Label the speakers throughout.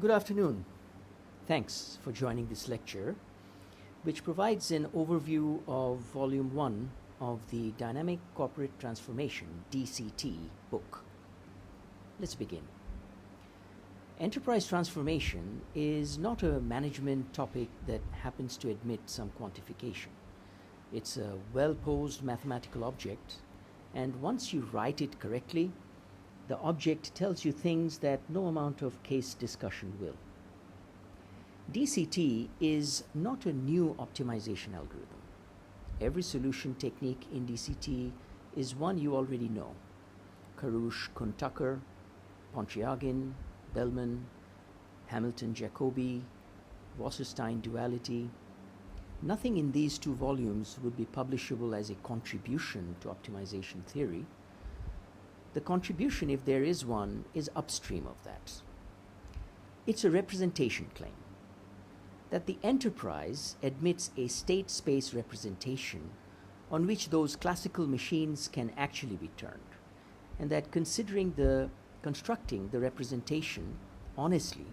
Speaker 1: Good afternoon. Thanks for joining this lecture, which provides an overview of Volume 1 of the Dynamic Corporate Transformation (DCT) book. Let's begin. Enterprise transformation is not a management topic that happens to admit some quantification. It's a well-posed mathematical object, and once you write it correctly, the object tells you things that no amount of case discussion will. DCT is not a new optimization algorithm. Every solution technique in DCT is one you already know. Karush, Kuhn-Tucker, Pontryagin, Bellman, Hamilton-Jacobi, Wasserstein duality. Nothing in these two volumes would be publishable as a contribution to optimization theory. The contribution, if there is one, is upstream of that. It's a representation claim that the enterprise admits a state space representation on which those classical machines can actually be turned, and that constructing the representation honestly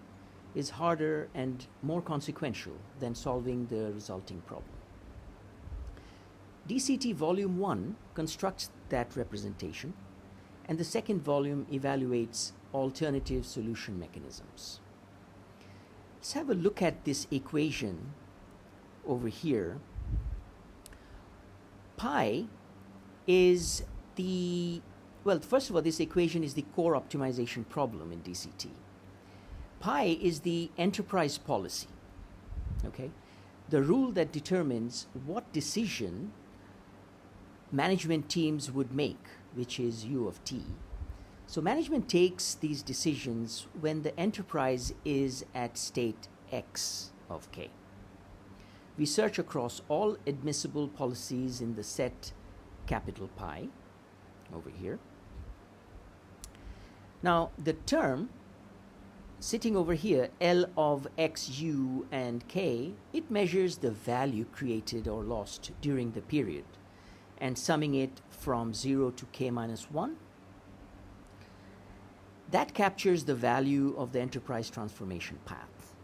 Speaker 1: is harder and more consequential than solving the resulting problem. DCT Volume 1 constructs that representation, and the second volume evaluates alternative solution mechanisms. Let's have a look at this equation over here. Pi is first of all, this equation is the core optimization problem in DCT. Pi is the enterprise policy, okay? The rule that determines what decision management teams would make, which is U of t. So management takes these decisions when the enterprise is at state x of k. We search across all admissible policies in the set capital Pi over here. Now the term sitting over here, L of x, u, and k, it measures the value created or lost during the period, and summing it from 0 to k minus 1. That captures the value of the enterprise transformation path.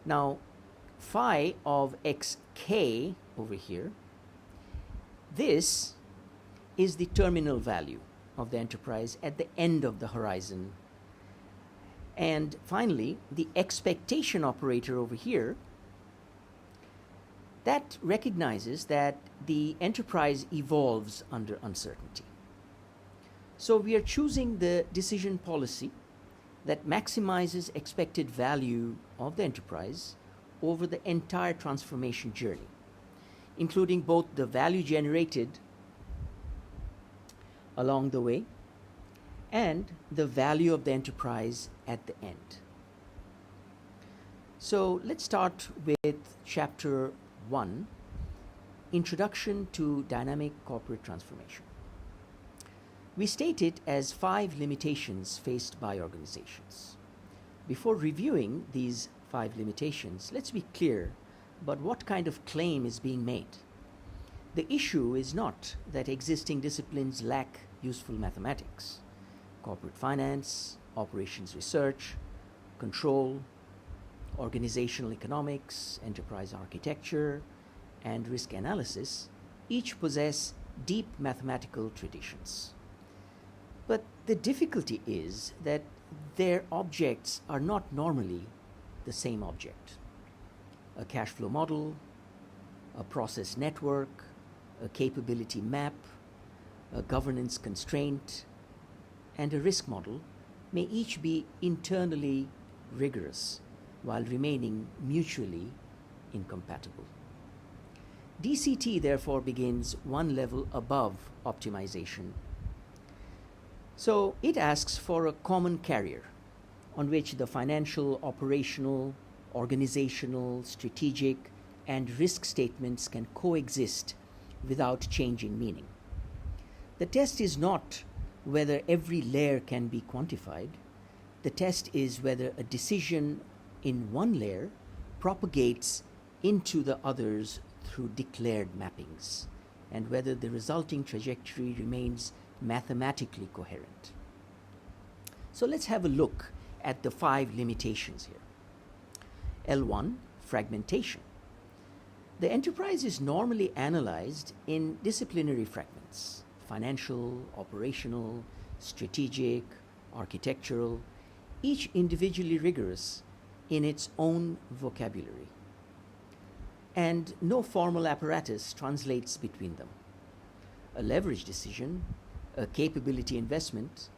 Speaker 1: Now, phi of xk over here, this is the terminal value of the enterprise at the end of the horizon. And finally, the expectation operator over here, that recognizes that the enterprise evolves under uncertainty. So we are choosing the decision policy that maximizes expected value of the enterprise over the entire transformation journey, including both the value generated along the way and the value of the enterprise at the end. So let's start with Chapter 1, Introduction to Dynamic Corporate Transformation. We state it as 5 limitations faced by organizations. Before reviewing these 5 limitations, let's be clear about what kind of claim is being made. The issue is not that existing disciplines lack useful mathematics. Corporate finance, operations research, control, organizational economics, enterprise architecture, and risk analysis each possess deep mathematical traditions. But the difficulty is that their objects are not normally the same object. A cash flow model, a process network, a capability map, a governance constraint, and a risk model may each be internally rigorous while remaining mutually incompatible. DCT therefore begins one level above optimization. So it asks for a common carrier on which the financial, operational, organizational, strategic, and risk statements can coexist without changing meaning. The test is not whether every layer can be quantified. The test is whether a decision in one layer propagates into the others through declared mappings, and whether the resulting trajectory remains mathematically coherent. So let's have a look at the 5 limitations here. L1, fragmentation. The enterprise is normally analyzed in disciplinary fragments: financial, operational, strategic, architectural, each individually rigorous in its own vocabulary. And no formal apparatus translates between them. A leverage decision, a capability investment,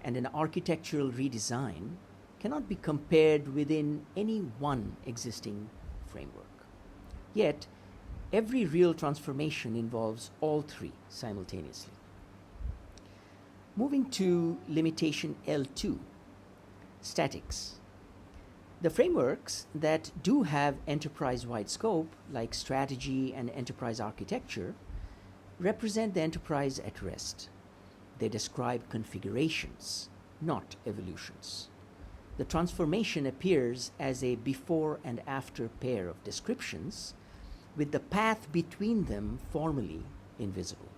Speaker 1: and an architectural redesign cannot be compared within any one existing framework. Yet, every real transformation involves all 3 simultaneously. Moving to limitation L2, statics. The frameworks that do have enterprise-wide scope, like strategy and enterprise architecture, represent the enterprise at rest. They describe configurations, not evolutions. The transformation appears as a before and after pair of descriptions, with the path between them formally invisible.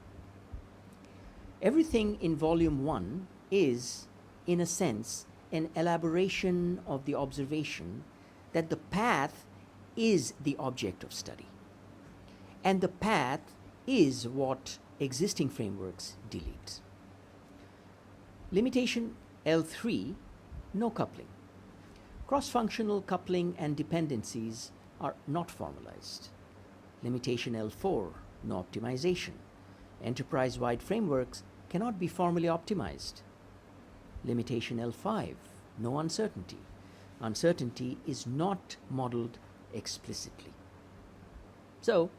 Speaker 1: Everything in Volume 1 is, in a sense, an elaboration of the observation that the path is the object of study, and the path is what existing frameworks delete. Limitation L3, no coupling. Cross-functional coupling and dependencies are not formalized. Limitation L4, no optimization. Enterprise-wide frameworks cannot be formally optimized. Limitation L5, no uncertainty. Uncertainty is not modeled explicitly. So,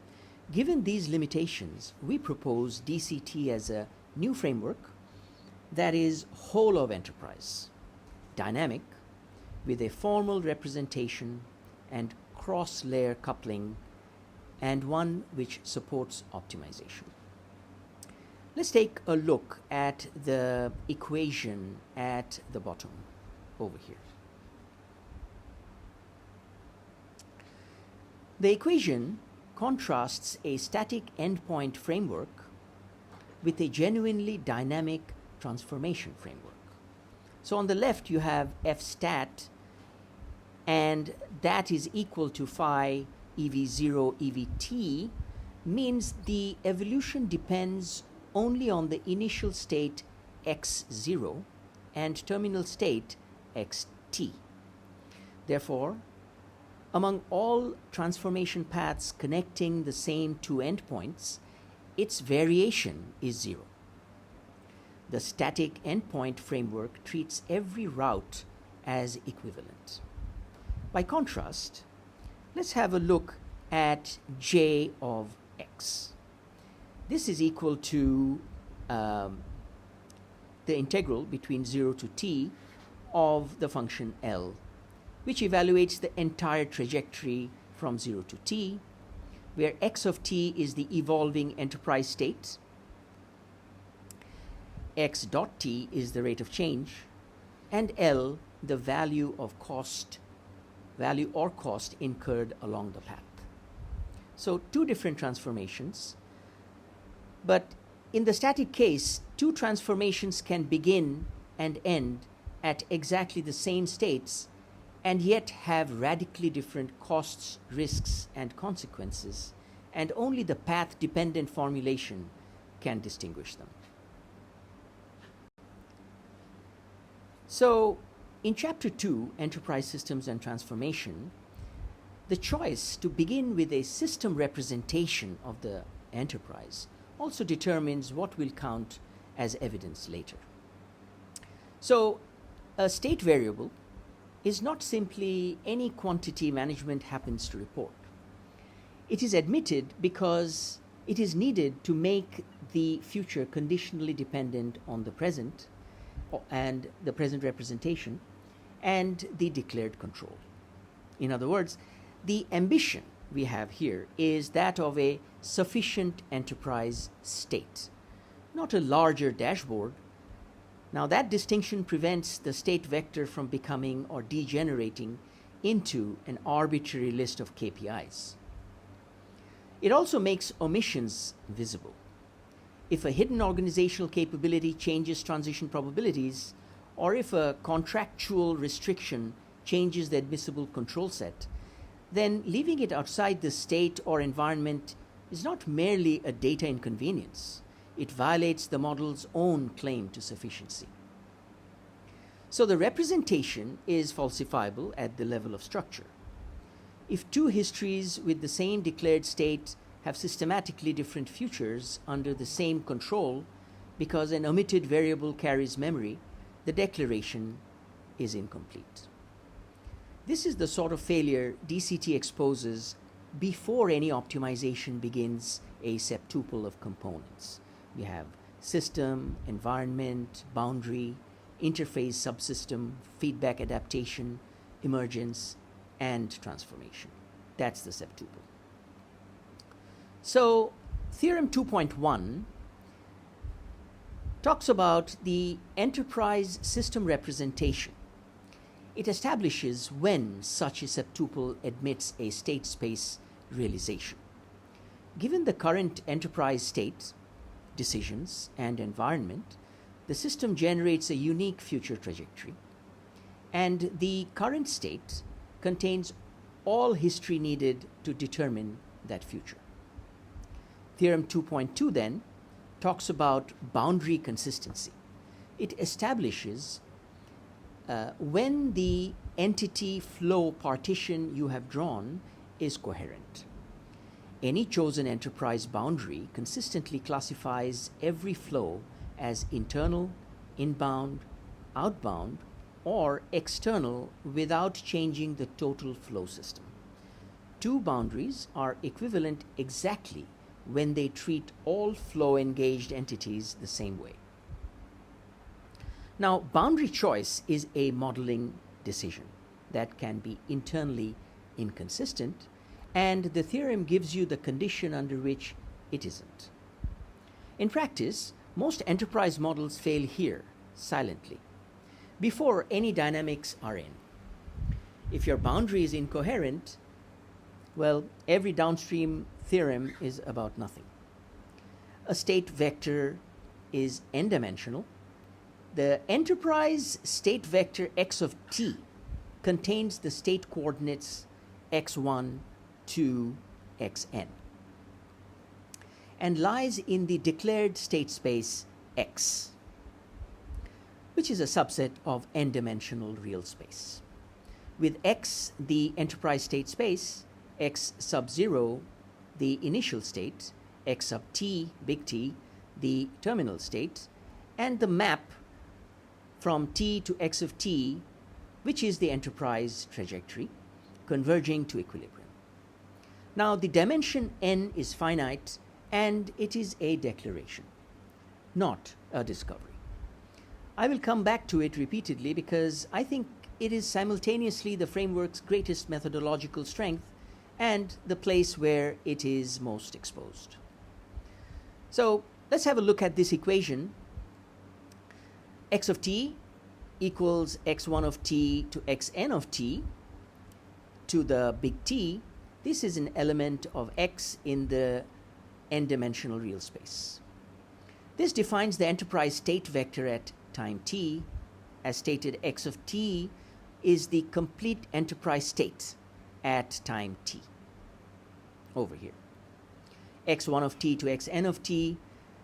Speaker 1: given these limitations, we propose DCT as a new framework that is whole of enterprise, dynamic, with a formal representation and cross-layer coupling, and one which supports optimization. Let's take a look at the equation at the bottom over here. The equation contrasts a static endpoint framework with a genuinely dynamic transformation framework. So on the left you have fstat, and that is equal to phi EV0 EVT, means the evolution depends only on the initial state x0 and terminal state xt. Therefore, among all transformation paths connecting the same 2 endpoints, its variation is 0. The static endpoint framework treats every route as equivalent. By contrast, let's have a look at j of x. This is equal to the integral between 0 to t of the function L, which evaluates the entire trajectory from 0 to t, where x of t is the evolving enterprise state, x dot t is the rate of change, and L the value or cost incurred along the path. So 2 different transformations, but in the static case, 2 transformations can begin and end at exactly the same states and yet have radically different costs, risks, and consequences, and only the path-dependent formulation can distinguish them. So, in Chapter 2, Enterprise Systems and Transformation, the choice to begin with a system representation of the enterprise also determines what will count as evidence later. So, a state variable is not simply any quantity management happens to report. It is admitted because it is needed to make the future conditionally dependent on the present and the present representation and the declared control. In other words, the ambition we have here is that of a sufficient enterprise state, not a larger dashboard. Now, that distinction prevents the state vector from becoming or degenerating into an arbitrary list of KPIs. It also makes omissions visible. If a hidden organizational capability changes transition probabilities, or if a contractual restriction changes the admissible control set, then leaving it outside the state or environment is not merely a data inconvenience. It violates the model's own claim to sufficiency. So the representation is falsifiable at the level of structure. If two histories with the same declared state have systematically different futures under the same control because an omitted variable carries memory, the declaration is incomplete. This is the sort of failure DCT exposes before any optimization begins a septuple of components. We have system, environment, boundary, interface subsystem, feedback adaptation, emergence, and transformation. That's the septuple. So Theorem 2.1 talks about the enterprise system representation. It establishes when such a septuple admits a state space realization. Given the current enterprise state, decisions, and environment, the system generates a unique future trajectory, and the current state contains all history needed to determine that future. Theorem 2.2 then talks about boundary consistency. It establishes when the entity flow partition you have drawn is coherent. Any chosen enterprise boundary consistently classifies every flow as internal, inbound, outbound, or external without changing the total flow system. Two boundaries are equivalent exactly when they treat all flow engaged entities the same way. Now, boundary choice is a modeling decision that can be internally inconsistent, and the theorem gives you the condition under which it isn't. In practice, most enterprise models fail here, silently, before any dynamics are in. If your boundary is incoherent, well, every downstream theorem is about nothing. A state vector is n-dimensional. The enterprise state vector x of t contains the state coordinates x1 to xn and lies in the declared state space X, which is a subset of n-dimensional real space. With X the enterprise state space, X sub 0 the initial state, X sub t, big T, the terminal state, and the map from t to x of t, which is the enterprise trajectory, converging to equilibrium. Now the dimension n is finite, and it is a declaration, not a discovery. I will come back to it repeatedly because I think it is simultaneously the framework's greatest methodological strength and the place where it is most exposed. So let's have a look at this equation. X of t equals x1 of t to xn of t to the big T. This is an element of x in the n-dimensional real space. This defines the enterprise state vector at time t. As stated, x of t is the complete enterprise state at time t. Over here. x1 of t to xn of t,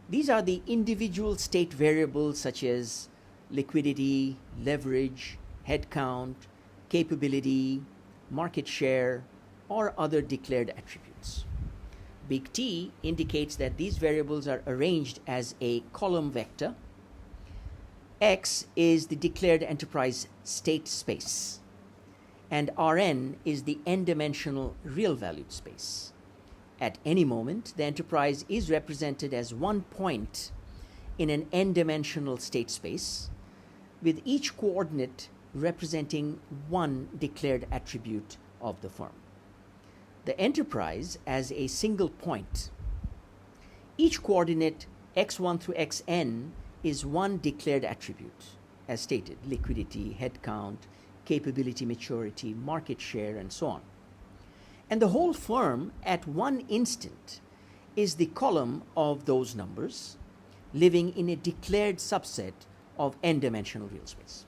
Speaker 1: these are the individual state variables such as liquidity, leverage, headcount, capability, market share, or other declared attributes. Big T indicates that these variables are arranged as a column vector. X is the declared enterprise state space, and Rn is the n-dimensional real valued space. At any moment, the enterprise is represented as one point in an n-dimensional state space, with each coordinate representing one declared attribute of the firm. The enterprise as a single point. Each coordinate x1 through xn is one declared attribute, as stated, liquidity, headcount, capability, maturity, market share, and so on. And the whole firm at one instant is the column of those numbers, living in a declared subset of n-dimensional real space.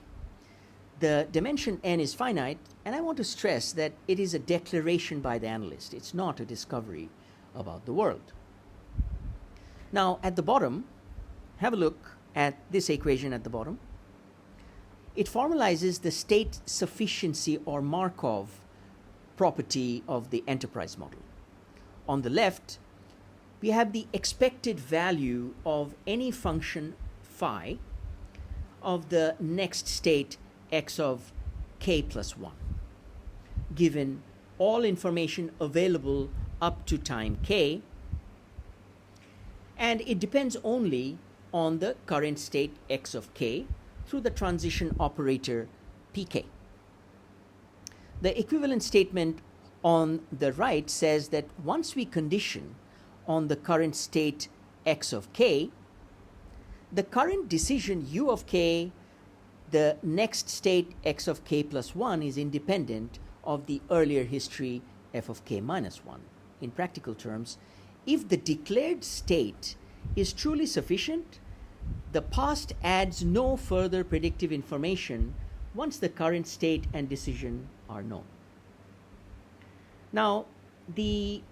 Speaker 1: The dimension n is finite, and I want to stress that it is a declaration by the analyst. It's not a discovery about the world. Now, at the bottom, have a look at this equation at the bottom. It formalizes the state sufficiency or Markov property of the enterprise model. On the left, we have the expected value of any function phi of the next state x of k plus 1, given all information available up to time k, and it depends only on the current state x of k through the transition operator pk. The equivalent statement on the right says that once we condition on the current state x of k, the current decision u of k, the next state x of k plus 1, is independent of the earlier history f of k minus 1. In practical terms, if the declared state is truly sufficient, the past adds no further predictive information once the current state and decision are known. Now, the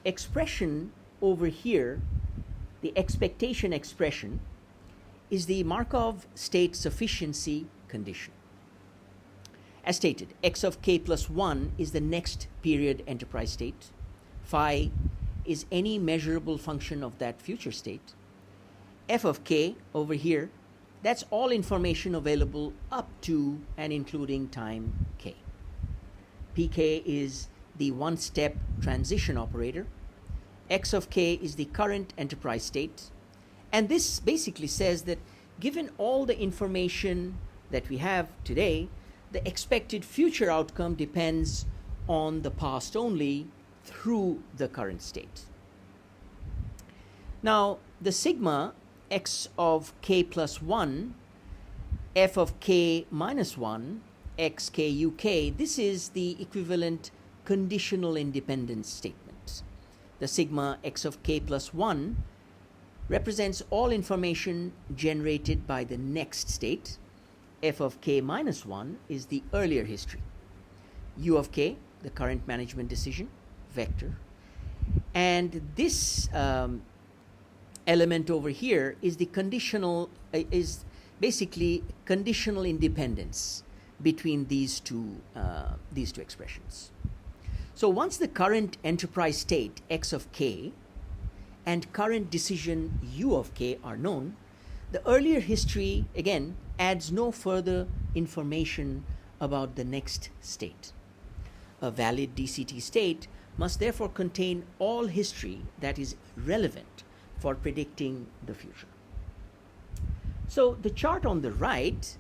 Speaker 1: expression over here, the expectation expression, is the Markov state sufficiency condition. As stated, x of k plus 1 is the next period enterprise state. Phi is any measurable function of that future state. F of k over here, that's all information available up to and including time k. Pk is the one-step transition operator. X of k is the current enterprise state. And this basically says that given all the information that we have today, the expected future outcome depends on the past only through the current state. Now, the sigma x of k plus 1, f of k minus 1, x k u k, this is the equivalent conditional independence statement. The sigma x of k plus 1 represents all information generated by the next state. F of k minus 1 is the earlier history. U of k, the current management decision, vector. And this element over here is the conditional, is basically conditional independence between these two expressions. So once the current enterprise state x of k and current decision u of k are known, the earlier history, again, adds no further information about the next state. A valid DCT state must therefore contain all history that is relevant for predicting the future. So the chart on the right,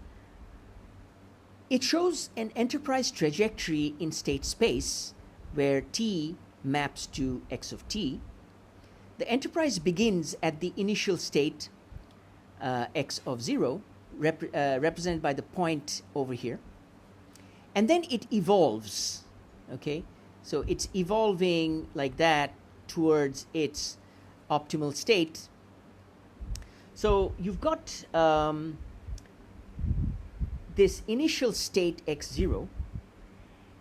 Speaker 1: it shows an enterprise trajectory in state space where t maps to x of t. The enterprise begins at the initial state x of 0, represented by the point over here, and then it evolves. Okay, so it's evolving like that towards its optimal state. So you've got this initial state x0,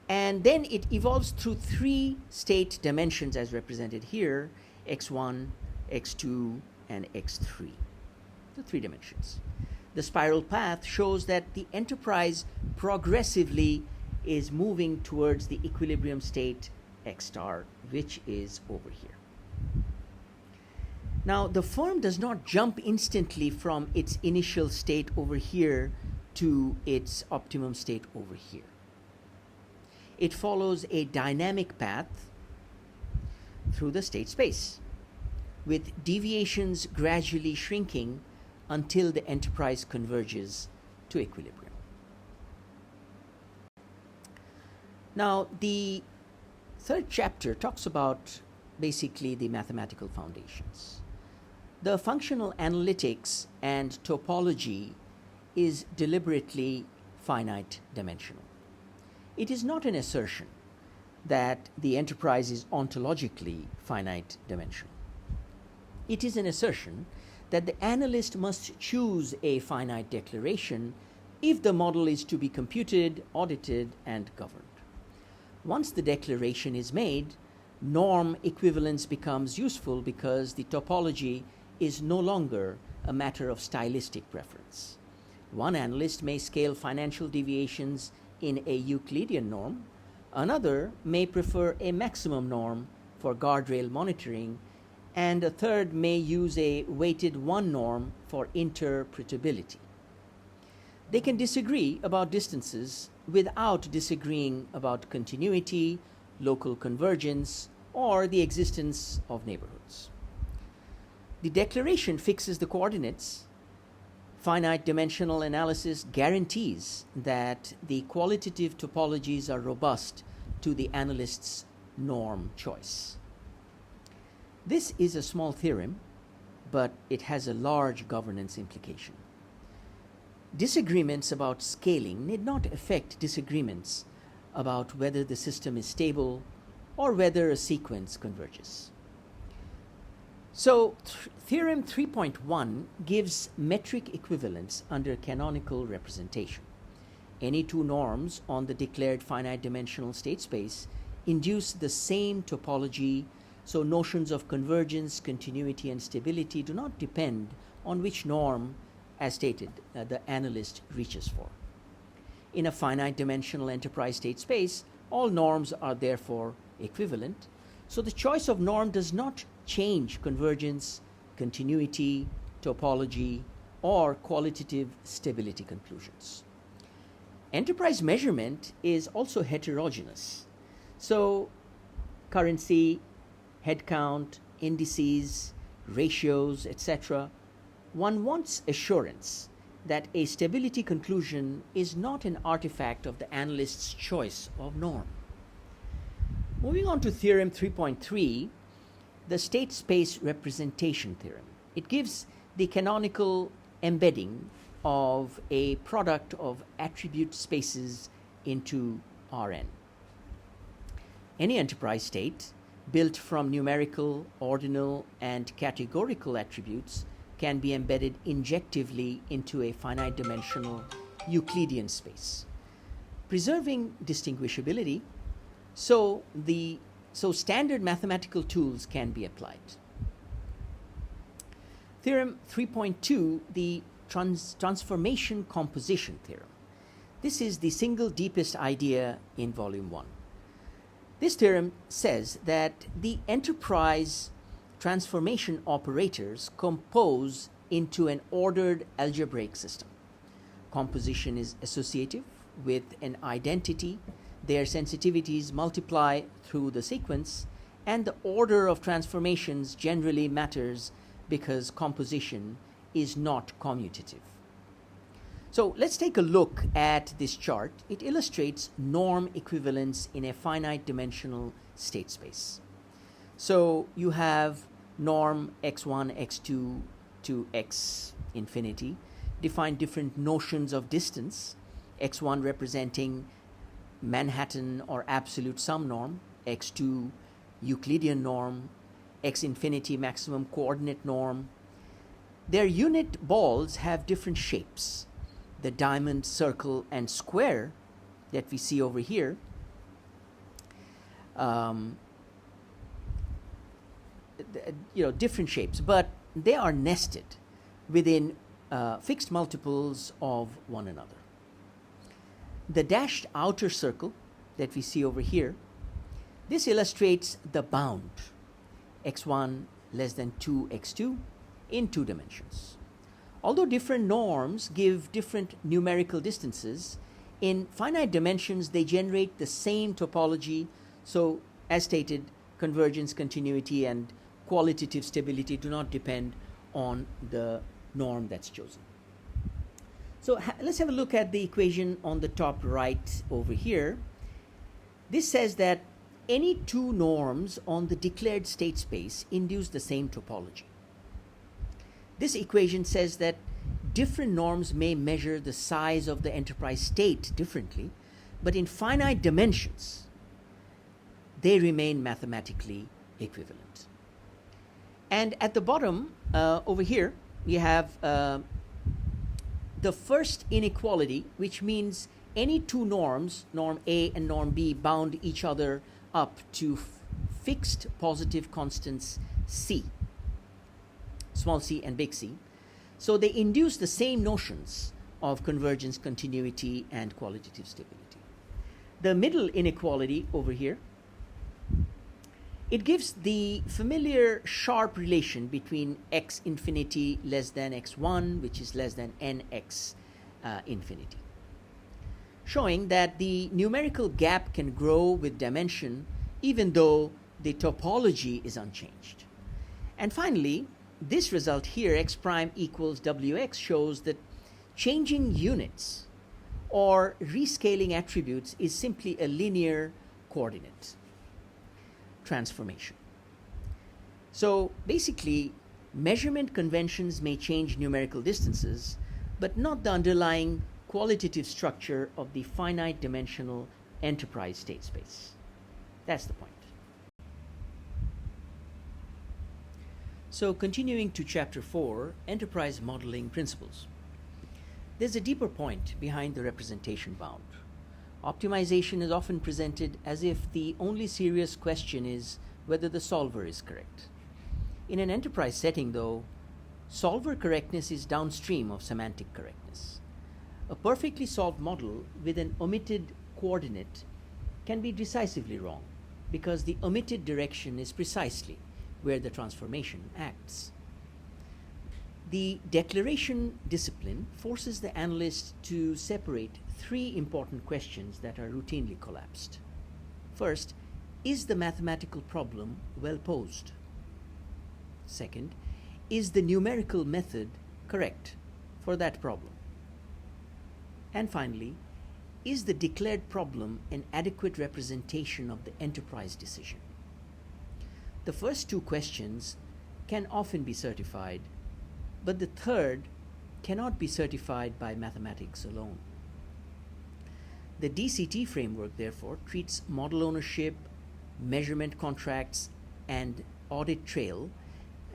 Speaker 1: and then it evolves through 3 state dimensions as represented here: x1, x2, and x3. The 3 dimensions. The spiral path shows that the enterprise progressively is moving towards the equilibrium state x star, which is over here. Now, the firm does not jump instantly from its initial state over here to its optimum state over here. It follows a dynamic path through the state space, with deviations gradually shrinking until the enterprise converges to equilibrium. Now, the 3rd chapter talks about basically the mathematical foundations. The functional analytics and topology is deliberately finite dimensional. It is not an assertion that the enterprise is ontologically finite dimensional. It is an assertion that the analyst must choose a finite declaration if the model is to be computed, audited, and governed. Once the declaration is made, norm equivalence becomes useful because the topology is no longer a matter of stylistic preference. One analyst may scale financial deviations in a Euclidean norm, another may prefer a maximum norm for guardrail monitoring, and a third may use a weighted one norm for interpretability. They can disagree about distances without disagreeing about continuity, local convergence, or the existence of neighborhoods. The declaration fixes the coordinates. Finite dimensional analysis guarantees that the qualitative topologies are robust to the analyst's norm choice. This is a small theorem, but it has a large governance implication. Disagreements about scaling need not affect disagreements about whether the system is stable or whether a sequence converges. So, Theorem 3.1 gives metric equivalence under canonical representation. Any two norms on the declared finite dimensional state space induce the same topology, so notions of convergence, continuity, and stability do not depend on which norm, as stated, the analyst reaches for. In a finite dimensional enterprise state space, all norms are therefore equivalent, so the choice of norm does not change convergence, continuity, topology, or qualitative stability conclusions. Enterprise measurement is also heterogeneous. So currency, headcount, indices, ratios, etc. One wants assurance that a stability conclusion is not an artifact of the analyst's choice of norm. Moving on to Theorem 3.3, the state space representation theorem. It gives the canonical embedding of a product of attribute spaces into Rn. Any enterprise state built from numerical, ordinal, and categorical attributes can be embedded injectively into a finite dimensional Euclidean space, preserving distinguishability so standard mathematical tools can be applied. Theorem 3.2, the transformation composition theorem. This is the single deepest idea in Volume 1. This theorem says that the enterprise transformation operators compose into an ordered algebraic system. Composition is associative with an identity. Their sensitivities multiply through the sequence, and the order of transformations generally matters because composition is not commutative. So let's take a look at this chart. It illustrates norm equivalence in a finite dimensional state space. So you have norm x1, x2 to x infinity, define different notions of distance, x1 representing Manhattan or absolute sum norm, x2 Euclidean norm, x infinity maximum coordinate norm. Their unit balls have different shapes. The diamond, circle, and square that we see over here different shapes, but they are nested within fixed multiples of one another. The dashed outer circle that we see over here, this illustrates the bound x1 less than 2x2 in 2 dimensions. Although different norms give different numerical distances, in finite dimensions they generate the same topology, so as stated, convergence, continuity, and qualitative stability do not depend on the norm that's chosen. So let's have a look at the equation on the top right over here. This says that any two norms on the declared state space induce the same topology. This equation says that different norms may measure the size of the enterprise state differently, but in finite dimensions, they remain mathematically equivalent. And at the bottom over here, we have the first inequality, which means any two norms, norm A and norm B, bound each other up to fixed positive constants C, small c and big C. So they induce the same notions of convergence, continuity, and qualitative stability. The middle inequality over here, it gives the familiar sharp relation between x infinity less than x1, which is less than nx infinity, showing that the numerical gap can grow with dimension even though the topology is unchanged. And finally, this result here, x prime equals wx, shows that changing units or rescaling attributes is simply a linear coordinate transformation. So basically, measurement conventions may change numerical distances, but not the underlying qualitative structure of the finite dimensional enterprise state space. That's the point. So continuing to chapter 4, enterprise modeling principles. There's a deeper point behind the representation bound. Optimization is often presented as if the only serious question is whether the solver is correct. In an enterprise setting, though, solver correctness is downstream of semantic correctness. A perfectly solved model with an omitted coordinate can be decisively wrong because the omitted direction is precisely where the transformation acts. The declaration discipline forces the analyst to separate three important questions that are routinely collapsed. First, is the mathematical problem well posed? Second, is the numerical method correct for that problem? And finally, is the declared problem an adequate representation of the enterprise decision? The first two questions can often be certified, but the third cannot be certified by mathematics alone. The DCT framework, therefore, treats model ownership, measurement contracts, and audit trail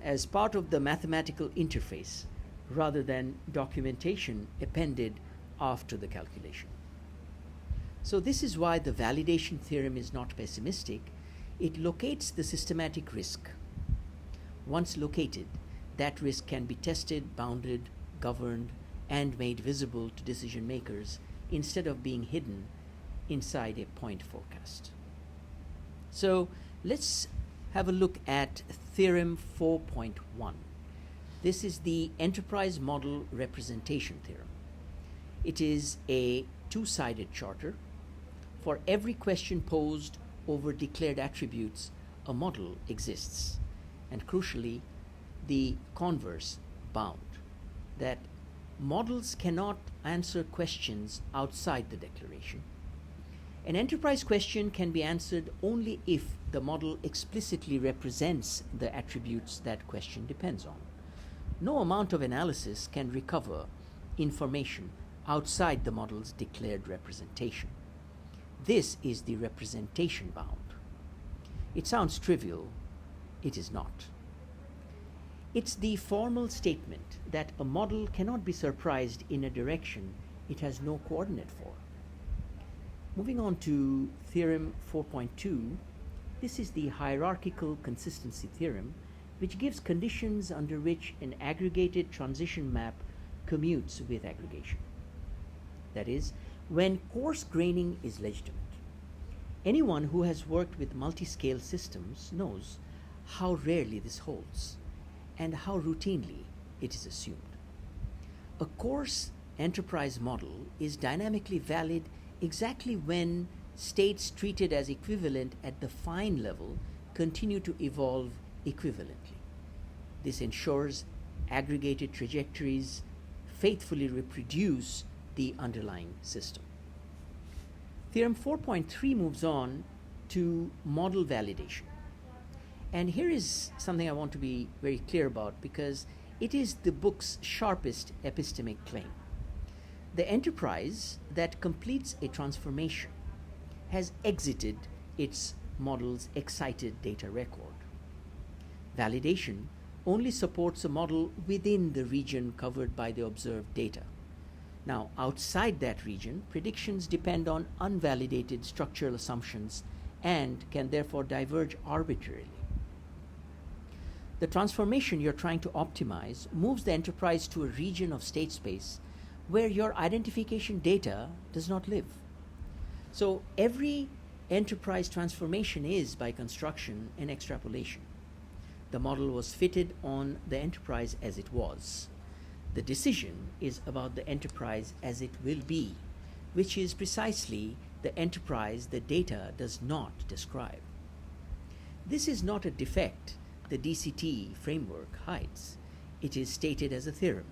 Speaker 1: as part of the mathematical interface rather than documentation appended after the calculation. So this is why the validation theorem is not pessimistic. It locates the systematic risk. Once located, that risk can be tested, bounded, governed, and made visible to decision makers instead of being hidden inside a point forecast. So let's have a look at Theorem 4.1. This is the enterprise model representation theorem. It is a two-sided charter. For every question posed over declared attributes, a model exists, and crucially, the converse bound, that models cannot answer questions outside the declaration. An enterprise question can be answered only if the model explicitly represents the attributes that question depends on. No amount of analysis can recover information outside the model's declared representation. This is the representation bound. It sounds trivial. It is not. It's the formal statement that a model cannot be surprised in a direction it has no coordinate for. Moving on to Theorem 4.2, this is the hierarchical consistency theorem, which gives conditions under which an aggregated transition map commutes with aggregation. That is, when coarse graining is legitimate. Anyone who has worked with multi-scale systems knows how rarely this holds and how routinely it is assumed. A coarse enterprise model is dynamically valid exactly when states treated as equivalent at the fine level continue to evolve equivalently. This ensures aggregated trajectories faithfully reproduce the underlying system. Theorem 4.3 moves on to model validation. And here is something I want to be very clear about because it is the book's sharpest epistemic claim. The enterprise that completes a transformation has exited its model's excited data record. Validation only supports a model within the region covered by the observed data. Now, outside that region, predictions depend on unvalidated structural assumptions and can therefore diverge arbitrarily. The transformation you're trying to optimize moves the enterprise to a region of state space where your identification data does not live. So every enterprise transformation is, by construction, an extrapolation. The model was fitted on the enterprise as it was. The decision is about the enterprise as it will be, which is precisely the enterprise the data does not describe. This is not a defect the DCT framework hides. It is stated as a theorem.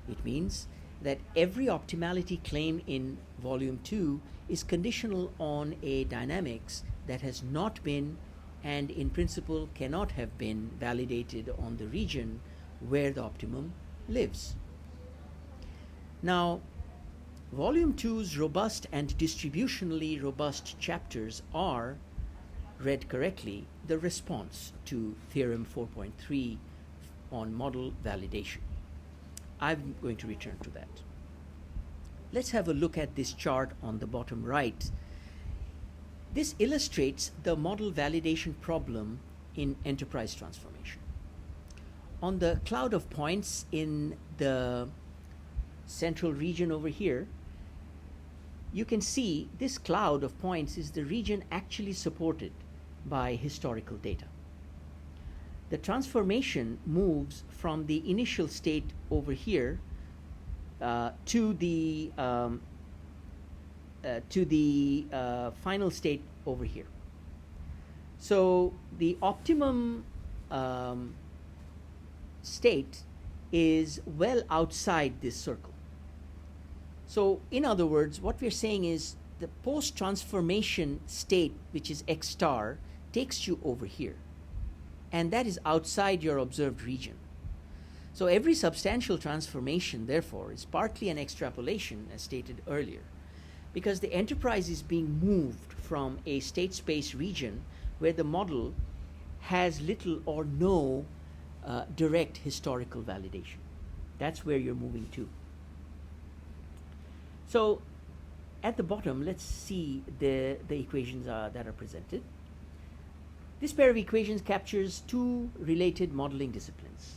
Speaker 1: It means that every optimality claim in Volume 2 is conditional on a dynamics that has not been and in principle cannot have been validated on the region where the optimum lives. Now, Volume 2's robust and distributionally robust chapters are, read correctly, the response to Theorem 4.3 on model validation. I'm going to return to that. Let's have a look at this chart on the bottom right. This illustrates the model validation problem in enterprise transformation. On the cloud of points in the central region over here, you can see this cloud of points is the region actually supported by historical data. The transformation moves from the initial state over here to the final state over here. So the optimum state is well outside this circle. So in other words, what we're saying is the post-transformation state, which is X star, takes you over here. And that is outside your observed region. So every substantial transformation, therefore, is partly an extrapolation, as stated earlier, because the enterprise is being moved from a state space region where the model has little or no direct historical validation. That's where you're moving to. So at the bottom, let's see the equations that are presented. This pair of equations captures two related modeling disciplines.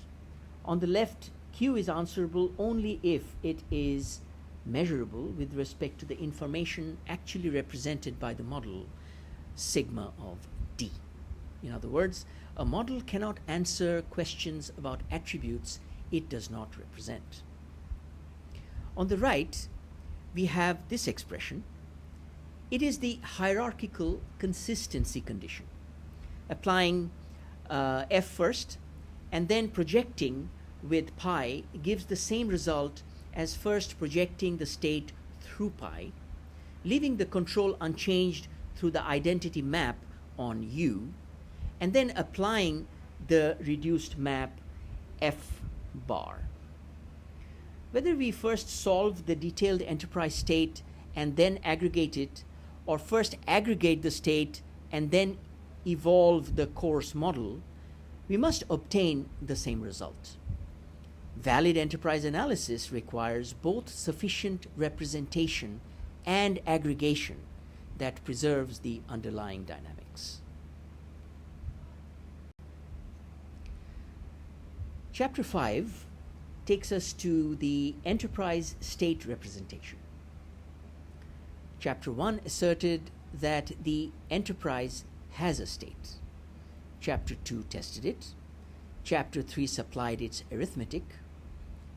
Speaker 1: On the left, Q is answerable only if it is measurable with respect to the information actually represented by the model, sigma of D. In other words, a model cannot answer questions about attributes it does not represent. On the right, we have this expression. It is the hierarchical consistency condition. Applying F first and then projecting with pi gives the same result as first projecting the state through pi, leaving the control unchanged through the identity map on U, and then applying the reduced map F bar. Whether we first solve the detailed enterprise state and then aggregate it, or first aggregate the state and then evolve the coarse model, we must obtain the same result. Valid enterprise analysis requires both sufficient representation and aggregation that preserves the underlying dynamics. Chapter 5 takes us to the enterprise state representation. Chapter 1 asserted that the enterprise has a state. Chapter 2 tested it. Chapter 3 supplied its arithmetic.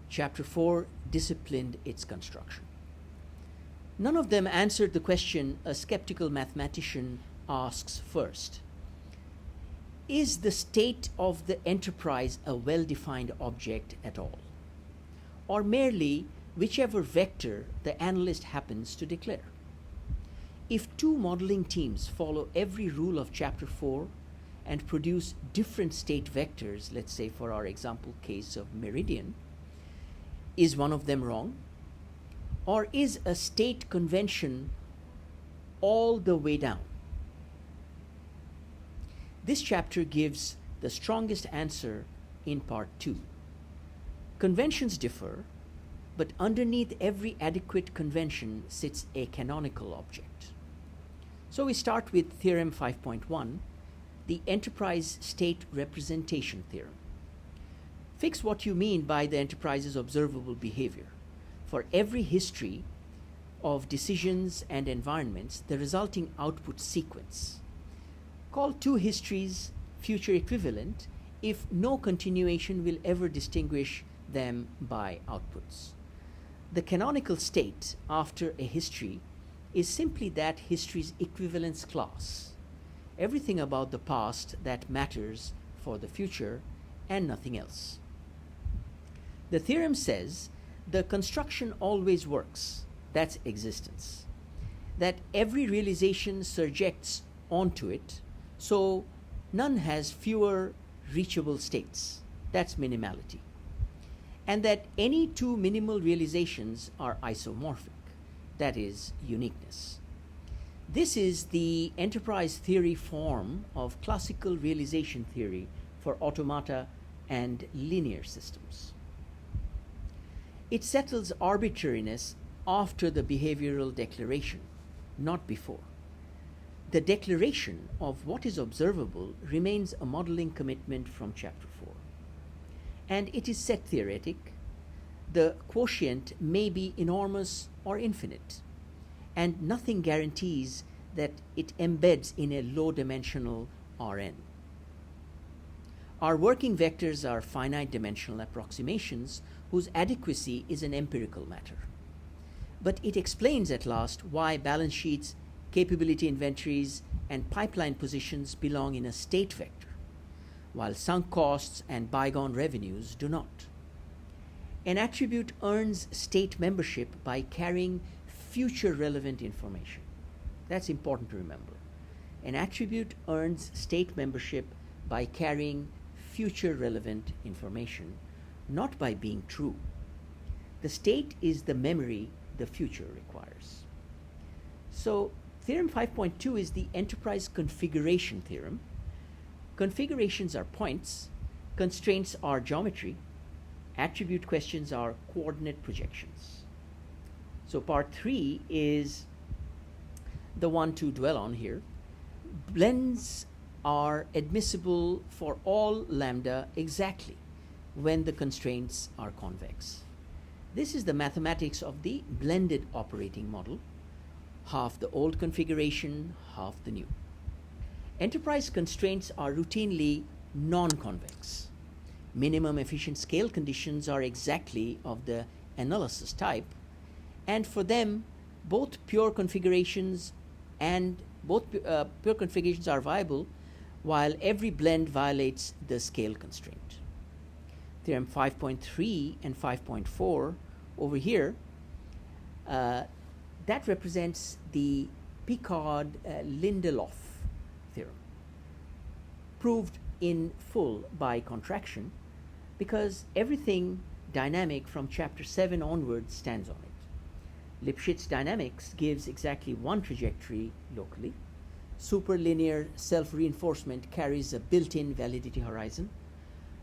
Speaker 1: Chapter 4 disciplined its construction. None of them answered the question a skeptical mathematician asks first. Is the state of the enterprise a well-defined object at all, or merely whichever vector the analyst happens to declare? If two modeling teams follow every rule of Chapter 4 and produce different state vectors, let's say for our example case of meridian, is one of them wrong? Or is a state convention all the way down? This chapter gives the strongest answer in Part 2. Conventions differ, but underneath every adequate convention sits a canonical object. So we start with Theorem 5.1, the enterprise state representation theorem. Fix what you mean by the enterprise's observable behavior. For every history of decisions and environments, the resulting output sequence. Call two histories future equivalent if no continuation will ever distinguish them by outputs. The canonical state after a history is simply that history's equivalence class. Everything about the past that matters for the future and nothing else. The theorem says the construction always works, that's existence. That every realization surjects onto it, so none has fewer reachable states, that's minimality. And that any two minimal realizations are isomorphic, that is uniqueness. This is the enterprise theory form of classical realization theory for automata and linear systems. It settles arbitrariness after the behavioral declaration, not before. The declaration of what is observable remains a modeling commitment from Chapter 4. And it is set theoretic. The quotient may be enormous or infinite, and nothing guarantees that it embeds in a low-dimensional Rn. Our working vectors are finite dimensional approximations whose adequacy is an empirical matter. But it explains at last why balance sheets, capability inventories, and pipeline positions belong in a state vector, while sunk costs and bygone revenues do not. An attribute earns state membership by carrying future relevant information. That's important to remember. An attribute earns state membership by carrying future relevant information, not by being true. The state is the memory the future requires. So, Theorem 5.2 is the enterprise configuration theorem. Configurations are points, constraints are geometry, attribute questions are coordinate projections. So part 3 is the one to dwell on here. Blends are admissible for all lambda exactly when the constraints are convex. This is the mathematics of the blended operating model, half the old configuration, half the new. Enterprise constraints are routinely non-convex. Minimum efficient scale conditions are exactly of the analysis type, and for them, both pure configurations are viable, while every blend violates the scale constraint. Theorem 5.3 and 5.4 over here, that represents the Picard-Lindelof theorem, proved in full by contraction, because everything dynamic from Chapter 7 onwards stands on it. Lipschitz dynamics gives exactly one trajectory locally. Superlinear self-reinforcement carries a built-in validity horizon.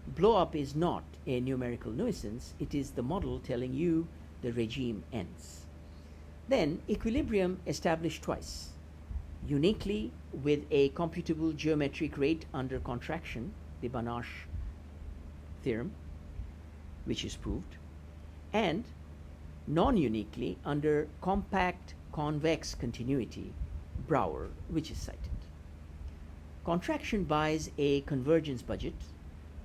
Speaker 1: Blow-up is not a numerical nuisance, it is the model telling you the regime ends. Then equilibrium established twice, uniquely with a computable geometric rate under contraction, the Banach theorem, which is proved, and non-uniquely under compact convex continuity, Brouwer, which is cited. Contraction buys a convergence budget,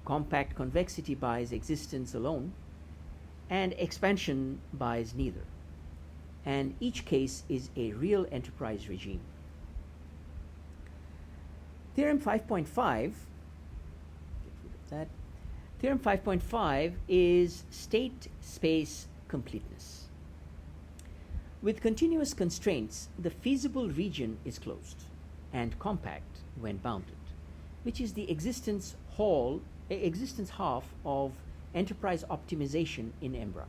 Speaker 1: compact convexity buys existence alone, and expansion buys neither. And each case is a real enterprise regime. Theorem 5.5, Theorem 5.5 is state space completeness. With continuous constraints, the feasible region is closed and compact when bounded, which is the existence half of enterprise optimization in embryo.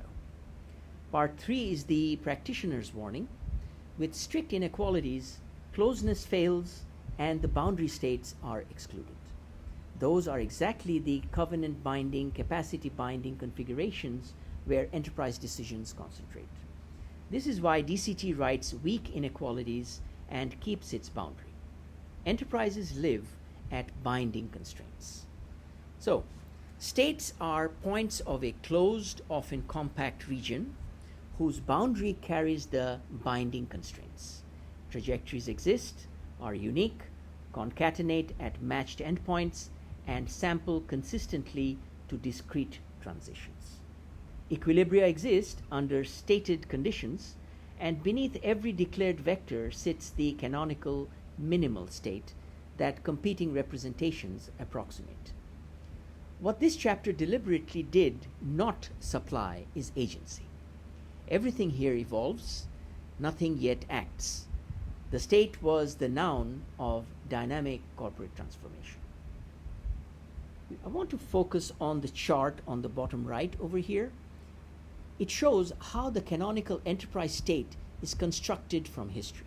Speaker 1: Part 3 is the practitioner's warning. With strict inequalities, closeness fails and the boundary states are excluded. Those are exactly the covenant binding, capacity binding configurations where enterprise decisions concentrate. This is why DCT writes weak inequalities and keeps its boundary. Enterprises live at binding constraints. So, states are points of a closed, often compact region whose boundary carries the binding constraints. Trajectories exist, are unique, concatenate at matched endpoints, and sample consistently to discrete transitions. Equilibria exist under stated conditions, and beneath every declared vector sits the canonical minimal state that competing representations approximate. What this chapter deliberately did not supply is agency. Everything here evolves, nothing yet acts. The state was the noun of dynamic corporate transformation. I want to focus on the chart on the bottom right over here. It shows how the canonical enterprise state is constructed from history.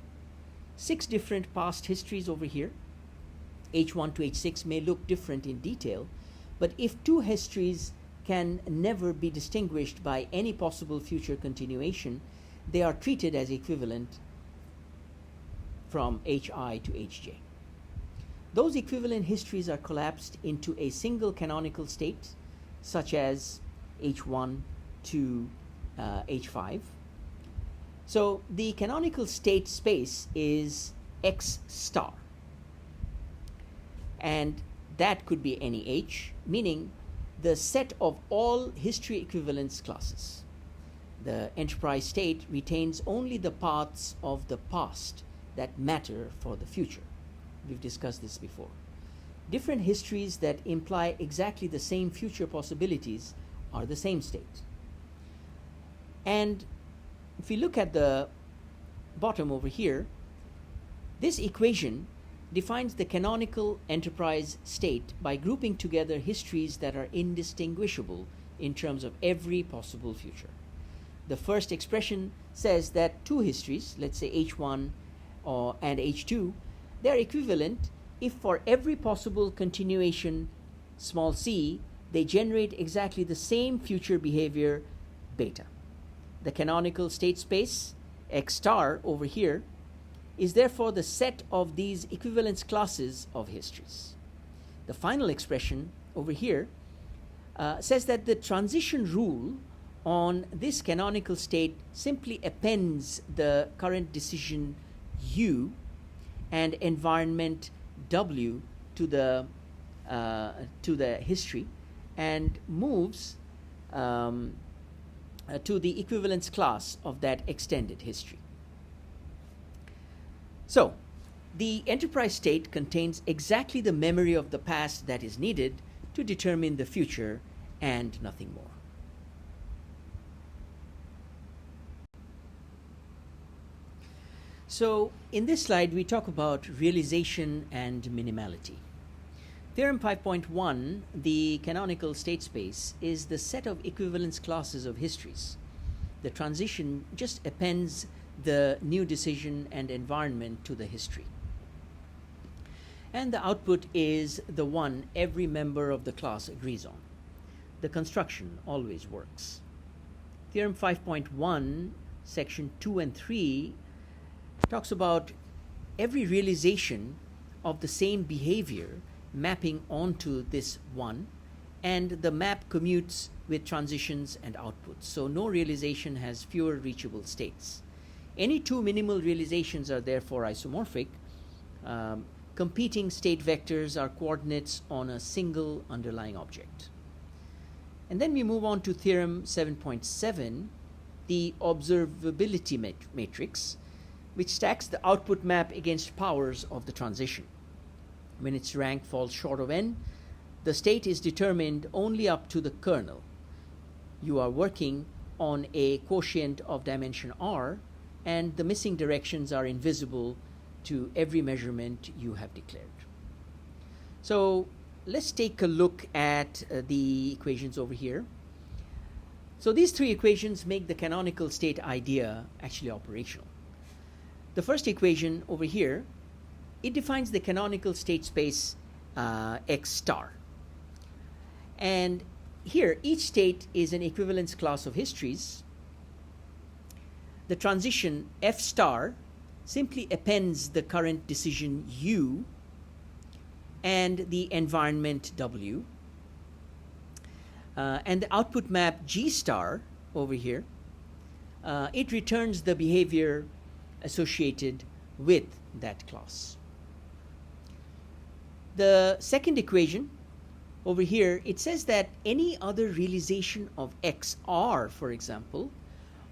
Speaker 1: 6 different past histories over here. H1 to H6 may look different in detail, but if 2 histories can never be distinguished by any possible future continuation, they are treated as equivalent from HI to HJ. Those equivalent histories are collapsed into a single canonical state, such as H1 to H5. So the canonical state space is X star, and that could be any H, meaning the set of all history equivalence classes. The enterprise state retains only the paths of the past that matter for the future. We've discussed this before. Different histories that imply exactly the same future possibilities are the same state. And if we look at the bottom over here, this equation defines the canonical enterprise state by grouping together histories that are indistinguishable in terms of every possible future. The first expression says that 2 histories, let's say H1 and H2, they are equivalent if for every possible continuation, small c, they generate exactly the same future behavior, beta. The canonical state space, X star over here, is therefore the set of these equivalence classes of histories. The final expression over here says that the transition rule on this canonical state simply appends the current decision U and environment W to the history and moves to the equivalence class of that extended history. So, the enterprise state contains exactly the memory of the past that is needed to determine the future and nothing more. So, in this slide, we talk about realization and minimality. Theorem 5.1, the canonical state space, is the set of equivalence classes of histories. The transition just appends the new decision and environment to the history. And the output is the one every member of the class agrees on. The construction always works. Theorem 5.1, section 2 and 3, talks about every realization of the same behavior mapping onto this one, and the map commutes with transitions and outputs. So no realization has fewer reachable states. Any 2 minimal realizations are therefore isomorphic. Competing state vectors are coordinates on a single underlying object. And then we move on to theorem 7.7, the observability matrix, which stacks the output map against powers of the transition. When its rank falls short of n, the state is determined only up to the kernel. You are working on a quotient of dimension r, and the missing directions are invisible to every measurement you have declared. So let's take a look at the equations over here. So these 3 equations make the canonical state idea actually operational. The first equation over here, it defines the canonical state space X star. And here, each state is an equivalence class of histories. The transition F star simply appends the current decision U and the environment W. And the output map G star over here, it returns the behavior associated with that class. The second equation over here, it says that any other realization of XR, for example,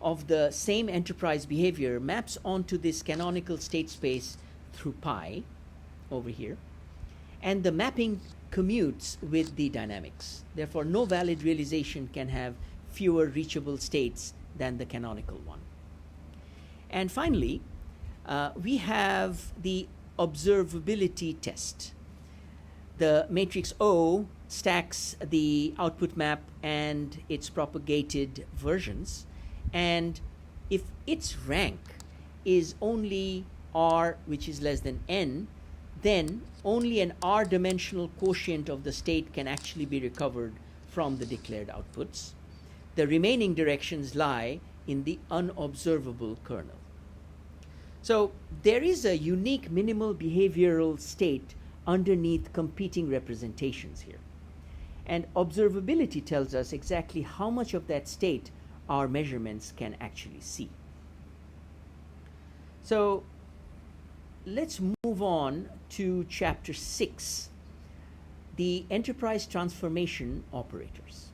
Speaker 1: of the same enterprise behavior maps onto this canonical state space through pi over here, and the mapping commutes with the dynamics. Therefore, no valid realization can have fewer reachable states than the canonical one. And finally, we have the observability test. The matrix O stacks the output map and its propagated versions, and if its rank is only R, which is less than n, then only an R-dimensional quotient of the state can actually be recovered from the declared outputs. The remaining directions lie in the unobservable kernel. So there is a unique minimal behavioral state underneath competing representations here. And observability tells us exactly how much of that state our measurements can actually see. So let's move on to chapter 6, the enterprise transformation operators.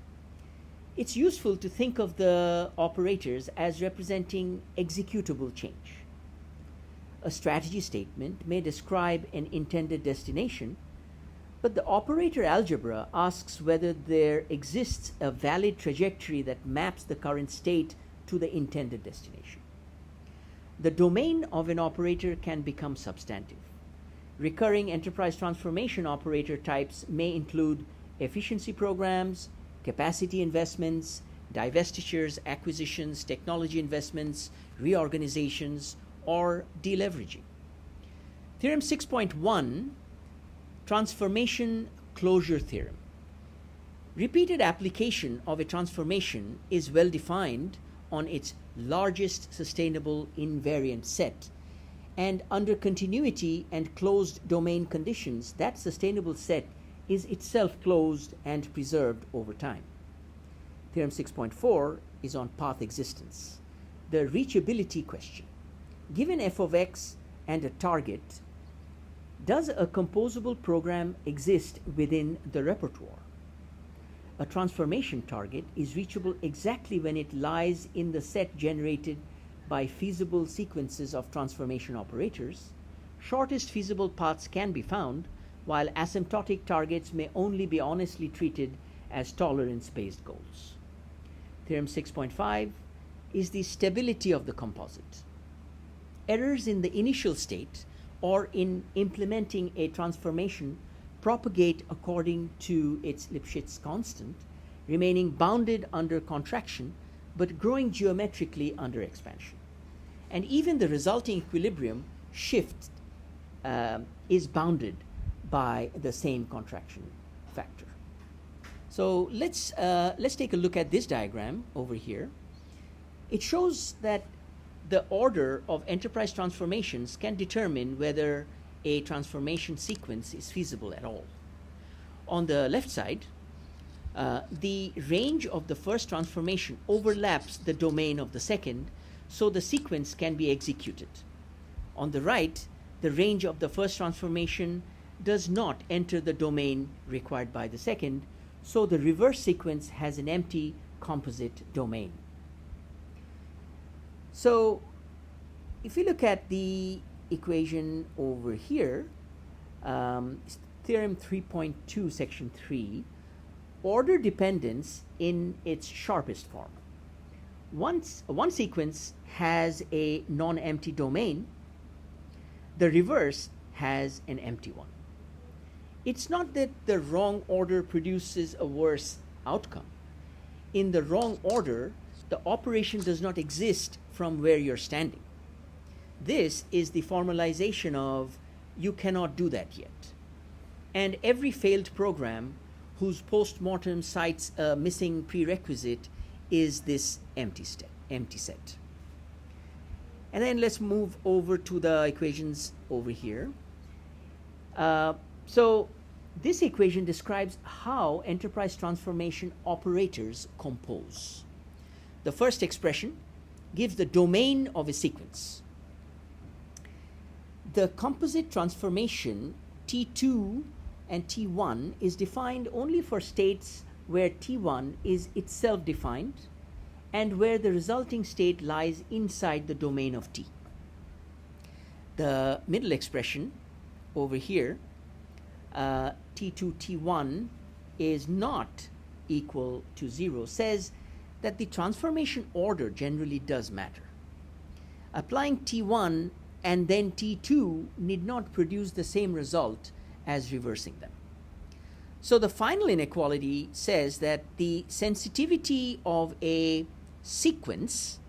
Speaker 1: It's useful to think of the operators as representing executable change. A strategy statement may describe an intended destination, but the operator algebra asks whether there exists a valid trajectory that maps the current state to the intended destination. The domain of an operator can become substantive. Recurring enterprise transformation operator types may include efficiency programs, capacity investments, divestitures, acquisitions, technology investments, reorganizations, or deleveraging. Theorem 6.1, transformation closure theorem. Repeated application of a transformation is well defined on its largest sustainable invariant set, and under continuity and closed domain conditions, that sustainable set is itself closed and preserved over time. Theorem 6.4 is on path existence. The reachability question. Given f of x and a target, does a composable program exist within the repertoire? A transformation target is reachable exactly when it lies in the set generated by feasible sequences of transformation operators. Shortest feasible paths can be found, while asymptotic targets may only be honestly treated as tolerance-based goals. Theorem 6.5 is the stability of the composite. Errors in the initial state or in implementing a transformation propagate according to its Lipschitz constant, remaining bounded under contraction but growing geometrically under expansion. And even the resulting equilibrium shift is bounded by the same contraction factor. So let's take a look at this diagram over here. It shows that the order of enterprise transformations can determine whether a transformation sequence is feasible at all. On the left side, the range of the first transformation overlaps the domain of the second, so the sequence can be executed. On the right, the range of the first transformation does not enter the domain required by the second, so the reverse sequence has an empty composite domain. So if we look at the equation over here, theorem 3.2 section 3, order dependence in its sharpest form. Once one sequence has a non-empty domain, the reverse has an empty one. It's not that the wrong order produces a worse outcome. In the wrong order, the operation does not exist from where you're standing. This is the formalization of you cannot do that yet. And every failed program whose post-mortem cites a missing prerequisite is this empty set. And then let's move over to the equations over here. So this equation describes how enterprise transformation operators compose. The first expression gives the domain of a sequence. The composite transformation T2 and T1 is defined only for states where T1 is itself defined and where the resulting state lies inside the domain of T. The middle expression over here, T2, T1 is not equal to 0, says that the transformation order generally does matter. Applying T1 and then T2 need not produce the same result as reversing them. So the final inequality says that the sensitivity of a sequence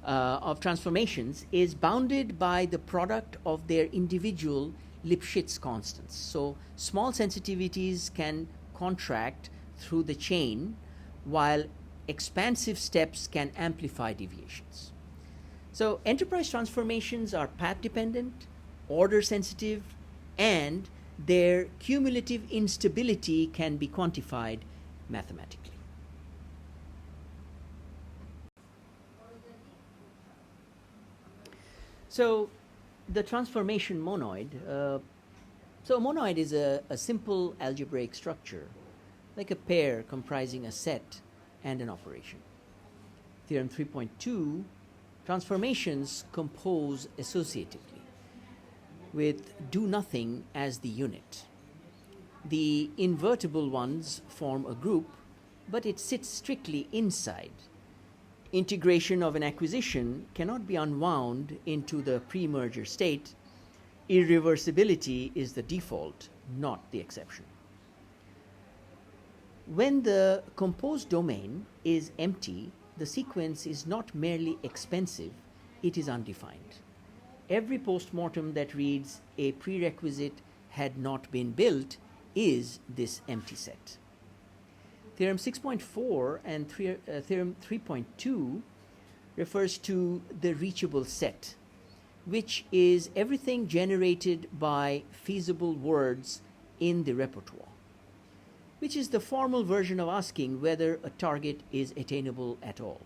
Speaker 1: of transformations is bounded by the product of their individual Lipschitz constants. So small sensitivities can contract through the chain, while expansive steps can amplify deviations. So enterprise transformations are path dependent, order sensitive, and their cumulative instability can be quantified mathematically. So the transformation monoid. So a monoid is a simple algebraic structure, like a pair comprising a set and an operation. Theorem 3.2, transformations compose associatively, with do nothing as the unit. The invertible ones form a group, but it sits strictly inside. Integration of an acquisition cannot be unwound into the pre-merger state. Irreversibility is the default, not the exception. When the composed domain is empty, the sequence is not merely expensive, it is undefined. Every postmortem that reads a prerequisite had not been built is this empty set. Theorem 6.4 and Theorem 3.2 refers to the reachable set, which is everything generated by feasible words in the repertoire, which is the formal version of asking whether a target is attainable at all.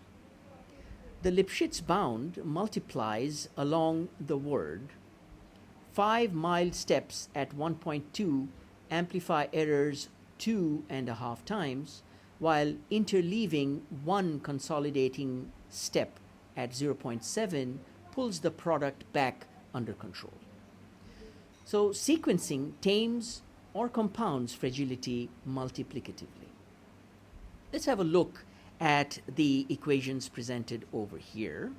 Speaker 1: The Lipschitz bound multiplies along the word. 5 mild steps at 1.2 amplify errors 2.5 times, while interleaving one consolidating step at 0.7 pulls the product back under control. So sequencing tames or compounds fragility multiplicatively. Let's have a look at the equations presented over here.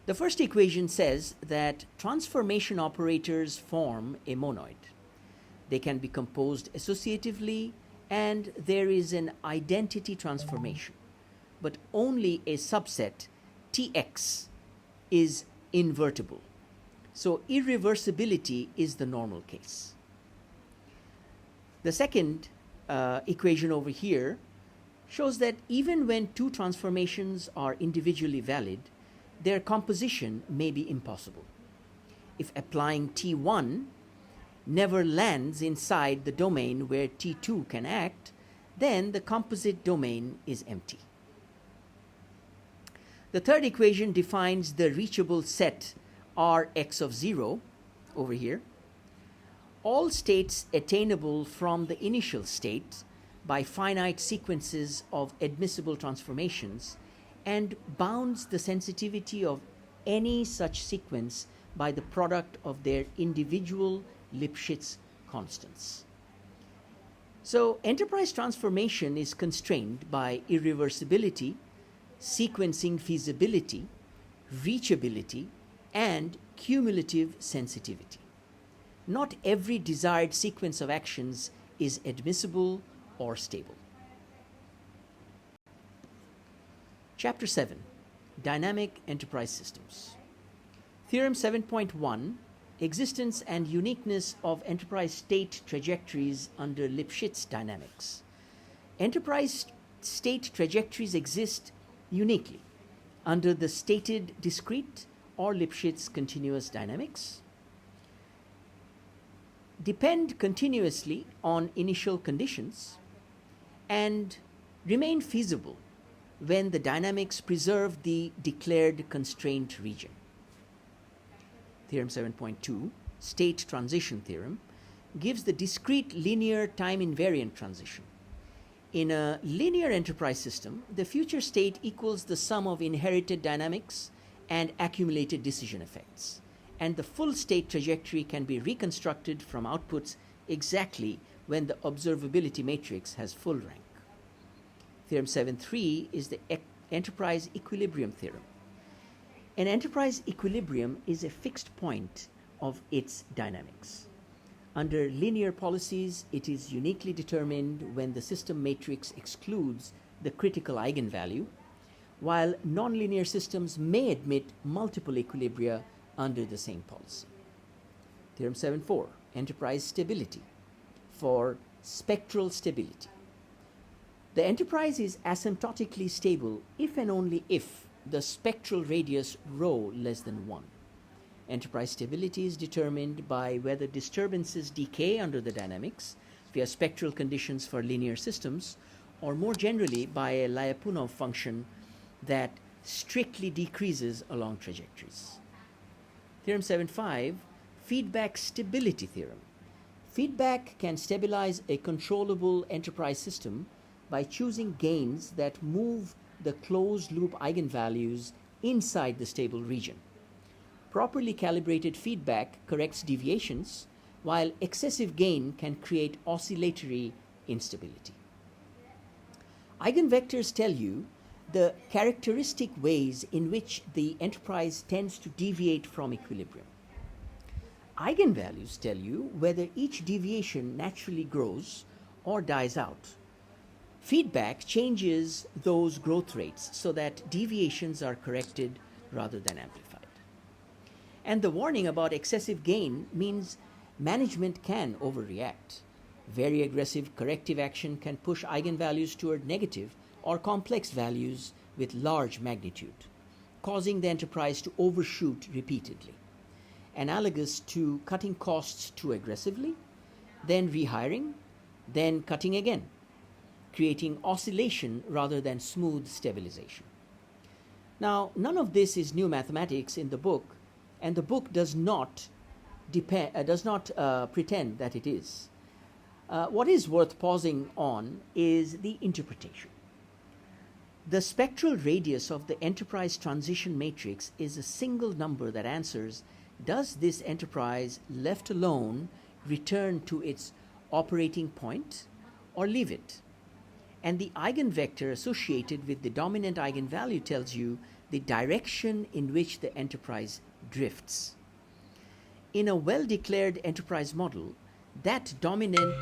Speaker 1: The first equation says that transformation operators form a monoid. They can be composed associatively, and there is an identity transformation, but only a subset, Tx, is invertible. So irreversibility is the normal case. The second equation over here shows that even when two transformations are individually valid, their composition may be impossible. If applying T1 never lands inside the domain where T2 can act, then the composite domain is empty. The third equation defines the reachable set Rx of 0 over here. All states attainable from the initial state by finite sequences of admissible transformations, and bounds the sensitivity of any such sequence by the product of their individual Lipschitz constants. So enterprise transformation is constrained by irreversibility, sequencing feasibility, reachability, and cumulative sensitivity. Not every desired sequence of actions is admissible or stable. Chapter 7, Dynamic Enterprise Systems. Theorem 7.1 existence and uniqueness of enterprise state trajectories under Lipschitz dynamics. Enterprise state trajectories exist uniquely under the stated discrete or Lipschitz continuous dynamics, depend continuously on initial conditions, and remain feasible when the dynamics preserve the declared constraint region. Theorem 7.2, state transition theorem, gives the discrete linear time invariant transition. In a linear enterprise system, the future state equals the sum of inherited dynamics and accumulated decision effects, and the full state trajectory can be reconstructed from outputs exactly when the observability matrix has full rank. Theorem 7.3 is the enterprise equilibrium theorem. An enterprise equilibrium is a fixed point of its dynamics. Under linear policies, it is uniquely determined when the system matrix excludes the critical eigenvalue, while nonlinear systems may admit multiple equilibria under the same policy. Theorem 7.4, enterprise stability for spectral stability. The enterprise is asymptotically stable if and only if the spectral radius rho less than 1. Enterprise stability is determined by whether disturbances decay under the dynamics via spectral conditions for linear systems, or more generally by a Lyapunov function that strictly decreases along trajectories. Theorem 7.5, feedback stability theorem. Feedback can stabilize a controllable enterprise system by choosing gains that move the closed loop eigenvalues inside the stable region. Properly calibrated feedback corrects deviations, while excessive gain can create oscillatory instability. Eigenvectors tell you the characteristic ways in which the enterprise tends to deviate from equilibrium. Eigenvalues tell you whether each deviation naturally grows or dies out. Feedback changes those growth rates so that deviations are corrected rather than amplified. And the warning about excessive gain means management can overreact. Very aggressive corrective action can push eigenvalues toward negative or complex values with large magnitude, causing the enterprise to overshoot repeatedly, analogous to cutting costs too aggressively, then rehiring, then cutting again, creating oscillation rather than smooth stabilization. Now, none of this is new mathematics in the book, and the book does not pretend that it is. What is worth pausing on is the interpretation. The spectral radius of the enterprise transition matrix is a single number that answers, does this enterprise, left alone, return to its operating point or leave it? And the eigenvector associated with the dominant eigenvalue tells you the direction in which the enterprise drifts. In a well-declared enterprise model, that dominant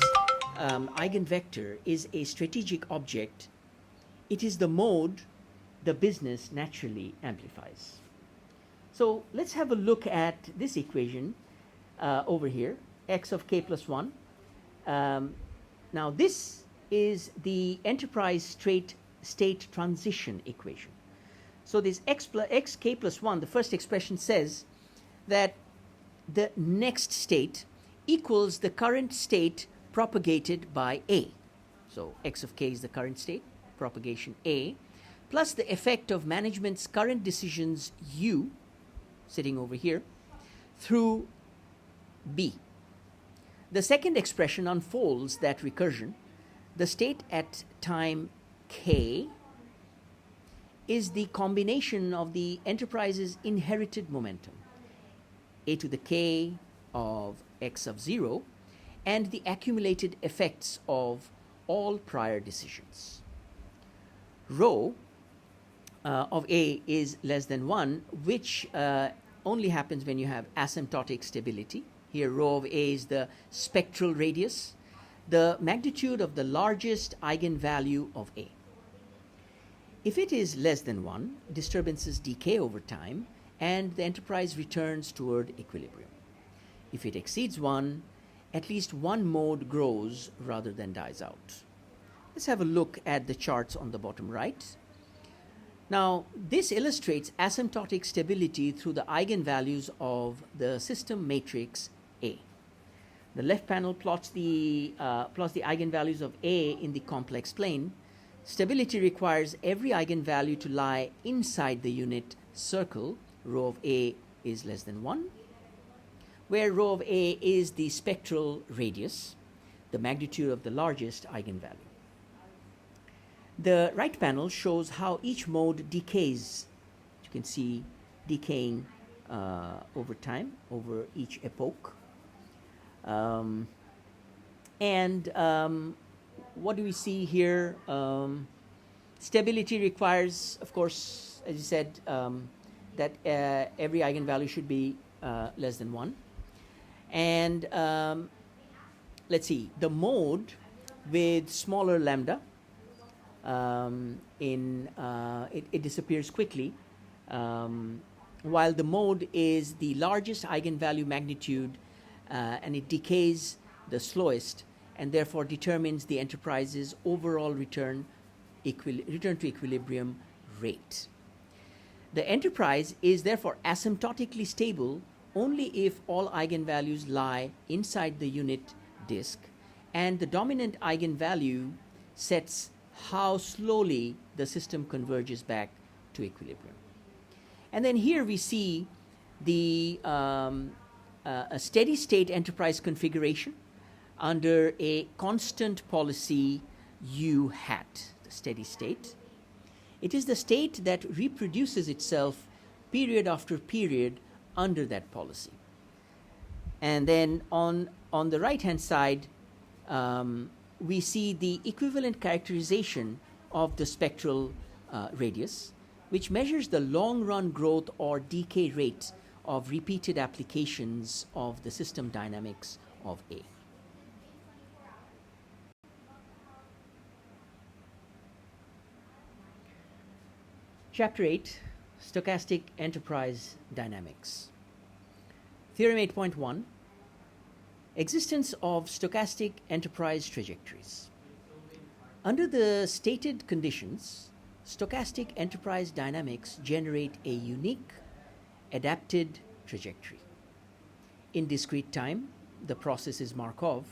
Speaker 1: eigenvector is a strategic object. It is the mode the business naturally amplifies. So let's have a look at this equation over here, x of k plus 1. Now this is the enterprise state transition equation. So this xk plus 1, the first expression says that the next state equals the current state propagated by A. So x of k is the current state, propagation A, plus the effect of management's current decisions U, sitting over here, through B. The second expression unfolds that recursion. The state at time k is the combination of the enterprise's inherited momentum, a to the k of x of 0, and the accumulated effects of all prior decisions. Rho of A is less than 1, which only happens when you have asymptotic stability. Here, rho of A is the spectral radius, the magnitude of the largest eigenvalue of A. If it is less than 1, disturbances decay over time and the enterprise returns toward equilibrium. If it exceeds 1, at least one mode grows rather than dies out. Let's have a look at the charts on the bottom right. Now, this illustrates asymptotic stability through the eigenvalues of the system matrix A. The left panel plots the eigenvalues of A in the complex plane. Stability requires every eigenvalue to lie inside the unit circle, rho of A is less than 1, where rho of A is the spectral radius, the magnitude of the largest eigenvalue. The right panel shows how each mode decays. You can see decaying over time, over each epoch. What do we see here? Stability requires, of course, as you said, that every eigenvalue should be less than 1. And let's see, the mode with smaller lambda, it disappears quickly, while the mode is the largest eigenvalue magnitude, and it decays the slowest, and therefore determines the enterprise's overall return to equilibrium rate. The enterprise is therefore asymptotically stable only if all eigenvalues lie inside the unit disk, and the dominant eigenvalue sets how slowly the system converges back to equilibrium. And then here we see the a steady state enterprise configuration under a constant policy U hat, the steady state. It is the state that reproduces itself period after period under that policy. And then on the right-hand side, we see the equivalent characterization of the spectral radius, which measures the long-run growth or decay rate of repeated applications of the system dynamics of A. Chapter 8, Stochastic Enterprise Dynamics. Theorem 8.1, Existence of stochastic enterprise trajectories. Under the stated conditions, stochastic enterprise dynamics generate a unique, adapted trajectory. In discrete time, the process is Markov,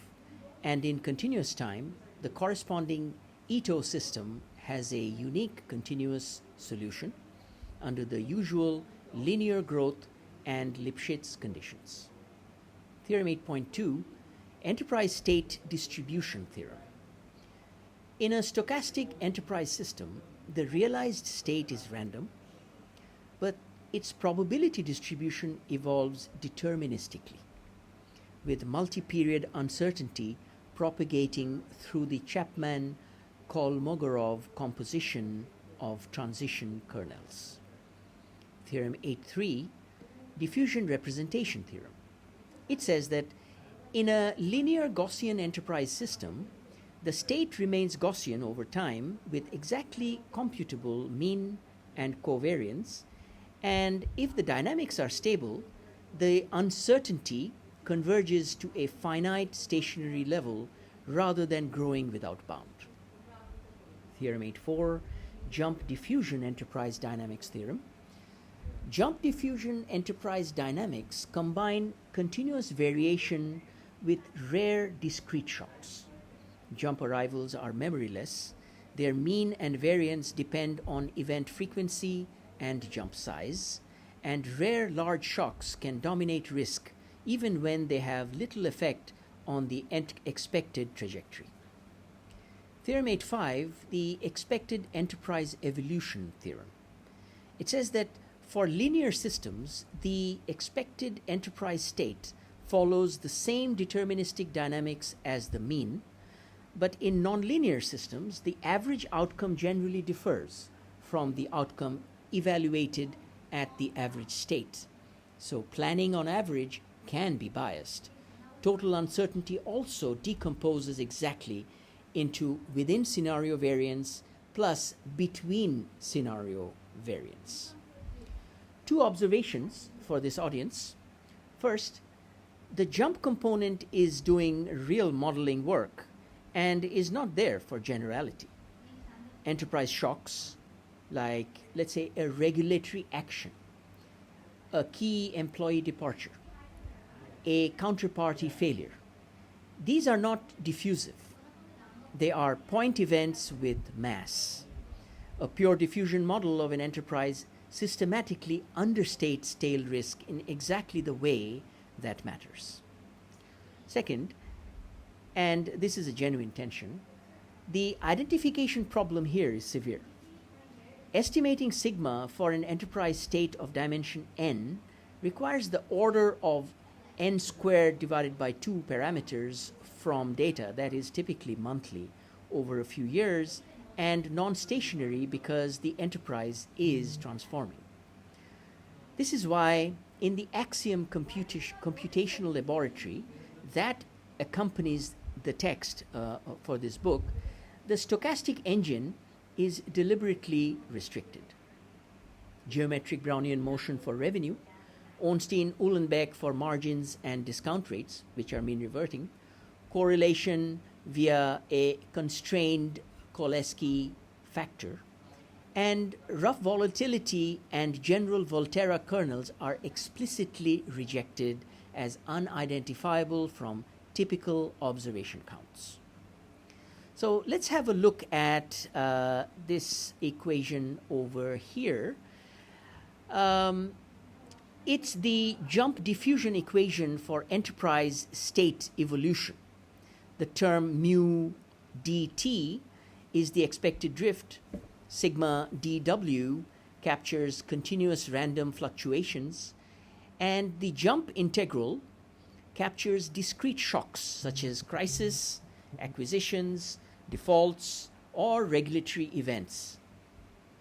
Speaker 1: and in continuous time, the corresponding Ito system has a unique continuous solution under the usual linear growth and Lipschitz conditions. Theorem 8.2, Enterprise State Distribution Theorem. In a stochastic enterprise system, the realized state is random, but its probability distribution evolves deterministically, with multi-period uncertainty propagating through the Chapman-Kolmogorov composition of transition kernels. Theorem 8.3, Diffusion Representation Theorem. It says that in a linear Gaussian enterprise system, the state remains Gaussian over time with exactly computable mean and covariance, and if the dynamics are stable, the uncertainty converges to a finite stationary level rather than growing without bound. Theorem 8.4, Jump Diffusion Enterprise Dynamics Theorem. Jump diffusion enterprise dynamics combine continuous variation with rare discrete shocks. Jump arrivals are memoryless. Their mean and variance depend on event frequency and jump size, and rare large shocks can dominate risk even when they have little effect on the expected trajectory. Theorem 8.5, the Expected Enterprise Evolution Theorem. It says that for linear systems, the expected enterprise state follows the same deterministic dynamics as the mean, but in nonlinear systems, the average outcome generally differs from the outcome evaluated at the average state. So planning on average can be biased. Total uncertainty also decomposes exactly into within scenario variance plus between scenario variance. Two observations for this audience. First, the jump component is doing real modeling work and is not there for generality. Enterprise shocks, like, let's say, a regulatory action, a key employee departure, a counterparty failure, these are not diffusive. They are point events with mass. A pure diffusion model of an enterprise systematically understates tail risk in exactly the way that matters. Second, and this is a genuine tension, the identification problem here is severe. Estimating sigma for an enterprise state of dimension n requires the order of n squared divided by 2 parameters from data that is typically monthly over a few years and non-stationary because the enterprise is transforming. This is why in the Axiom computational laboratory that accompanies the text for this book, the stochastic engine is deliberately restricted. Geometric Brownian motion for revenue, Ornstein-Uhlenbeck for margins and discount rates, which are mean reverting, correlation via a constrained Cholesky factor, and rough volatility and general Volterra kernels are explicitly rejected as unidentifiable from typical observation counts. So let's have a look at this equation over here. It's the jump diffusion equation for enterprise state evolution. The term mu dt is the expected drift. Sigma dw captures continuous random fluctuations, and the jump integral captures discrete shocks such as crisis, acquisitions, defaults, or regulatory events.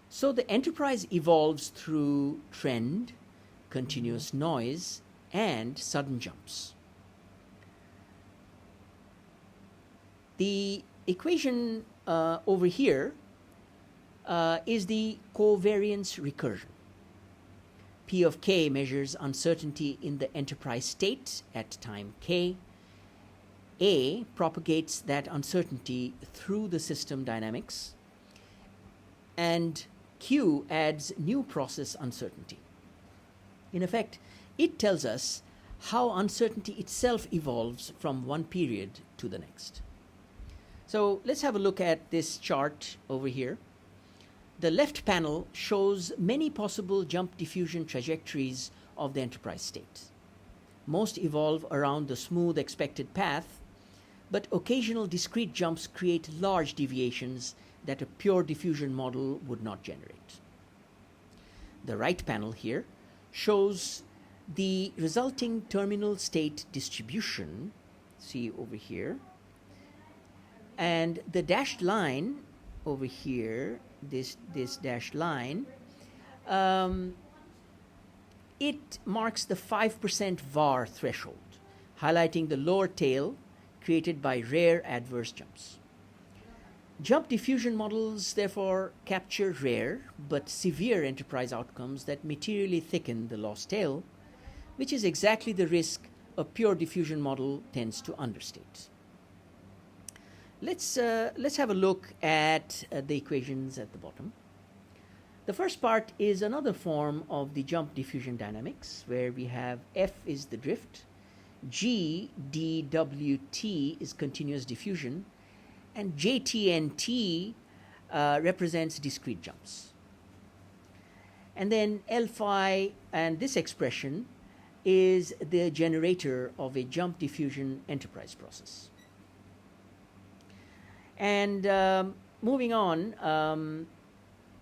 Speaker 1: So the enterprise evolves through trend, continuous noise, and sudden jumps. The equation over here is the covariance recursion. P of k measures uncertainty in the enterprise state at time k. A propagates that uncertainty through the system dynamics, and Q adds new process uncertainty. In effect, it tells us how uncertainty itself evolves from one period to the next. So let's have a look at this chart over here. The left panel shows many possible jump diffusion trajectories of the enterprise state. Most evolve around the smooth expected path, but occasional discrete jumps create large deviations that a pure diffusion model would not generate. The right panel here shows the resulting terminal state distribution, see over here, and the dashed line over here, this dashed line, it marks the 5% VAR threshold, highlighting the lower tail created by rare adverse jumps. Jump diffusion models therefore capture rare but severe enterprise outcomes that materially thicken the lost tail, which is exactly the risk a pure diffusion model tends to understate. Let's have a look at the equations at the bottom. The first part is another form of the jump diffusion dynamics, where we have F is the drift, G dWt is continuous diffusion, and JTNT represents discrete jumps. And then L phi and this expression is the generator of a jump diffusion enterprise process. And moving on,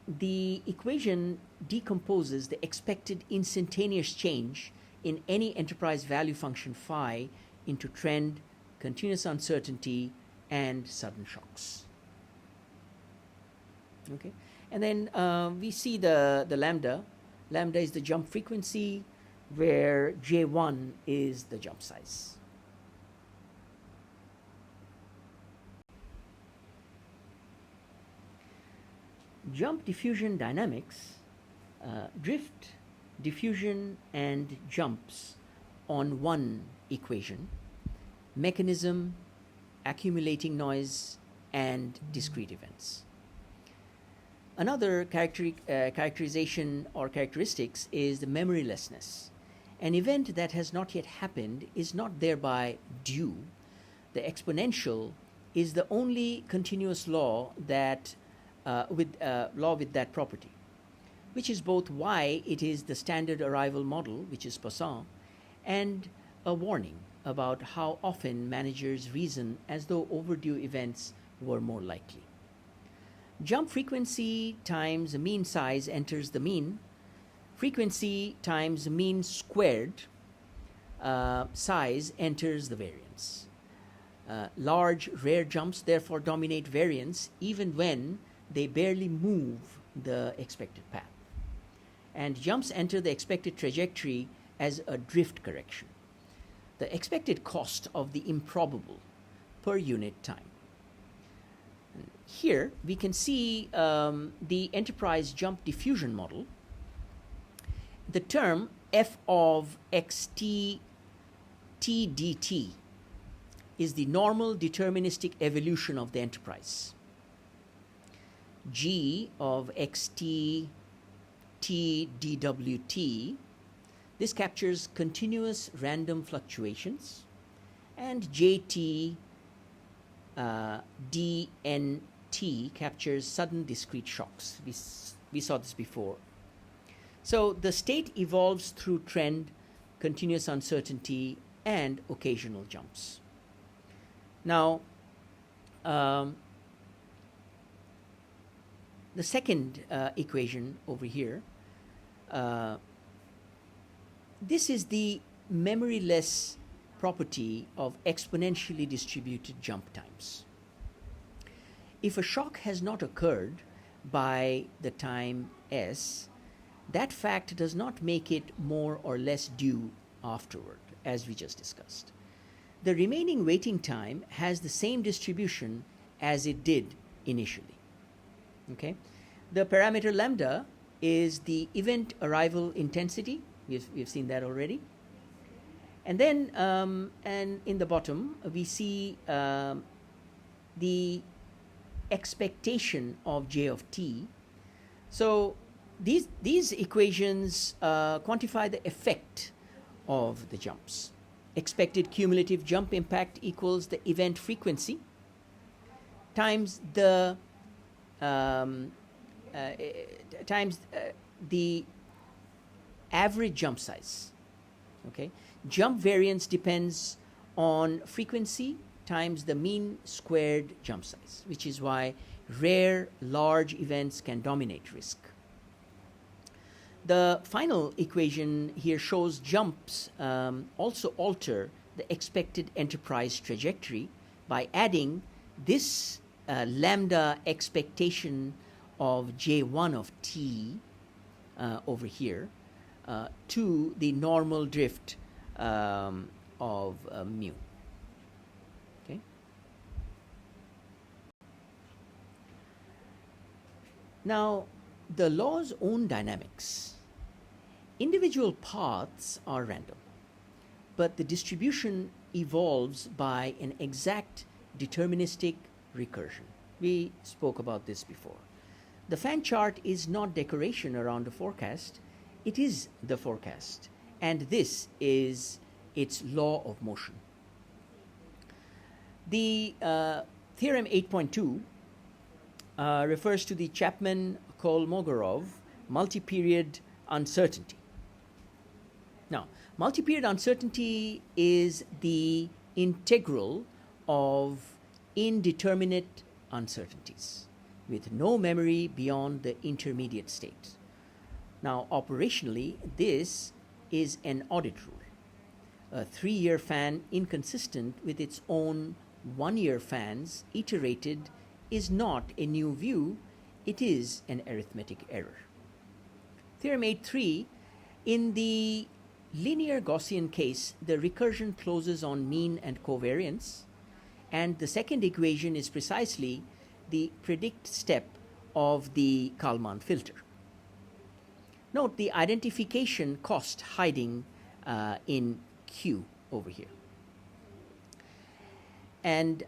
Speaker 1: the equation decomposes the expected instantaneous change in any enterprise value function phi into trend, continuous uncertainty, and sudden shocks. Okay, and then we see the lambda. Lambda is the jump frequency, where J1 is the jump size. Jump diffusion dynamics, drift, diffusion, and jumps on one equation: mechanism, accumulating noise, and discrete events. Another characterization or characteristics is the memorylessness. An event that has not yet happened is not thereby due. The exponential is the only continuous law that with that property, which is both why it is the standard arrival model, which is Poisson, and a warning about how often managers reason as though overdue events were more likely. Jump frequency times mean size enters the mean. Frequency times mean squared size enters the variance. Large, rare jumps therefore dominate variance even when they barely move the expected path. And jumps enter the expected trajectory as a drift correction, the expected cost of the improbable per unit time. Here we can see the enterprise jump diffusion model. The term f of xt t dt is the normal deterministic evolution of the enterprise. G of xt t dwt, this captures continuous random fluctuations, and jt dnt captures sudden discrete shocks. We saw this before. So the state evolves through trend, continuous uncertainty, and occasional jumps. Now, the second equation over here, this is the memoryless property of exponentially distributed jump times. If a shock has not occurred by the time s, that fact does not make it more or less due afterward, as we just discussed. The remaining waiting time has the same distribution as it did initially. Okay? The parameter lambda is the event arrival intensity. We've seen that already. And then, and in the bottom, we see the expectation of j of t. So these equations quantify the effect of the jumps. Expected cumulative jump impact equals the event frequency times the the average jump size. Okay, jump variance depends on frequency times the mean squared jump size, which is why rare large events can dominate risk. The final equation here shows jumps also alter the expected enterprise trajectory by adding this lambda expectation of J1 of t over here to the normal drift of mu. Okay. Now, the law's own dynamics. Individual paths are random, but the distribution evolves by an exact deterministic recursion. We spoke about this before. The fan chart is not decoration around a forecast, it is the forecast, and this is its law of motion. The theorem 8.2 refers to the Chapman-Kolmogorov multi-period uncertainty. Now, multi-period uncertainty is the integral of indeterminate uncertainties with no memory beyond the intermediate state. Now, operationally, this is an audit rule. A 3-year fan inconsistent with its own 1-year fans iterated is not a new view, it is an arithmetic error. Theorem 8.3, in the linear Gaussian case, the recursion closes on mean and covariance, and the second equation is precisely the predict step of the Kalman filter. Note the identification cost hiding in Q over here. And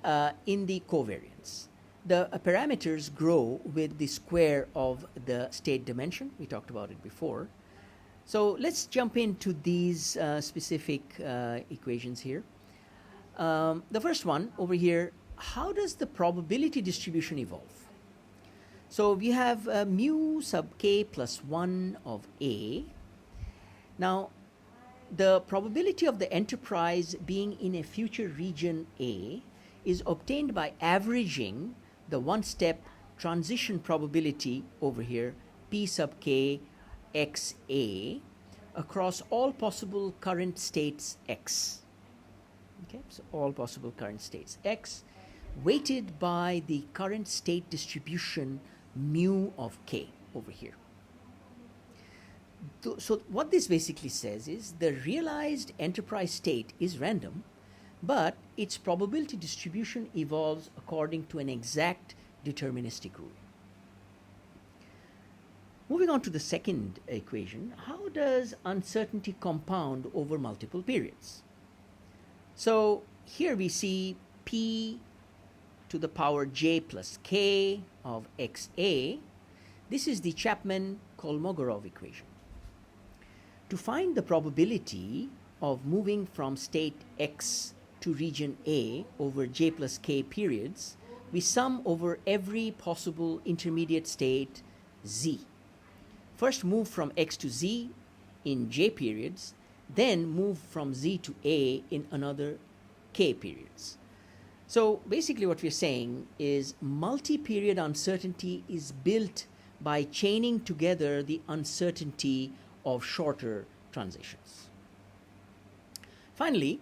Speaker 1: in the covariance, the parameters grow with the square of the state dimension. We talked about it before. So let's jump into these specific equations here. The first one over here, how does the probability distribution evolve? So we have mu sub k plus 1 of A. Now, the probability of the enterprise being in a future region A is obtained by averaging the one-step transition probability over here, P sub k x A, across all possible current states x. Okay, so all possible current states x, weighted by the current state distribution mu of k over here. So what this basically says is the realized enterprise state is random, but its probability distribution evolves according to an exact deterministic rule. Moving on to the second equation, how does uncertainty compound over multiple periods? So here we see p to the power j plus k of xa. This is the Chapman-Kolmogorov equation. To find the probability of moving from state x to region A over j plus k periods, we sum over every possible intermediate state z. First move from x to z in j periods, then move from z to a in another k periods. So basically what we're saying is multi-period uncertainty is built by chaining together the uncertainty of shorter transitions. Finally,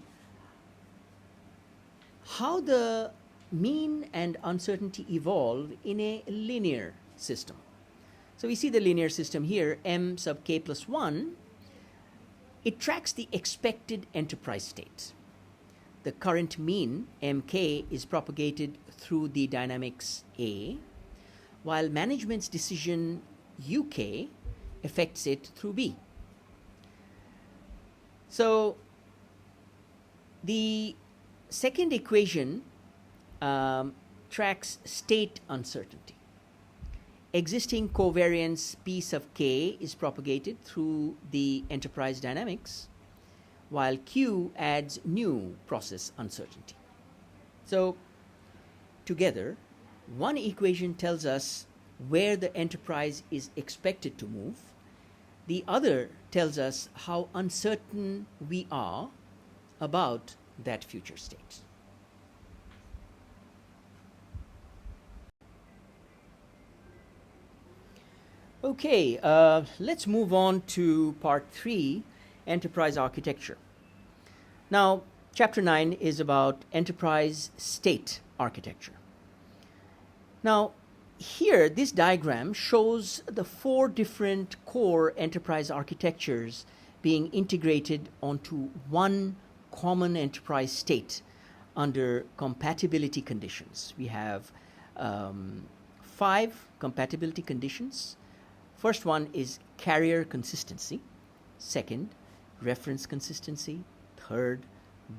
Speaker 1: how the mean and uncertainty evolve in a linear system. So we see the linear system here, m sub k plus 1. It tracks the expected enterprise state. The current mean, mk, is propagated through the dynamics A, while management's decision, uk, affects it through B. So the second equation tracks state uncertainty. Existing covariance P sub k is propagated through the enterprise dynamics, while Q adds new process uncertainty. So together, one equation tells us where the enterprise is expected to move. The other tells us how uncertain we are about that future state. Okay, let's move on to part 3, enterprise architecture. Now, chapter 9 is about enterprise state architecture. Now, here, this diagram shows the 4 different core enterprise architectures being integrated onto one common enterprise state under compatibility conditions. We have 5 compatibility conditions. First one is carrier consistency. Second, reference consistency. Third,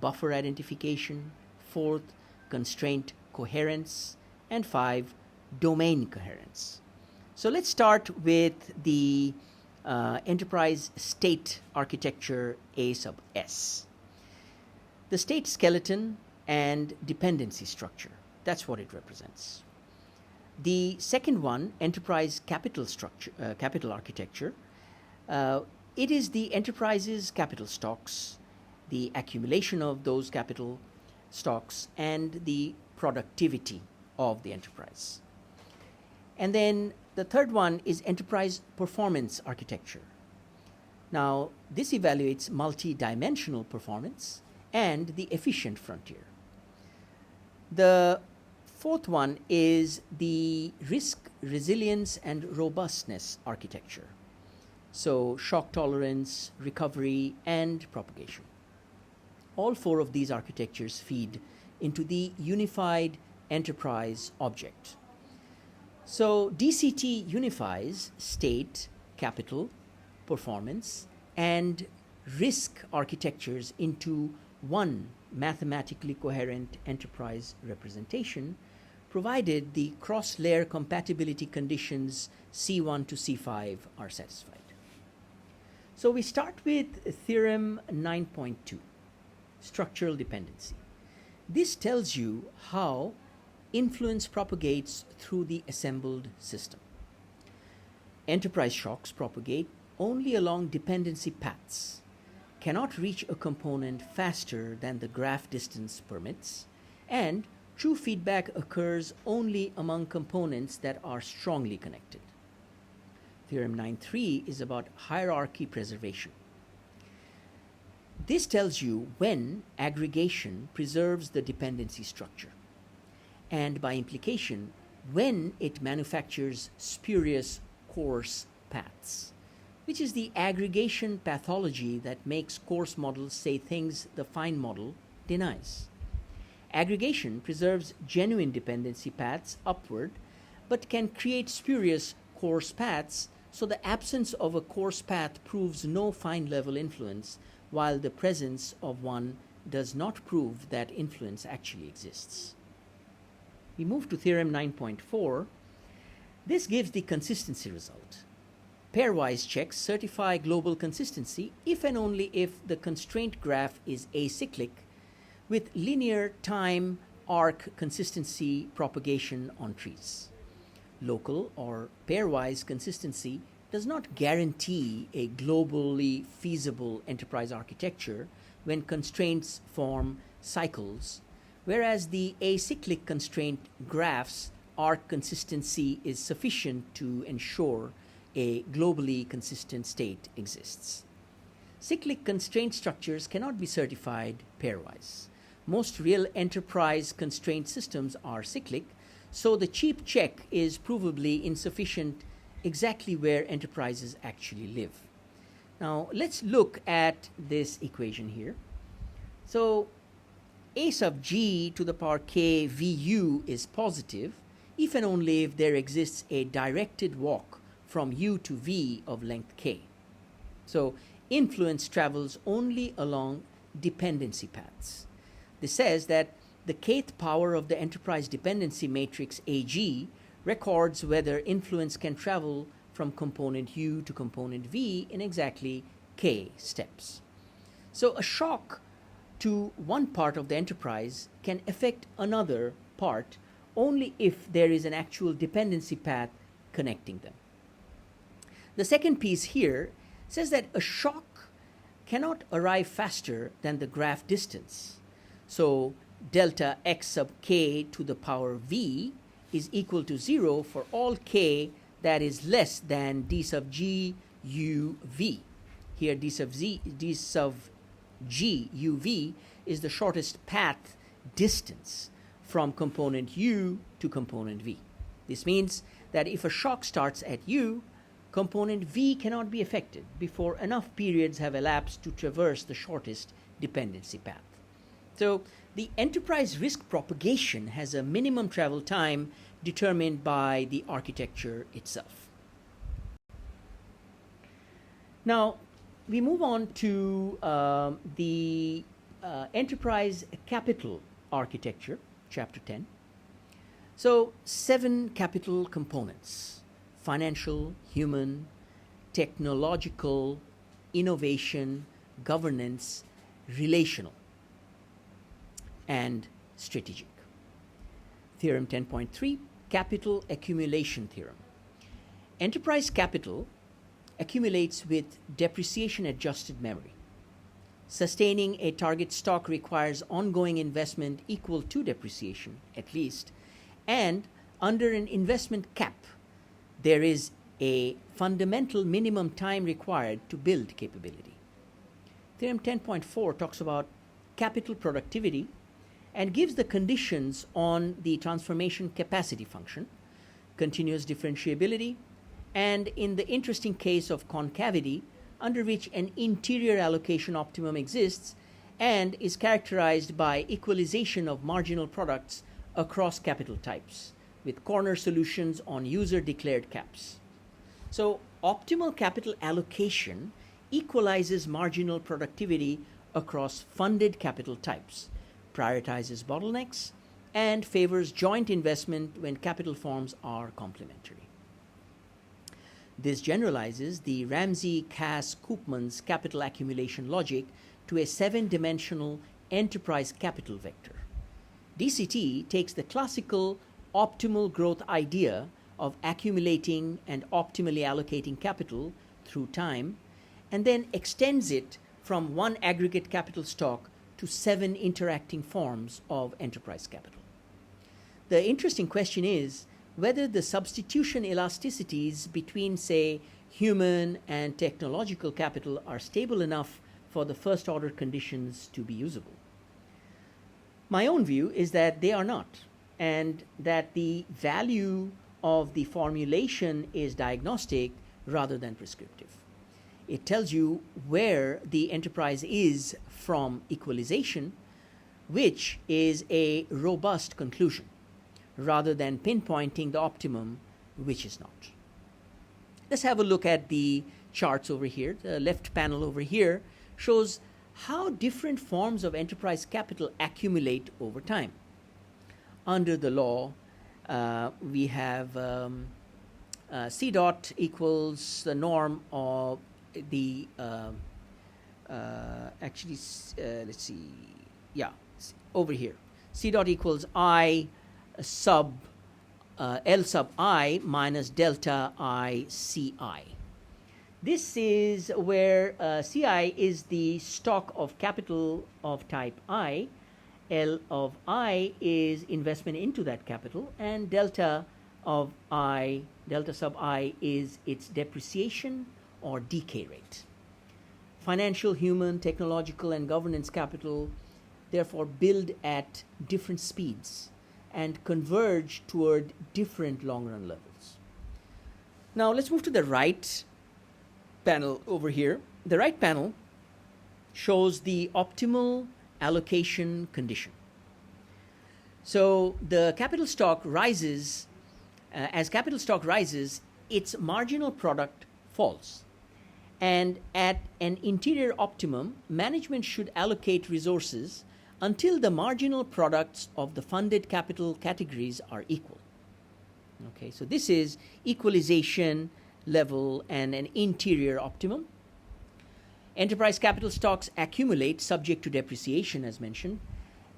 Speaker 1: buffer identification. Fourth, constraint coherence. And 5, domain coherence. So let's start with the enterprise state architecture A sub S. The state skeleton and dependency structure, that's what it represents. The second one, enterprise capital structure, capital architecture, it is the enterprise's capital stocks, the accumulation of those capital stocks, and the productivity of the enterprise. And then the third one is enterprise performance architecture. Now, this evaluates multi-dimensional performance and the efficient frontier. The fourth one is the risk, resilience, and robustness architecture. So, shock tolerance, recovery, and propagation. All 4 of these architectures feed into the unified enterprise object. So, DCT unifies state, capital, performance, and risk architectures into one mathematically coherent enterprise representation, provided the cross-layer compatibility conditions C1 to C5 are satisfied. So we start with theorem 9.2, structural dependency. This tells you how influence propagates through the assembled system. Enterprise shocks propagate only along dependency paths, cannot reach a component faster than the graph distance permits, and true feedback occurs only among components that are strongly connected. Theorem 9.3 is about hierarchy preservation. This tells you when aggregation preserves the dependency structure, and by implication, when it manufactures spurious coarse paths, which is the aggregation pathology that makes coarse models say things the fine model denies. Aggregation preserves genuine dependency paths upward, but can create spurious coarse paths, so the absence of a coarse path proves no fine level influence, while the presence of one does not prove that influence actually exists. We move to theorem 9.4. This gives the consistency result. Pairwise checks certify global consistency if and only if the constraint graph is acyclic with linear time arc consistency propagation on trees. Local or pairwise consistency does not guarantee a globally feasible enterprise architecture when constraints form cycles, whereas the acyclic constraint graph's arc consistency is sufficient to ensure a globally consistent state exists. Cyclic constraint structures cannot be certified pairwise. Most real enterprise constraint systems are cyclic, so the cheap check is provably insufficient exactly where enterprises actually live. Now let's look at this equation here. So a sub g to the power k vu is positive if and only if there exists a directed walk from u to v of length k. So influence travels only along dependency paths. This says that the kth power of the enterprise dependency matrix AG records whether influence can travel from component u to component v in exactly k steps. So a shock to one part of the enterprise can affect another part only if there is an actual dependency path connecting them. The second piece here says that a shock cannot arrive faster than the graph distance. So delta x sub k to the power v is equal to 0 for all k that is less than d sub g u v. Here d sub g u v is the shortest path distance from component u to component v. This means that if a shock starts at u, component v cannot be affected before enough periods have elapsed to traverse the shortest dependency path. So the enterprise risk propagation has a minimum travel time determined by the architecture itself. Now we move on to the enterprise capital architecture, chapter 10. So 7 capital components: financial, human, technological, innovation, governance, relational, and strategic. Theorem 10.3, capital accumulation theorem. Enterprise capital accumulates with depreciation adjusted memory. Sustaining a target stock requires ongoing investment equal to depreciation, at least, and under an investment cap, there is a fundamental minimum time required to build capability. Theorem 10.4 talks about capital productivity and gives the conditions on the transformation capacity function, continuous differentiability, and in the interesting case of concavity, under which an interior allocation optimum exists and is characterized by equalization of marginal products across capital types, with corner solutions on user-declared caps. So optimal capital allocation equalizes marginal productivity across funded capital types, prioritizes bottlenecks, and favors joint investment when capital forms are complementary. This generalizes the Ramsey-Cass-Koopman's capital accumulation logic to a seven-dimensional enterprise capital vector. DCT takes the classical optimal growth idea of accumulating and optimally allocating capital through time and then extends it from one aggregate capital stock to seven interacting forms of enterprise capital. The interesting question is whether the substitution elasticities between, say, human and technological capital are stable enough for the first order conditions to be usable. My own view is that they are not, and that the value of the formulation is diagnostic rather than prescriptive. It tells you where the enterprise is from equalization, which is a robust conclusion, rather than pinpointing the optimum, which is not. Let's have a look at the charts over here. The left panel over here shows how different forms of enterprise capital accumulate over time. Under the law, we have C dot equals the norm of the, let's see, yeah, over here. C dot equals I sub L sub I minus delta I CI. This is where CI is the stock of capital of type I, L of I is investment into that capital, and delta of I, delta sub I is its depreciation or decay rate. Financial, human, technological, and governance capital therefore build at different speeds and converge toward different long-run levels. Now let's move to the right panel over here. The right panel shows the optimal allocation condition. So the capital stock rises, as capital stock rises, its marginal product falls. And at an interior optimum, management should allocate resources until the marginal products of the funded capital categories are equal. Okay, so this is equalization level and an interior optimum. Enterprise capital stocks accumulate subject to depreciation, as mentioned,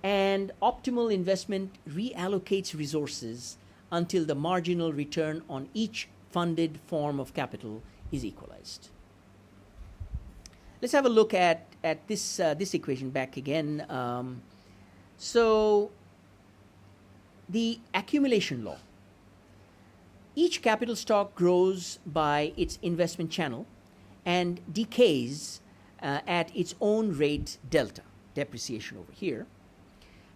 Speaker 1: and optimal investment reallocates resources until the marginal return on each funded form of capital is equalized. Let's have a look at this equation back again. So the accumulation law. Each capital stock grows by its investment channel and decays at its own rate delta, depreciation over here.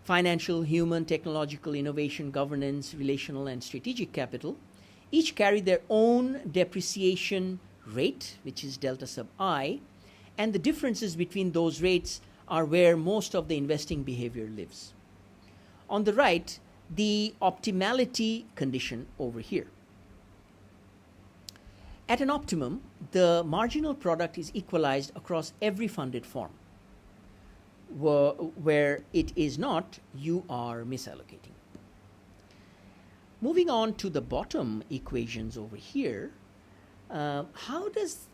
Speaker 1: Financial, human, technological, innovation, governance, relational, and strategic capital each carry their own depreciation rate, which is delta sub I, and the differences between those rates are where most of the investing behavior lives. On the right, the optimality condition over here. At an optimum, the marginal product is equalized across every funded form. Where it is not, you are misallocating. Moving on to the bottom equations over here, how does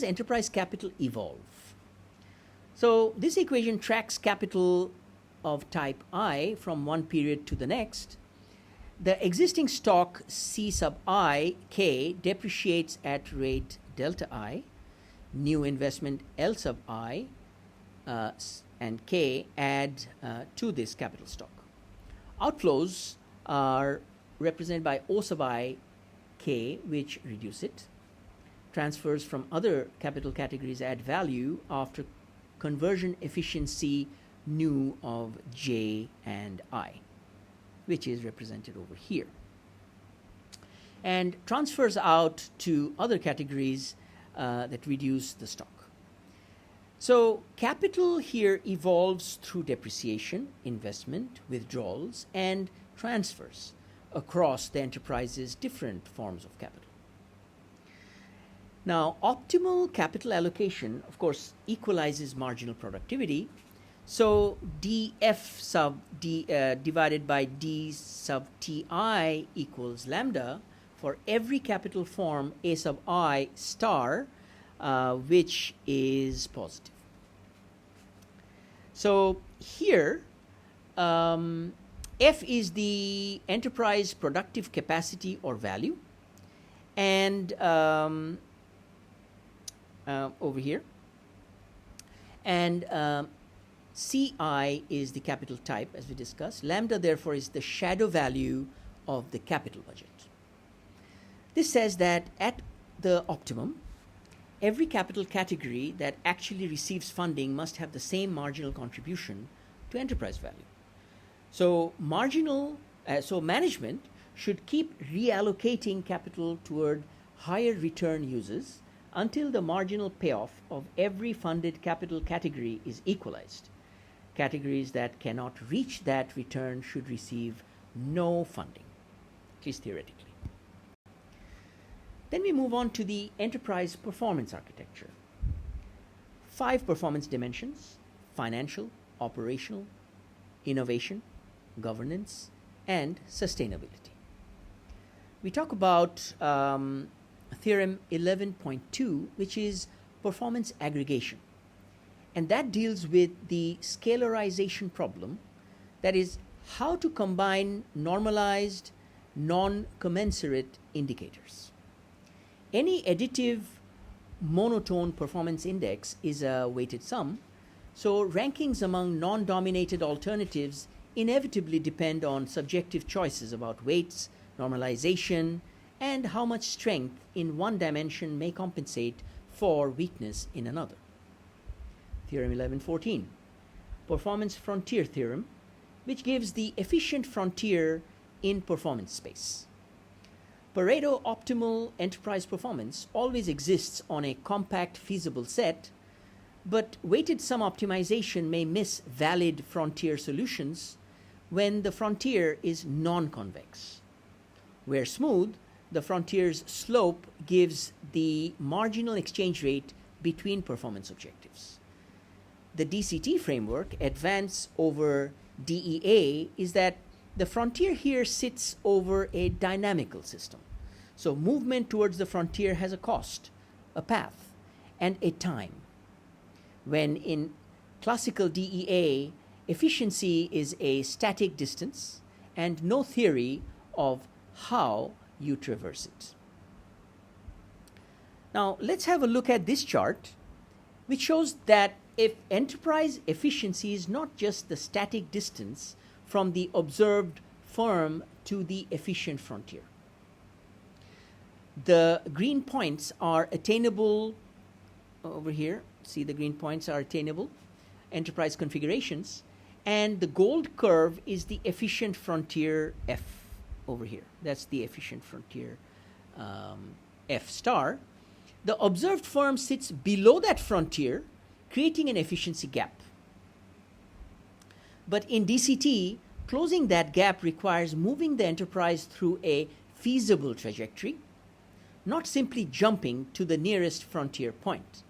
Speaker 1: enterprise capital evolve? So this equation tracks capital of type I from one period to the next. The existing stock C sub I, K, depreciates at rate delta I. New investment L sub I and K add to this capital stock. Outflows are represented by O sub I, K, which reduce it. Transfers from other capital categories add value after conversion efficiency nu of J and I, which is represented over here. And transfers out to other categories that reduce the stock. So capital here evolves through depreciation, investment, withdrawals, and transfers across the enterprise's different forms of capital. Now, optimal capital allocation, of course, equalizes marginal productivity. So df sub d divided by d sub ti equals lambda for every capital form a sub I star, which is positive. So here, F is the enterprise productive capacity or value, and over here, and CI is the capital type, as we discussed. Lambda, therefore, is the shadow value of the capital budget. This says that at the optimum, every capital category that actually receives funding must have the same marginal contribution to enterprise value. So management should keep reallocating capital toward higher return uses until the marginal payoff of every funded capital category is equalized. Categories that cannot reach that return should receive no funding, at least theoretically. Then we move on to the enterprise performance architecture. 5 performance dimensions: financial, operational, innovation, governance, and sustainability. We talk about theorem 11.2, which is performance aggregation. And that deals with the scalarization problem, that is, how to combine normalized, non-commensurate indicators. Any additive monotone performance index is a weighted sum, so rankings among non-dominated alternatives inevitably depend on subjective choices about weights, normalization, and how much strength in one dimension may compensate for weakness in another. Theorem 11.14, performance frontier theorem, which gives the efficient frontier in performance space. Pareto optimal enterprise performance always exists on a compact feasible set, but weighted sum optimization may miss valid frontier solutions when the frontier is non-convex. Where smooth, the frontier's slope gives the marginal exchange rate between performance objectives. The DCT framework, advance over DEA, is that the frontier here sits over a dynamical system. So movement towards the frontier has a cost, a path, and a time. When in classical DEA, efficiency is a static distance and no theory of how you traverse it. Now, let's have a look at this chart, which shows that if enterprise efficiency is not just the static distance from the observed firm to the efficient frontier. The green points are attainable over here. See, the green points are attainable enterprise configurations, and the gold curve is the efficient frontier F over here. That's the efficient frontier F star. The observed firm sits below that frontier, creating an efficiency gap. But in DCT, closing that gap requires moving the enterprise through a feasible trajectory, not simply jumping to the nearest frontier point.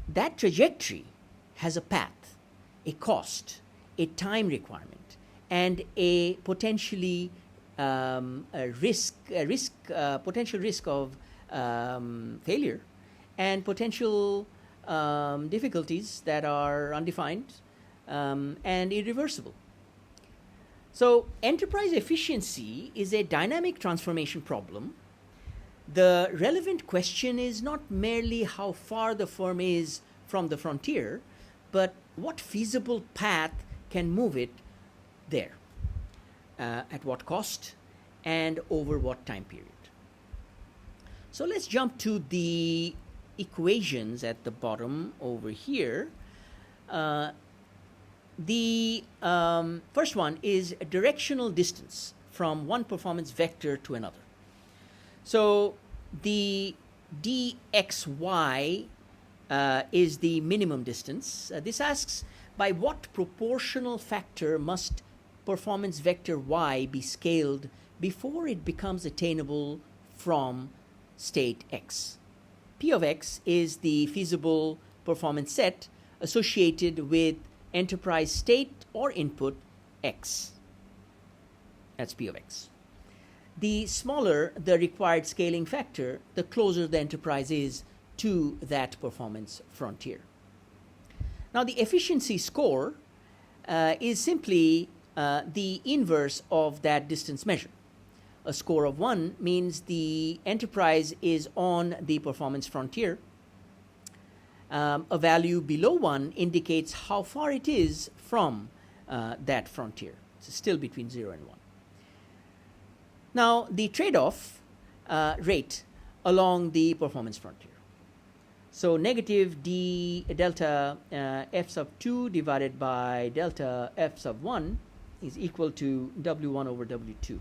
Speaker 1: That trajectory has a path, a cost, a time requirement, and a potentially potential risk of failure, and potential difficulties that are undefined and irreversible. So enterprise efficiency is a dynamic transformation problem. The relevant question is not merely how far the firm is from the frontier, but what feasible path can move it there, at what cost, and over what time period. So let's jump to the equations at the bottom over here. The first one is a directional distance from one performance vector to another. So the dxy is the minimum distance. This asks, by what proportional factor must performance vector y be scaled before it becomes attainable from state x? P of x is the feasible performance set associated with enterprise state or input x. That's P of x. The smaller the required scaling factor, the closer the enterprise is to that performance frontier. Now, the efficiency score is simply the inverse of that distance measure. A score of 1 means the enterprise is on the performance frontier. A value below 1 indicates how far it is from that frontier. It's still between 0 and 1. Now, the trade-off rate along the performance frontier. So negative d delta f sub 2 divided by delta f sub 1 is equal to W1 over W2.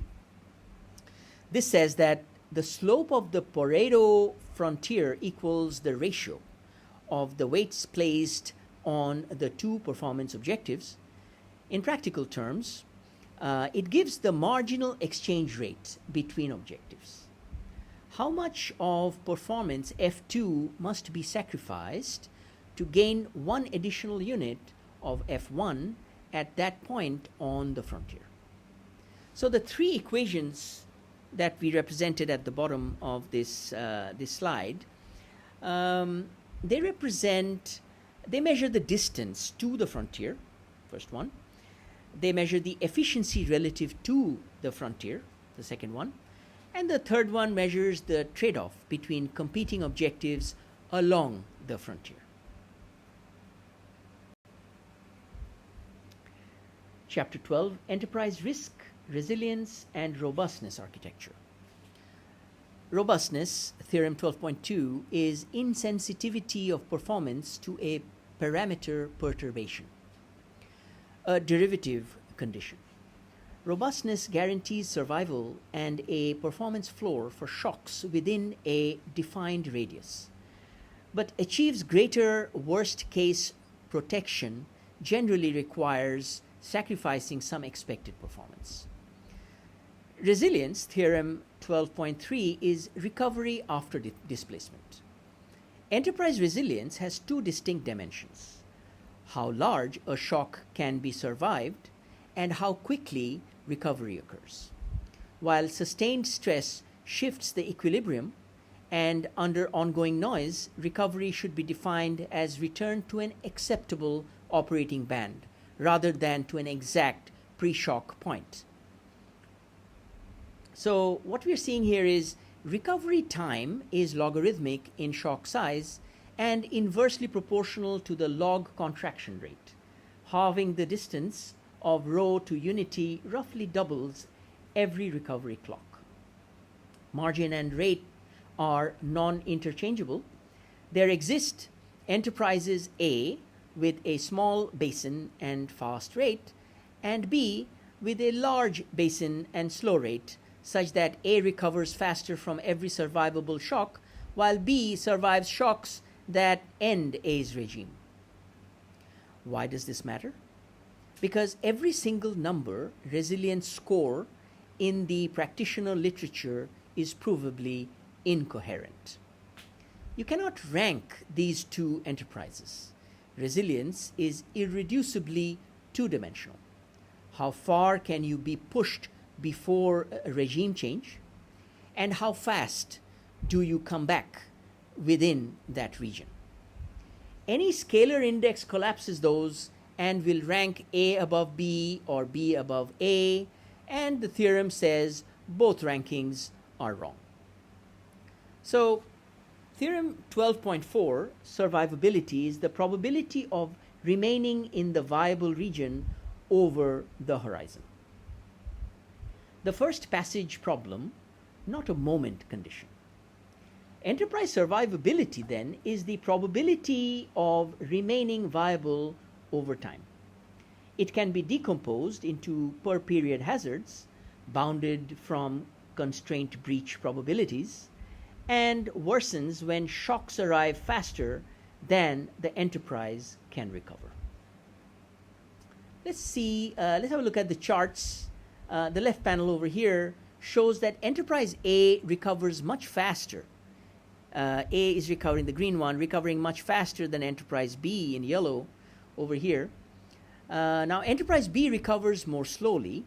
Speaker 1: This says that the slope of the Pareto frontier equals the ratio of the weights placed on the two performance objectives. In practical terms, it gives the marginal exchange rate between objectives. How much of performance F2 must be sacrificed to gain one additional unit of F1 at that point on the frontier? So the three equations that we represented at the bottom of this slide, they measure the distance to the frontier, first one. They measure the efficiency relative to the frontier, the second one. And the third one measures the trade-off between competing objectives along the frontier. Chapter 12, Enterprise Risk, Resilience, and Robustness Architecture. Robustness, Theorem 12.2, is insensitivity of performance to a parameter perturbation, a derivative condition. Robustness guarantees survival and a performance floor for shocks within a defined radius, but achieves greater worst-case protection generally requires sacrificing some expected performance. Resilience, Theorem 12.3, is recovery after displacement. Enterprise resilience has two distinct dimensions: how large a shock can be survived and how quickly recovery occurs. While sustained stress shifts the equilibrium, and under ongoing noise, recovery should be defined as return to an acceptable operating band rather than to an exact pre-shock point. So what we're seeing here is recovery time is logarithmic in shock size and inversely proportional to the log contraction rate. Halving the distance of rho to unity roughly doubles every recovery clock. Margin and rate are non-interchangeable. There exist enterprises A with a small basin and fast rate, and B with a large basin and slow rate, such that A recovers faster from every survivable shock, while B survives shocks that end A's regime. Why does this matter? Because every single number resilience score in the practitioner literature is provably incoherent. You cannot rank these two enterprises. Resilience is irreducibly two-dimensional. How far can you be pushed before a regime change, and how fast do you come back within that region? Any scalar index collapses those and will rank A above B or B above A, and the theorem says both rankings are wrong. So, Theorem 12.4, survivability, is the probability of remaining in the viable region over the horizon. The first passage problem, not a moment condition. Enterprise survivability, then, is the probability of remaining viable over time. It can be decomposed into per period hazards, bounded from constraint breach probabilities, and worsens when shocks arrive faster than the enterprise can recover. Let's have a look at the charts. The left panel over here shows that enterprise A recovers much faster A is recovering, the green one, recovering much faster than enterprise B in yellow over here. Now enterprise B recovers more slowly.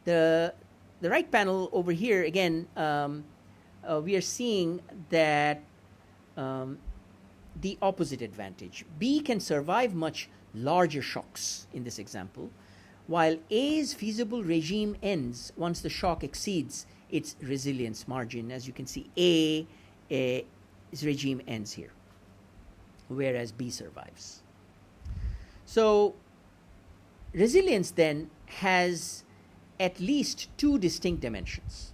Speaker 1: The right panel over here, again, we are seeing that the opposite advantage. B can survive much larger shocks in this example, while A's feasible regime ends once the shock exceeds its resilience margin. As you can see, A's regime ends here, whereas B survives. So resilience then has at least two distinct dimensions: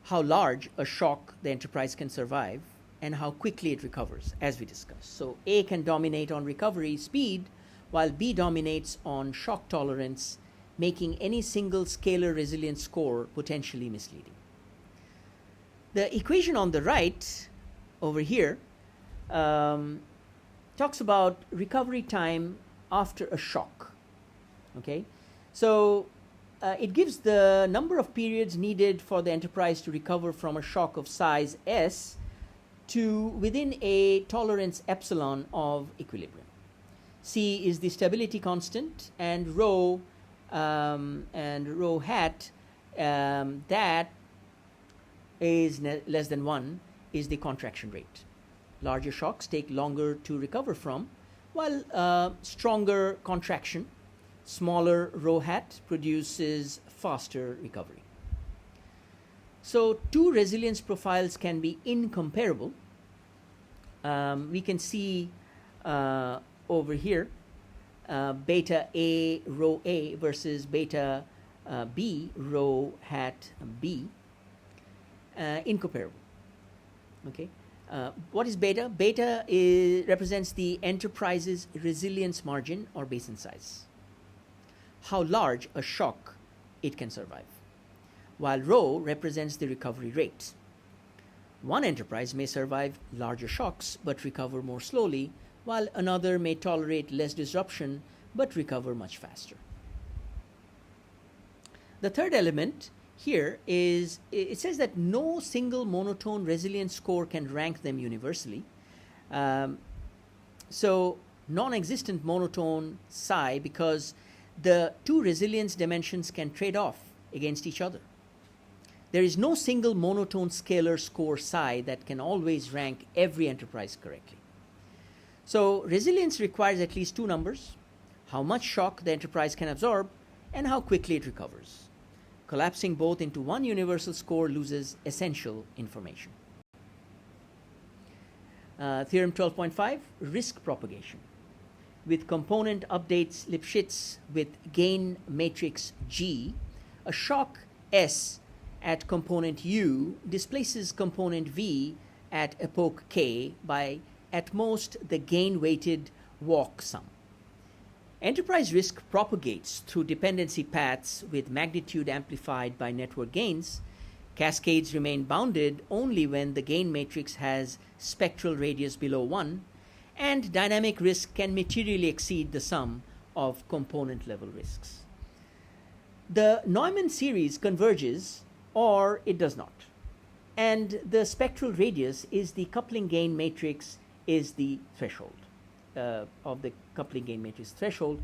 Speaker 1: how large a shock the enterprise can survive and how quickly it recovers, as we discussed. So A can dominate on recovery speed, while B dominates on shock tolerance, making any single scalar resilience score potentially misleading. The equation on the right over here talks about recovery time after a shock. Okay, so it gives the number of periods needed for the enterprise to recover from a shock of size S to within a tolerance epsilon of equilibrium. C is the stability constant, and rho hat that is less than 1 is the contraction rate. Larger shocks take longer to recover from, while stronger contraction, smaller rho hat, produces faster recovery. So two resilience profiles can be incomparable. We can see over here beta A rho A versus beta B rho hat B, incomparable. Okay, what is beta? Beta represents the enterprise's resilience margin or basin size, how large a shock it can survive, while rho represents the recovery rate. One enterprise may survive larger shocks but recover more slowly, while another may tolerate less disruption but recover much faster. The third element here is, it says that no single monotone resilience score can rank them universally. So non-existent monotone psi, because the two resilience dimensions can trade off against each other. There is no single monotone scalar score psi that can always rank every enterprise correctly. So resilience requires at least two numbers: how much shock the enterprise can absorb and how quickly it recovers. Collapsing both into one universal score loses essential information. Theorem 12.5, risk propagation. With component updates Lipschitz with gain matrix G, a shock S at component U displaces component V at epoch K by at most the gain-weighted walk sum. Enterprise risk propagates through dependency paths with magnitude amplified by network gains. Cascades remain bounded only when the gain matrix has spectral radius below 1, and dynamic risk can materially exceed the sum of component level risks. The Neumann series converges or it does not, and the spectral radius is the coupling gain matrix, is the threshold of the coupling gain matrix threshold.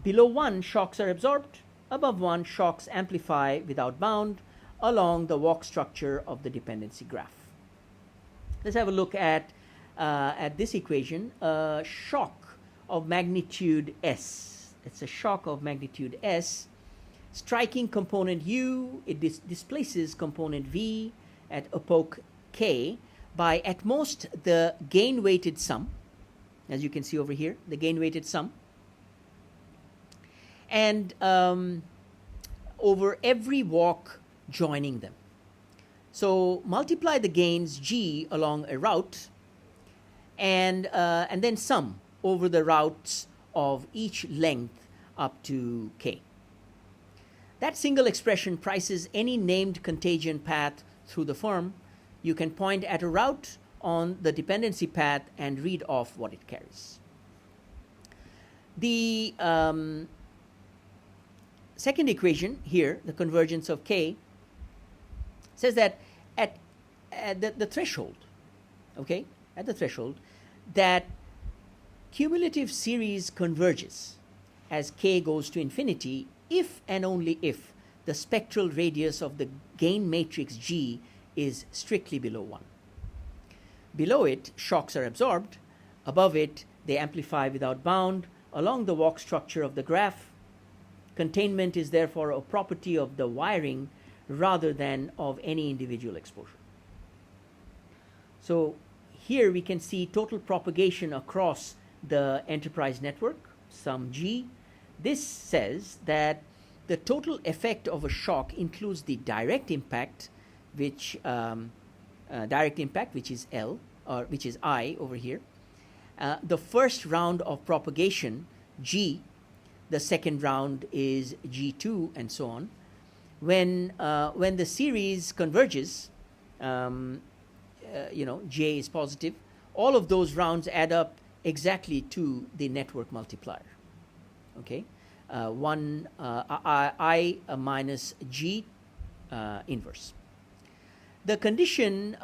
Speaker 1: Below 1, shocks are absorbed. Above 1, shocks amplify without bound along the walk structure of the dependency graph. Let's have a look at this equation. A shock of magnitude S. It's a shock of magnitude S. Striking component U, it displaces component V at epoch K by at most the gain-weighted sum, as you can see over here, the gain-weighted sum, and over every walk joining them. So multiply the gains G along a route, and then sum over the routes of each length up to K. That single expression prices any named contagion path through the firm. You can point at a route on the dependency path and read off what it carries. The second equation here, the convergence of K, says that at the threshold, okay, at the threshold, that cumulative series converges as k goes to infinity if and only if the spectral radius of the gain matrix G is strictly below 1. Below it, shocks are absorbed. Above it, they amplify without bound along the walk structure of the graph. Containment is therefore a property of the wiring rather than of any individual exposure. So here we can see total propagation across the enterprise network, sum G. This says that the total effect of a shock includes the direct impact, which is L, or which is I over here, the first round of propagation, G, the second round is G2, and so on. When the series converges, J is positive, all of those rounds add up exactly to the network multiplier. Okay, I minus G inverse. The condition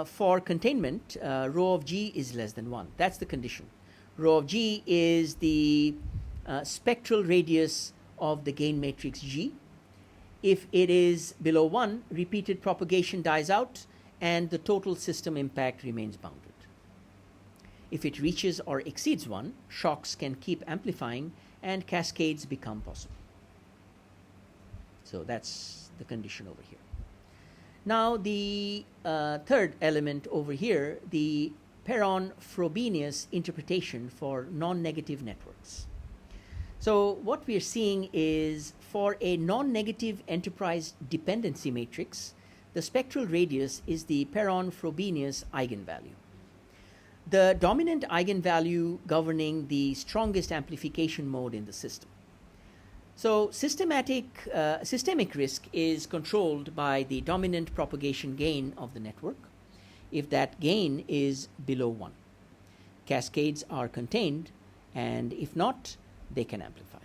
Speaker 1: for containment, rho of G is less than 1. That's the condition. Rho of G is the spectral radius of the gain matrix G. If it is below 1, repeated propagation dies out and the total system impact remains bounded. If it reaches or exceeds 1, shocks can keep amplifying and cascades become possible. So that's the condition over here. Now the third element over here, the Perron-Frobenius interpretation for non-negative networks. So what we are seeing is for a non-negative enterprise dependency matrix, the spectral radius is the Perron-Frobenius eigenvalue. The dominant eigenvalue governing the strongest amplification mode in the system. So systemic risk is controlled by the dominant propagation gain of the network if that gain is below 1. Cascades are contained, and if not, they can amplify.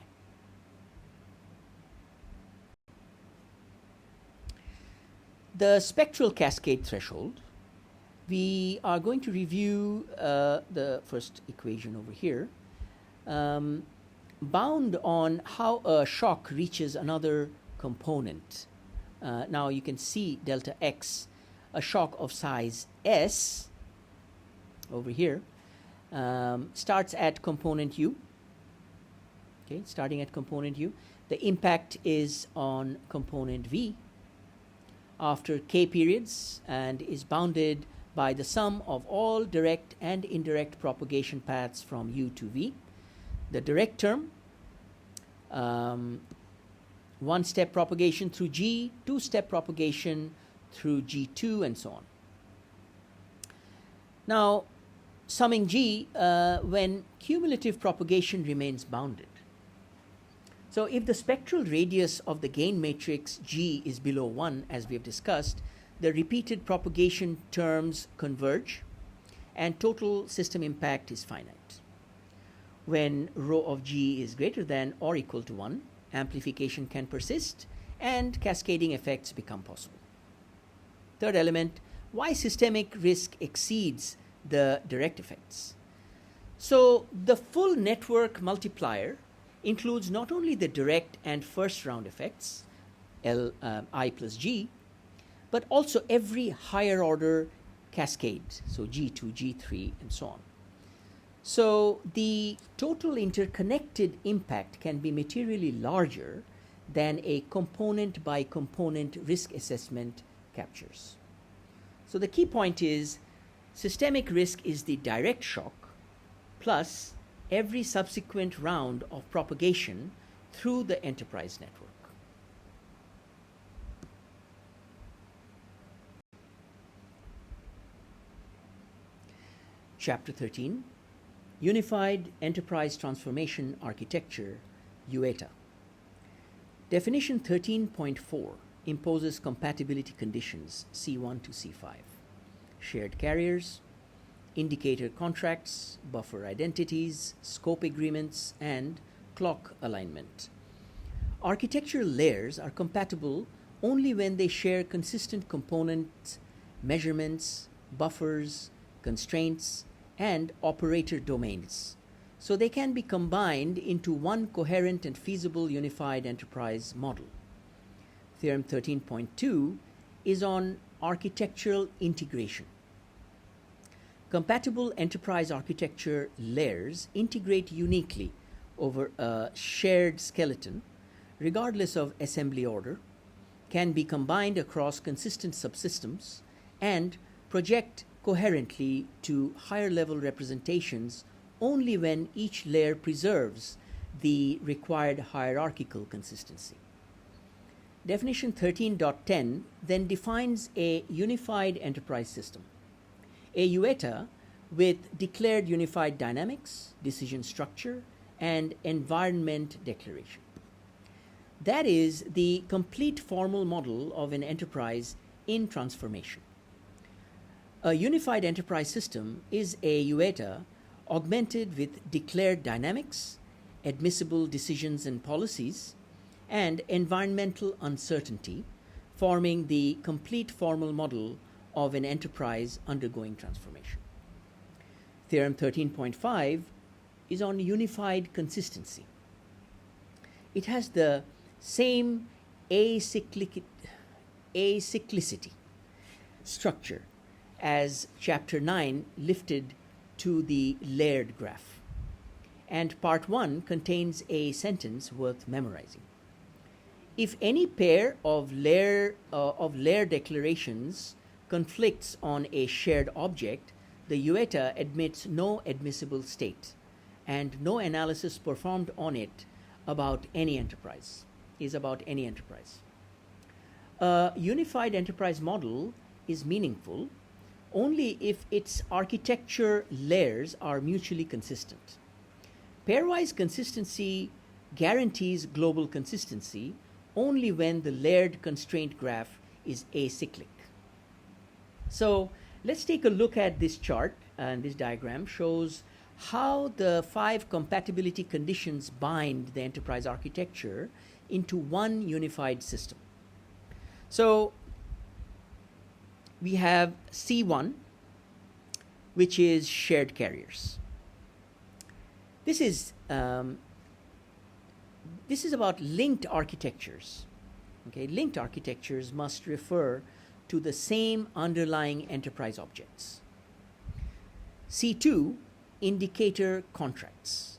Speaker 1: The spectral cascade threshold, we are going to review the first equation over here, bound on how a shock reaches another component. Now you can see delta x, a shock of size S over here, starts at component U. Okay, starting at component U. The impact is on component V after k periods and is bounded by the sum of all direct and indirect propagation paths from U to V. The direct term, one-step propagation through G, two-step propagation through G2, and so on. Now, summing G when cumulative propagation remains bounded. So if the spectral radius of the gain matrix G is below 1, as we have discussed, the repeated propagation terms converge and total system impact is finite. When rho of G is greater than or equal to 1, amplification can persist and cascading effects become possible. Third element, why systemic risk exceeds the direct effects. So the full network multiplier includes not only the direct and first round effects, I plus G, but also every higher order cascade, so G2, G3, and so on. So the total interconnected impact can be materially larger than a component by component risk assessment captures. So the key point is systemic risk is the direct shock plus every subsequent round of propagation through the enterprise network. Chapter 13, Unified Enterprise Transformation Architecture, UETA. Definition 13.4 imposes compatibility conditions C1 to C5, shared carriers, indicator contracts, buffer identities, scope agreements, and clock alignment. Architectural layers are compatible only when they share consistent components measurements, buffers, constraints, and operator domains, so they can be combined into one coherent and feasible unified enterprise model. Theorem 13.2 is on architectural integration. Compatible enterprise architecture layers integrate uniquely over a shared skeleton, regardless of assembly order, can be combined across consistent subsystems, and project coherently to higher level representations only when each layer preserves the required hierarchical consistency. Definition 13.10 then defines a unified enterprise system, a UETA with declared unified dynamics, decision structure, and environment declaration. That is the complete formal model of an enterprise in transformation. A unified enterprise system is a UETA augmented with declared dynamics, admissible decisions and policies, and environmental uncertainty, forming the complete formal model of an enterprise undergoing transformation. Theorem 13.5 is on unified consistency. It has the same acyclicity structure as Chapter 9 lifted to the layered graph. And Part 1 contains a sentence worth memorizing. If any pair of layer declarations conflicts on a shared object, the UETA admits no admissible state, and no analysis performed on it about any enterprise is about any enterprise. A unified enterprise model is meaningful only if its architecture layers are mutually consistent. Pairwise consistency guarantees global consistency only when the layered constraint graph is acyclic. So let's take a look at this chart, and this diagram shows how the 5 compatibility conditions bind the enterprise architecture into one unified system. So we have C1, which is shared carriers. This is about linked architectures. Okay, linked architectures must refer to the same underlying enterprise objects. C2, indicator contracts.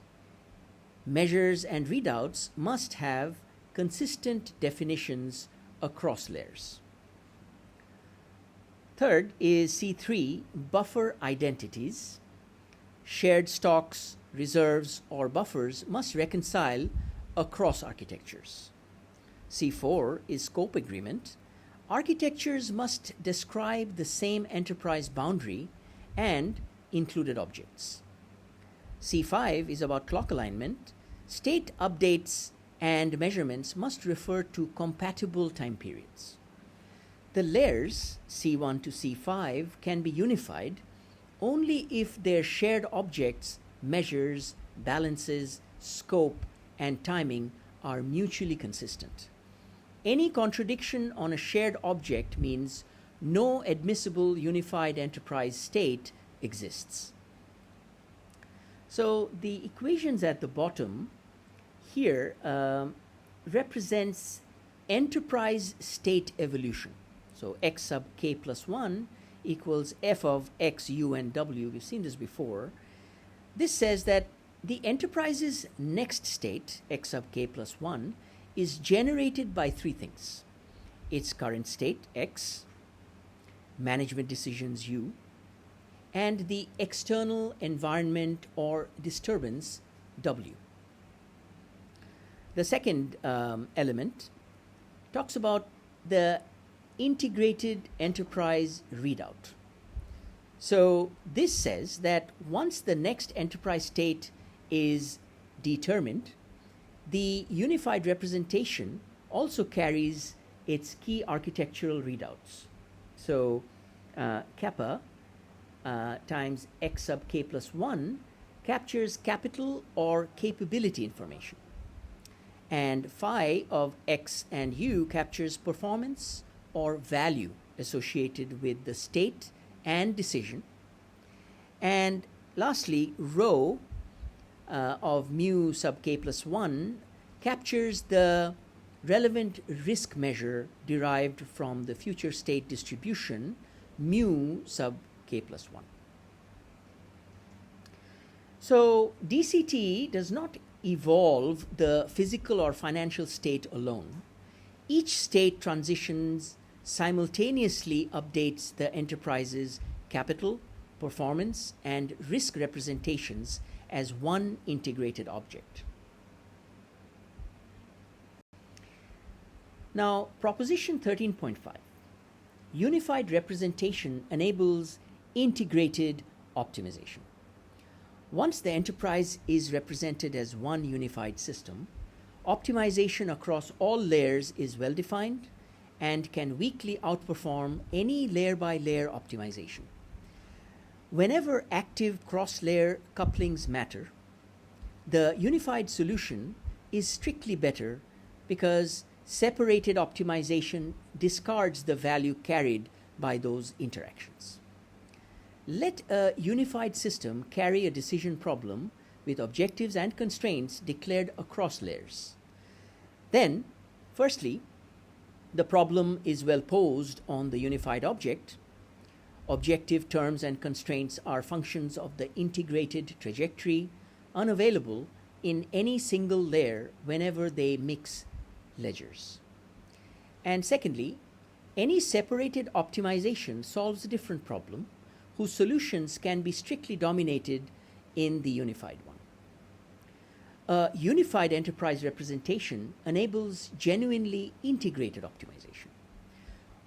Speaker 1: Measures and readouts must have consistent definitions across layers. Third is C3, buffer identities. Shared stocks, reserves, or buffers must reconcile across architectures. C4 is scope agreement. Architectures must describe the same enterprise boundary and included objects. C5 is about clock alignment. State updates and measurements must refer to compatible time periods. The layers C1 to C5 can be unified only if their shared objects, measures, balances, scope, and timing are mutually consistent. Any contradiction on a shared object means no admissible unified enterprise state exists. So the equations at the bottom here represents enterprise state evolution. So x sub k plus 1 equals f of x, u, and w. We've seen this before. This says that the enterprise's next state, x sub k plus 1, is generated by 3 things: its current state, x, management decisions, u, and the external environment or disturbance, w. The second element talks about the integrated enterprise readout. So this says that once the next enterprise state is determined, the unified representation also carries its key architectural readouts. So kappa times x sub k plus 1 captures capital or capability information. And phi of x and u captures performance or value associated with the state and decision. And lastly, rho of mu sub k plus 1 captures the relevant risk measure derived from the future state distribution mu sub k plus 1. So DCT does not evolve the physical or financial state alone. Each state transitions simultaneously updates the enterprise's capital, performance, and risk representations as one integrated object. Now, proposition 13.5. Unified representation enables integrated optimization. Once the enterprise is represented as one unified system, optimization across all layers is well defined and can weakly outperform any layer-by-layer optimization. Whenever active cross-layer couplings matter, the unified solution is strictly better because separated optimization discards the value carried by those interactions. Let a unified system carry a decision problem with objectives and constraints declared across layers. Then, firstly, the problem is well posed on the unified object. Objective terms and constraints are functions of the integrated trajectory, unavailable in any single layer whenever they mix ledgers. And secondly, any separated optimization solves a different problem whose solutions can be strictly dominated in the unified one. A unified enterprise representation enables genuinely integrated optimization.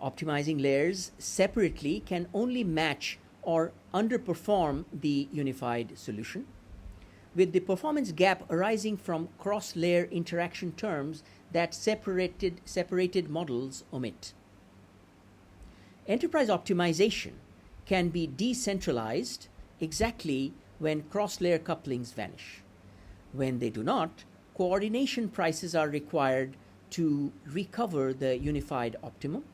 Speaker 1: Optimizing layers separately can only match or underperform the unified solution, with the performance gap arising from cross-layer interaction terms that separated models omit. Enterprise optimization can be decentralized exactly when cross-layer couplings vanish. When they do not, coordination prices are required to recover the unified optimum,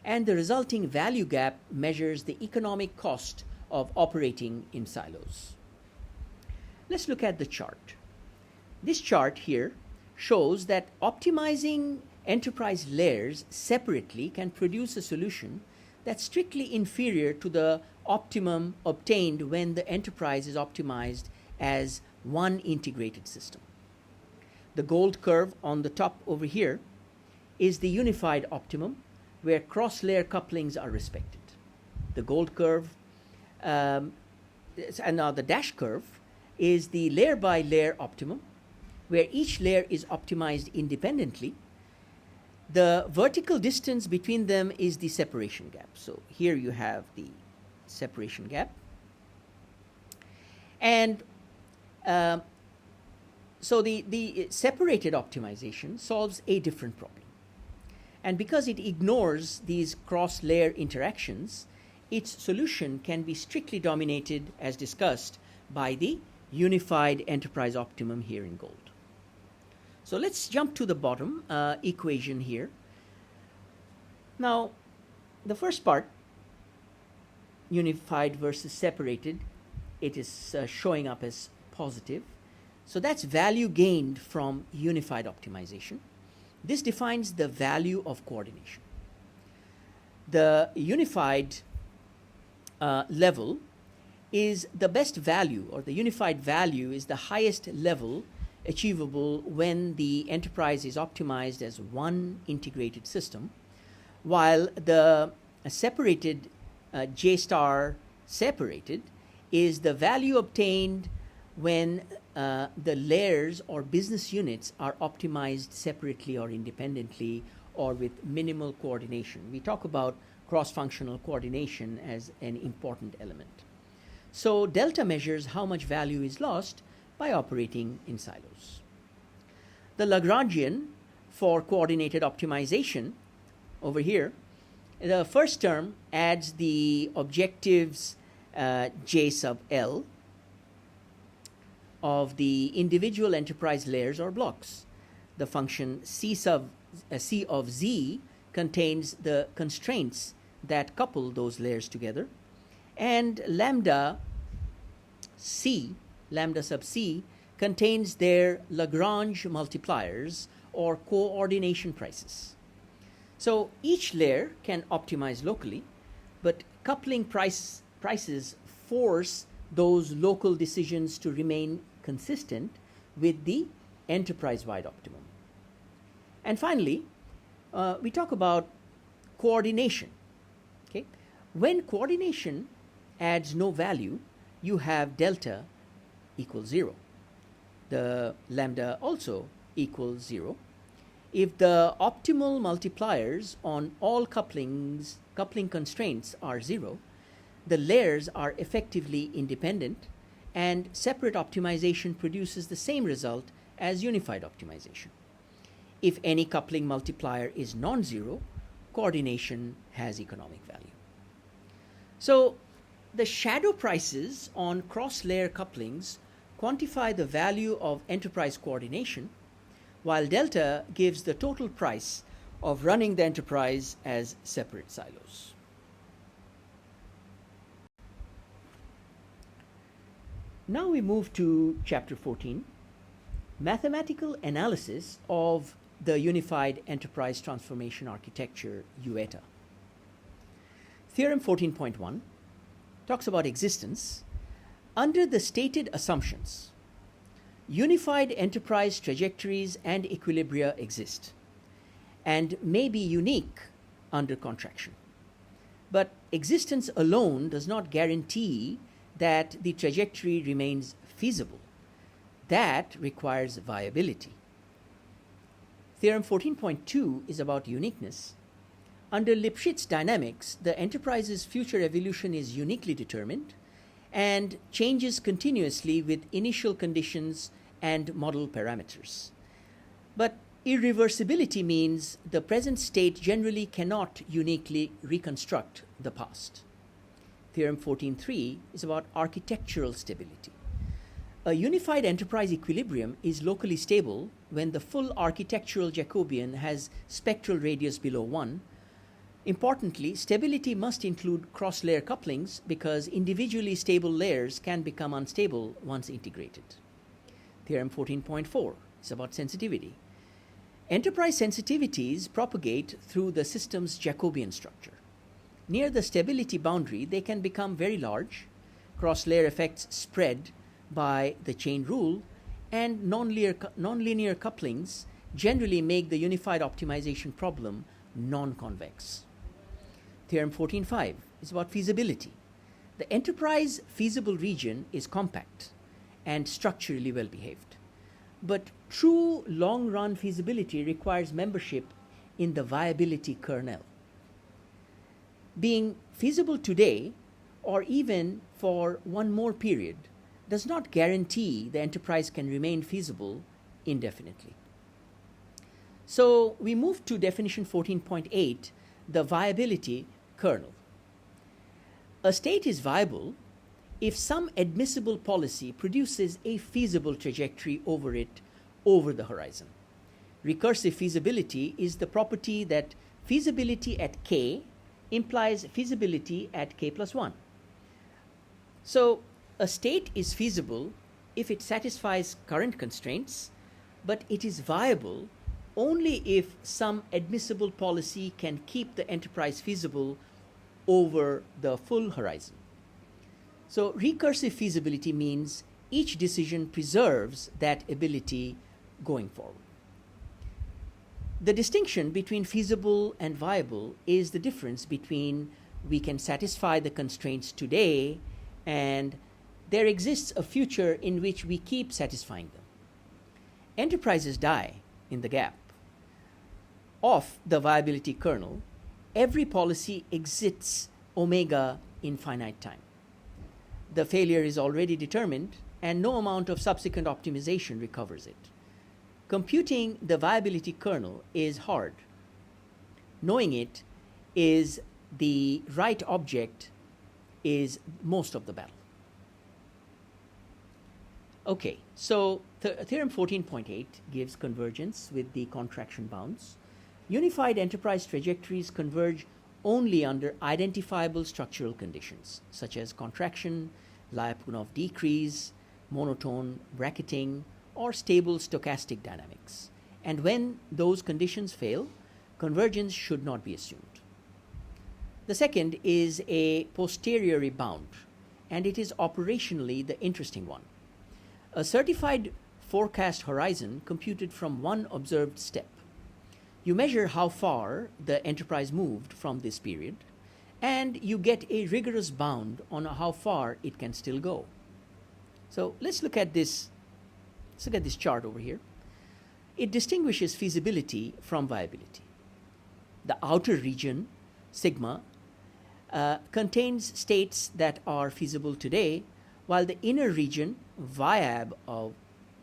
Speaker 1: and the resulting value gap measures the economic cost of operating in silos. Let's look at the chart. This chart here shows that optimizing enterprise layers separately can produce a solution that's strictly inferior to the optimum obtained when the enterprise is optimized as one integrated system. The gold curve on the top over here is the unified optimum, where cross-layer couplings are respected. The gold curve, and now the dash curve, is the layer-by-layer optimum, where each layer is optimized independently. The vertical distance between them is the separation gap. So here you have the separation gap. And so the separated optimization solves a different problem. And because it ignores these cross-layer interactions, its solution can be strictly dominated, as discussed, by the unified enterprise optimum here in gold. So let's jump to the bottom equation here. Now, the first part, unified versus separated, it is showing up as positive. So that's value gained from unified optimization. This defines the value of coordination. The unified level is the best value, or the unified value is the highest level achievable when the enterprise is optimized as one integrated system, while the separated J star separated is the value obtained when the layers or business units are optimized separately or independently or with minimal coordination. We talk about cross-functional coordination as an important element. So delta measures how much value is lost by operating in silos. The Lagrangian for coordinated optimization over here, the first term adds the objectives J sub L of the individual enterprise layers or blocks. The function C of Z contains the constraints that couple those layers together, and lambda sub c, contains their Lagrange multipliers or coordination prices. So each layer can optimize locally, but coupling prices force those local decisions to remain consistent with the enterprise-wide optimum. And finally, we talk about coordination. Okay? When coordination adds no value, you have delta equals 0. The lambda also equals 0. If the optimal multipliers on all coupling constraints are 0, the layers are effectively independent, and separate optimization produces the same result as unified optimization. If any coupling multiplier is non-zero, coordination has economic value. So the shadow prices on cross-layer couplings quantify the value of enterprise coordination, while delta gives the total price of running the enterprise as separate silos. Now we move to chapter 14, mathematical analysis of the Unified Enterprise Transformation Architecture, UETA. Theorem 14.1 talks about existence. Under the stated assumptions, unified enterprise trajectories and equilibria exist and may be unique under contraction. But existence alone does not guarantee that the trajectory remains feasible. That requires viability. Theorem 14.2 is about uniqueness. Under Lipschitz dynamics, the enterprise's future evolution is uniquely determined and changes continuously with initial conditions and model parameters. But irreversibility means the present state generally cannot uniquely reconstruct the past. Theorem 14.3 is about architectural stability. A unified enterprise equilibrium is locally stable when the full architectural Jacobian has spectral radius below 1. Importantly, stability must include cross-layer couplings because individually stable layers can become unstable once integrated. Theorem 14.4 is about sensitivity. Enterprise sensitivities propagate through the system's Jacobian structure. Near the stability boundary, they can become very large. Cross-layer effects spread by the chain rule, and nonlinear couplings generally make the unified optimization problem non-convex. Theorem 14.5 is about feasibility. The enterprise feasible region is compact and structurally well behaved. But true long-run feasibility requires membership in the viability kernel. Being feasible today, or even for one more period, does not guarantee the enterprise can remain feasible indefinitely. So we move to definition 14.8, the viability kernel. A state is viable if some admissible policy produces a feasible trajectory over it over the horizon. Recursive feasibility is the property that feasibility at k implies feasibility at k plus 1. So a state is feasible if it satisfies current constraints, but it is viable only if some admissible policy can keep the enterprise feasible over the full horizon. So recursive feasibility means each decision preserves that ability going forward. The distinction between feasible and viable is the difference between we can satisfy the constraints today and there exists a future in which we keep satisfying them. Enterprises die in the gap of the viability kernel. Every policy exits omega in finite time. The failure is already determined and no amount of subsequent optimization recovers it. Computing the viability kernel is hard. Knowing it is the right object is most of the battle. Okay, so theorem 14.8 gives convergence with the contraction bounds. Unified enterprise trajectories converge only under identifiable structural conditions, such as contraction, Lyapunov decrease, monotone bracketing, or stable stochastic dynamics. And when those conditions fail, convergence should not be assumed. The second is a posteriori bound, and it is operationally the interesting one. A certified forecast horizon computed from one observed step. You measure how far the enterprise moved from this period, and you get a rigorous bound on how far it can still go. So let's look at this chart over here. It distinguishes feasibility from viability. The outer region, sigma, contains states that are feasible today, while the inner region, viab of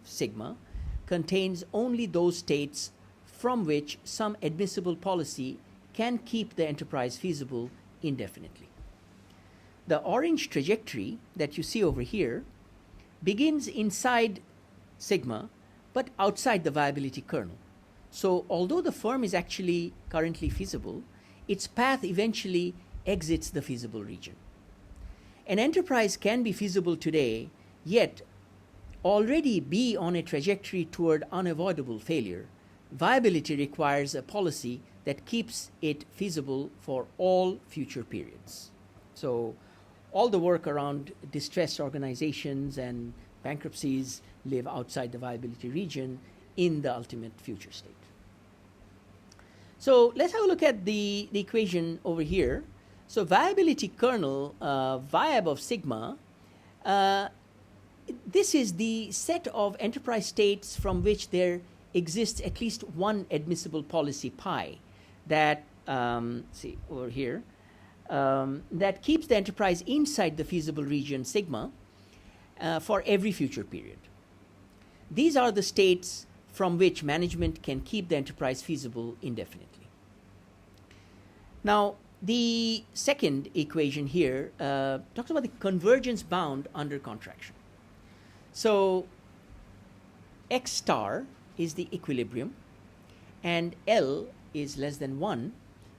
Speaker 1: sigma, contains only those states from which some admissible policy can keep the enterprise feasible indefinitely. The orange trajectory that you see over here begins inside sigma but outside the viability kernel. So although the firm is actually currently feasible, its path eventually exits the feasible region. An enterprise can be feasible today, yet already be on a trajectory toward unavoidable failure. Viability requires a policy that keeps it feasible for all future periods. So all the work around distressed organizations and bankruptcies live outside the viability region in the ultimate future state. So let's have a look at the equation over here. So viability kernel, viab of sigma, this is the set of enterprise states from which there exists at least one admissible policy pi that, see over here, that keeps the enterprise inside the feasible region sigma for every future period. These are the states from which management can keep the enterprise feasible indefinitely. Now, the second equation here talks about the convergence bound under contraction. So X star is the equilibrium and L is less than 1,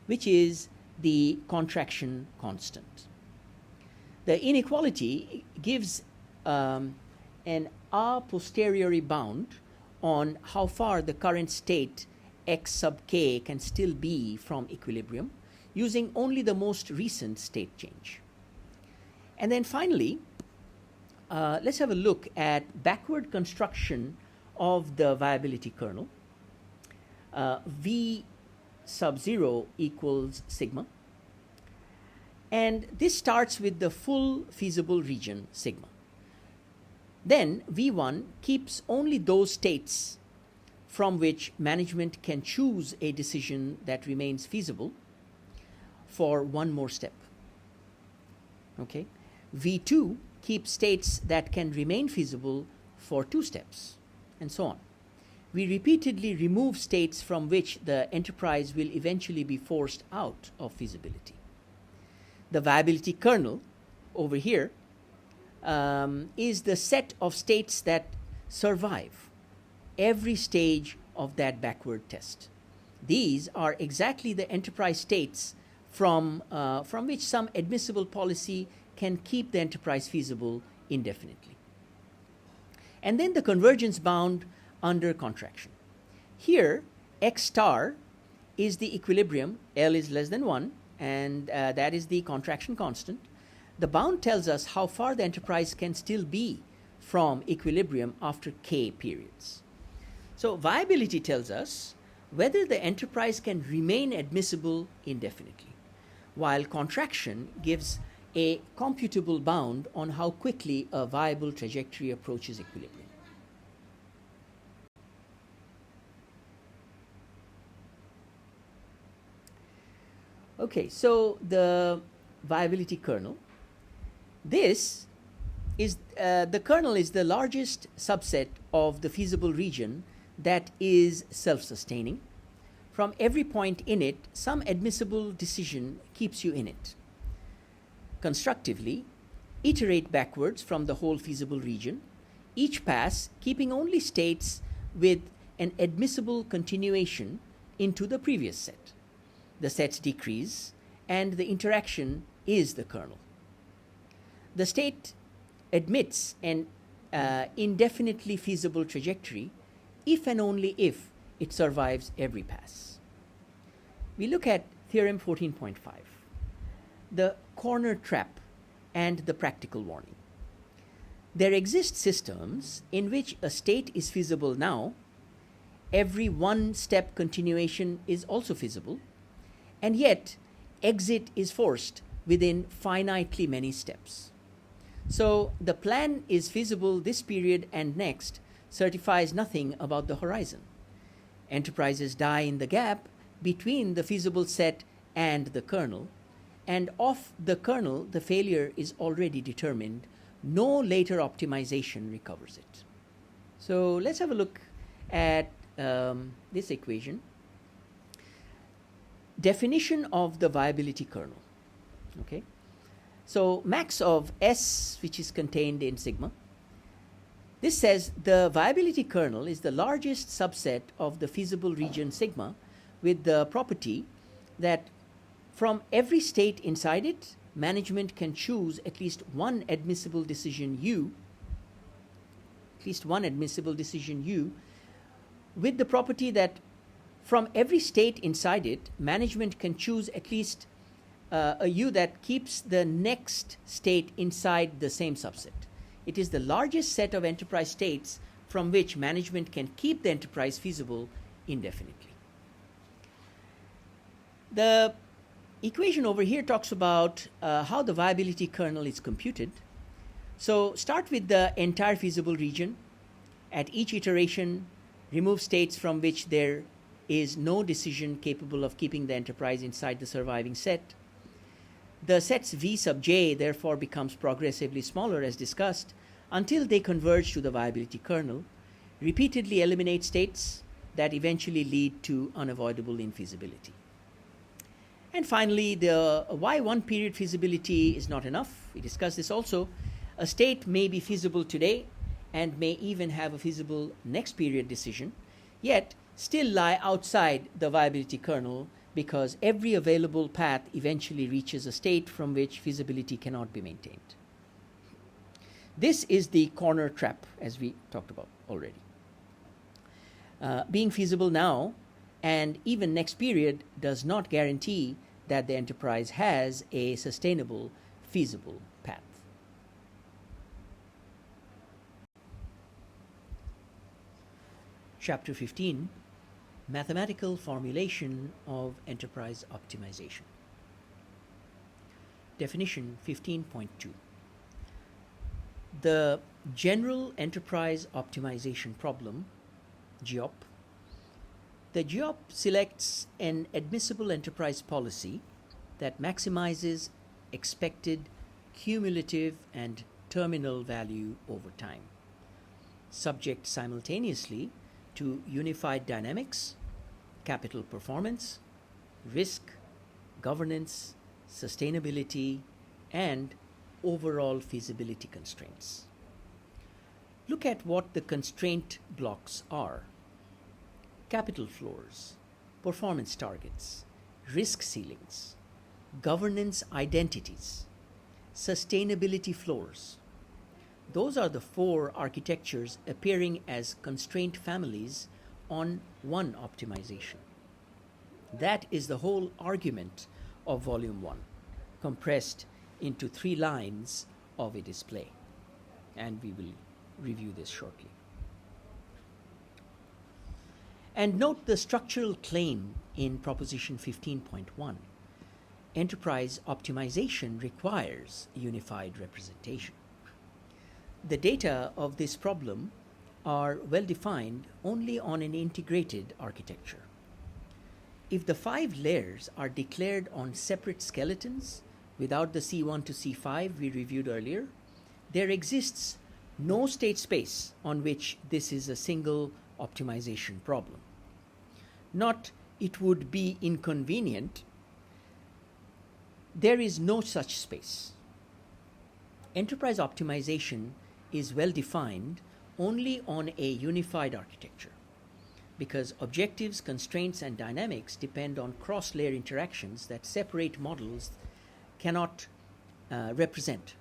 Speaker 1: which is the contraction constant. The inequality gives an a posteriori bound on how far the current state X sub k can still be from equilibrium, using only the most recent state change. And then finally, let's have a look at backward construction of the viability kernel. V sub 0 equals sigma. And this starts with the full feasible region, sigma. Then V1 keeps only those states from which management can choose a decision that remains feasible for one more step. Okay? V2 keeps states that can remain feasible for 2 steps, and so on. We repeatedly remove states from which the enterprise will eventually be forced out of feasibility. The viability kernel over here is the set of states that survive every stage of that backward test. These are exactly the enterprise states from which some admissible policy can keep the enterprise feasible indefinitely. And then the convergence bound under contraction. Here, X star is the equilibrium, L is less than 1, and that is the contraction constant. The bound tells us how far the enterprise can still be from equilibrium after k periods. So viability tells us whether the enterprise can remain admissible indefinitely, while contraction gives a computable bound on how quickly a viable trajectory approaches equilibrium. Okay, so the viability kernel. This is the kernel is the largest subset of the feasible region that is self-sustaining. From every point in it, some admissible decision keeps you in it. Constructively, iterate backwards from the whole feasible region, each pass keeping only states with an admissible continuation into the previous set. The sets decrease, and the interaction is the kernel. The state admits an indefinitely feasible trajectory if and only if it survives every pass. We look at theorem 14.5, the corner trap and the practical warning. There exist systems in which a state is feasible now, every one-step continuation is also feasible, and yet exit is forced within finitely many steps. So the plan is feasible this period and next certifies nothing about the horizon. Enterprises die in the gap between the feasible set and the kernel, and of the kernel the failure is already determined. No later optimization recovers it. So let's have a look at this equation. Definition of the viability kernel. Okay, so max of S, which is contained in sigma. This says the viability kernel is the largest subset of the feasible region sigma, with the property that from every state inside it, management can choose at least one admissible decision U, with the property that from every state inside it, management can choose at least a U that keeps the next state inside the same subset. It is the largest set of enterprise states from which management can keep the enterprise feasible indefinitely. The equation over here talks about how the viability kernel is computed. So start with the entire feasible region. At each iteration, remove states from which there is no decision capable of keeping the enterprise inside the surviving set. The sets V sub j therefore becomes progressively smaller as discussed until they converge to the viability kernel. Repeatedly eliminate states that eventually lead to unavoidable infeasibility. And finally, the Y1 period feasibility is not enough. We discussed this also. A state may be feasible today and may even have a feasible next period decision, yet still lie outside the viability kernel because every available path eventually reaches a state from which feasibility cannot be maintained. This is the corner trap, as we talked about already. Being feasible now and even next period does not guarantee that the enterprise has a sustainable, feasible path. Chapter 15, Mathematical Formulation of Enterprise Optimization. Definition 15.2. The General Enterprise Optimization Problem, GEOP. The GEOP selects an admissible enterprise policy that maximizes expected cumulative and terminal value over time, subject simultaneously to unified dynamics, capital performance, risk, governance, sustainability, and overall feasibility constraints. Look at what the constraint blocks are: capital floors, performance targets, risk ceilings, governance identities, sustainability floors. Those are the four architectures appearing as constraint families on one optimization. That is the whole argument of Volume 1, compressed into 3 lines of a display. And we will review this shortly. And note the structural claim in Proposition 15.1. Enterprise optimization requires unified representation. The data of this problem are well defined only on an integrated architecture. If the 5 layers are declared on separate skeletons without the C1 to C5 we reviewed earlier, there exists no state space on which this is a single optimization problem. Not it would be inconvenient. There is no such space. Enterprise optimization is well defined only on a unified architecture, because objectives, constraints, and dynamics depend on cross-layer interactions that separate models cannot represent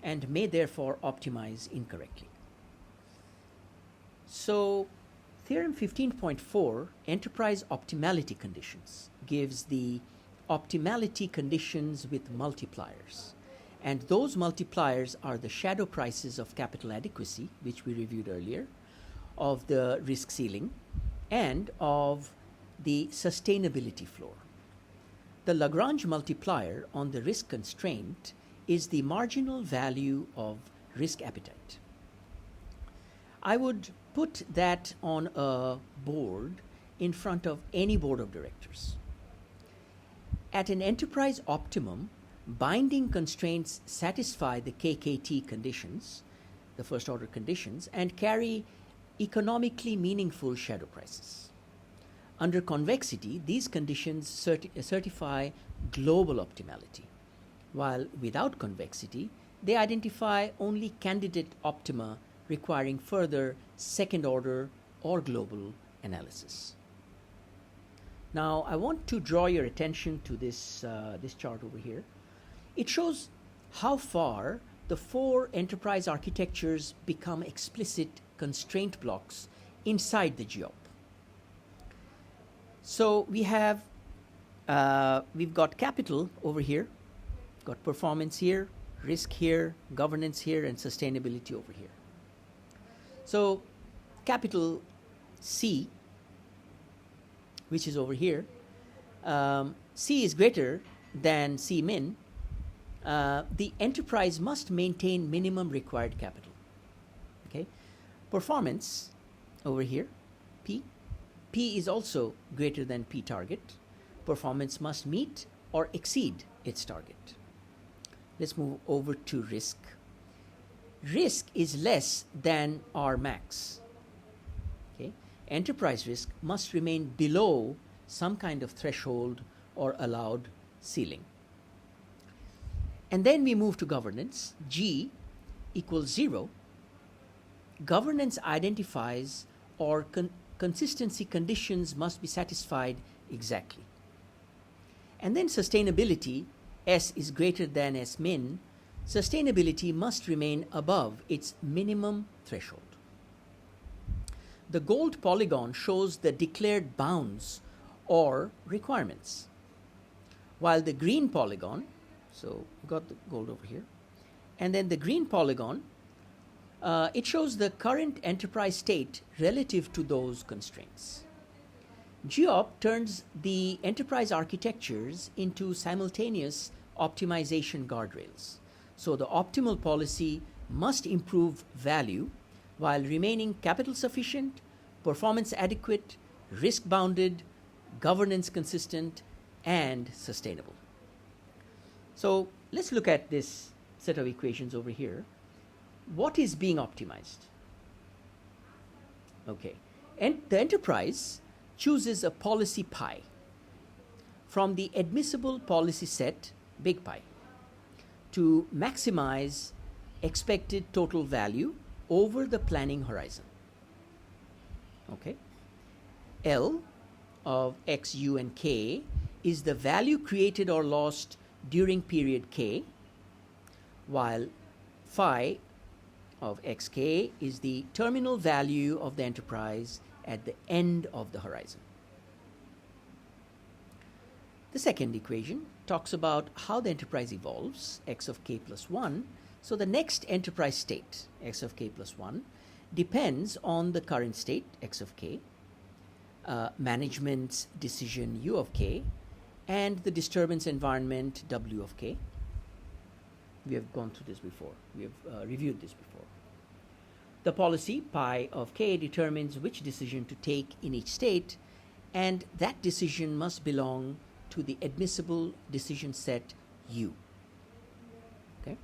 Speaker 1: and may therefore optimize incorrectly. So, Theorem 15.4, enterprise optimality conditions, gives the optimality conditions with multipliers. And those multipliers are the shadow prices of capital adequacy, which we reviewed earlier, of the risk ceiling, and of the sustainability floor. The Lagrange multiplier on the risk constraint is the marginal value of risk appetite. I would put that on a board in front of any board of directors. At an enterprise optimum, binding constraints satisfy the KKT conditions, the first order conditions, and carry economically meaningful shadow prices. Under convexity, these conditions certify global optimality, while without convexity, they identify only candidate optima requiring further second order or global analysis. Now, I want to draw your attention to this chart over here. It shows how far the four enterprise architectures become explicit constraint blocks inside the GEOP. So we've got capital over here, got performance here, risk here, governance here, and sustainability over here. So capital C, which is over here, C is greater than C min, the enterprise must maintain minimum required capital. Okay, performance over here, P is also greater than P target. Performance must meet or exceed its target. Let's move over to risk. Risk is less than R max. Okay, enterprise risk must remain below some kind of threshold or allowed ceiling. And then we move to governance. G equals 0. Governance identifies or consistency conditions must be satisfied exactly. And then sustainability, S is greater than S min. Sustainability must remain above its minimum threshold. The gold polygon shows the declared bounds or requirements, while the green polygon, so we've got the gold over here, and then the green polygon, it shows the current enterprise state relative to those constraints. GEOP turns the enterprise architectures into simultaneous optimization guardrails. So the optimal policy must improve value while remaining capital sufficient, performance adequate, risk bounded, governance consistent, and sustainable. So let's look at this set of equations over here. What is being optimized? Okay, and the enterprise chooses a policy pi from the admissible policy set, big pi, to maximize expected total value over the planning horizon. Okay, L of x, u, and k is the value created or lost during period k, while phi of xk is the terminal value of the enterprise at the end of the horizon. The second equation talks about how the enterprise evolves, x of k plus 1. So the next enterprise state, x of k plus 1, depends on the current state, x of k, management's decision, u of k, and the disturbance environment, w of k. We have gone through this before. We have reviewed this before. The policy, pi of k, determines which decision to take in each state, and that decision must belong to the admissible decision set u. Okay.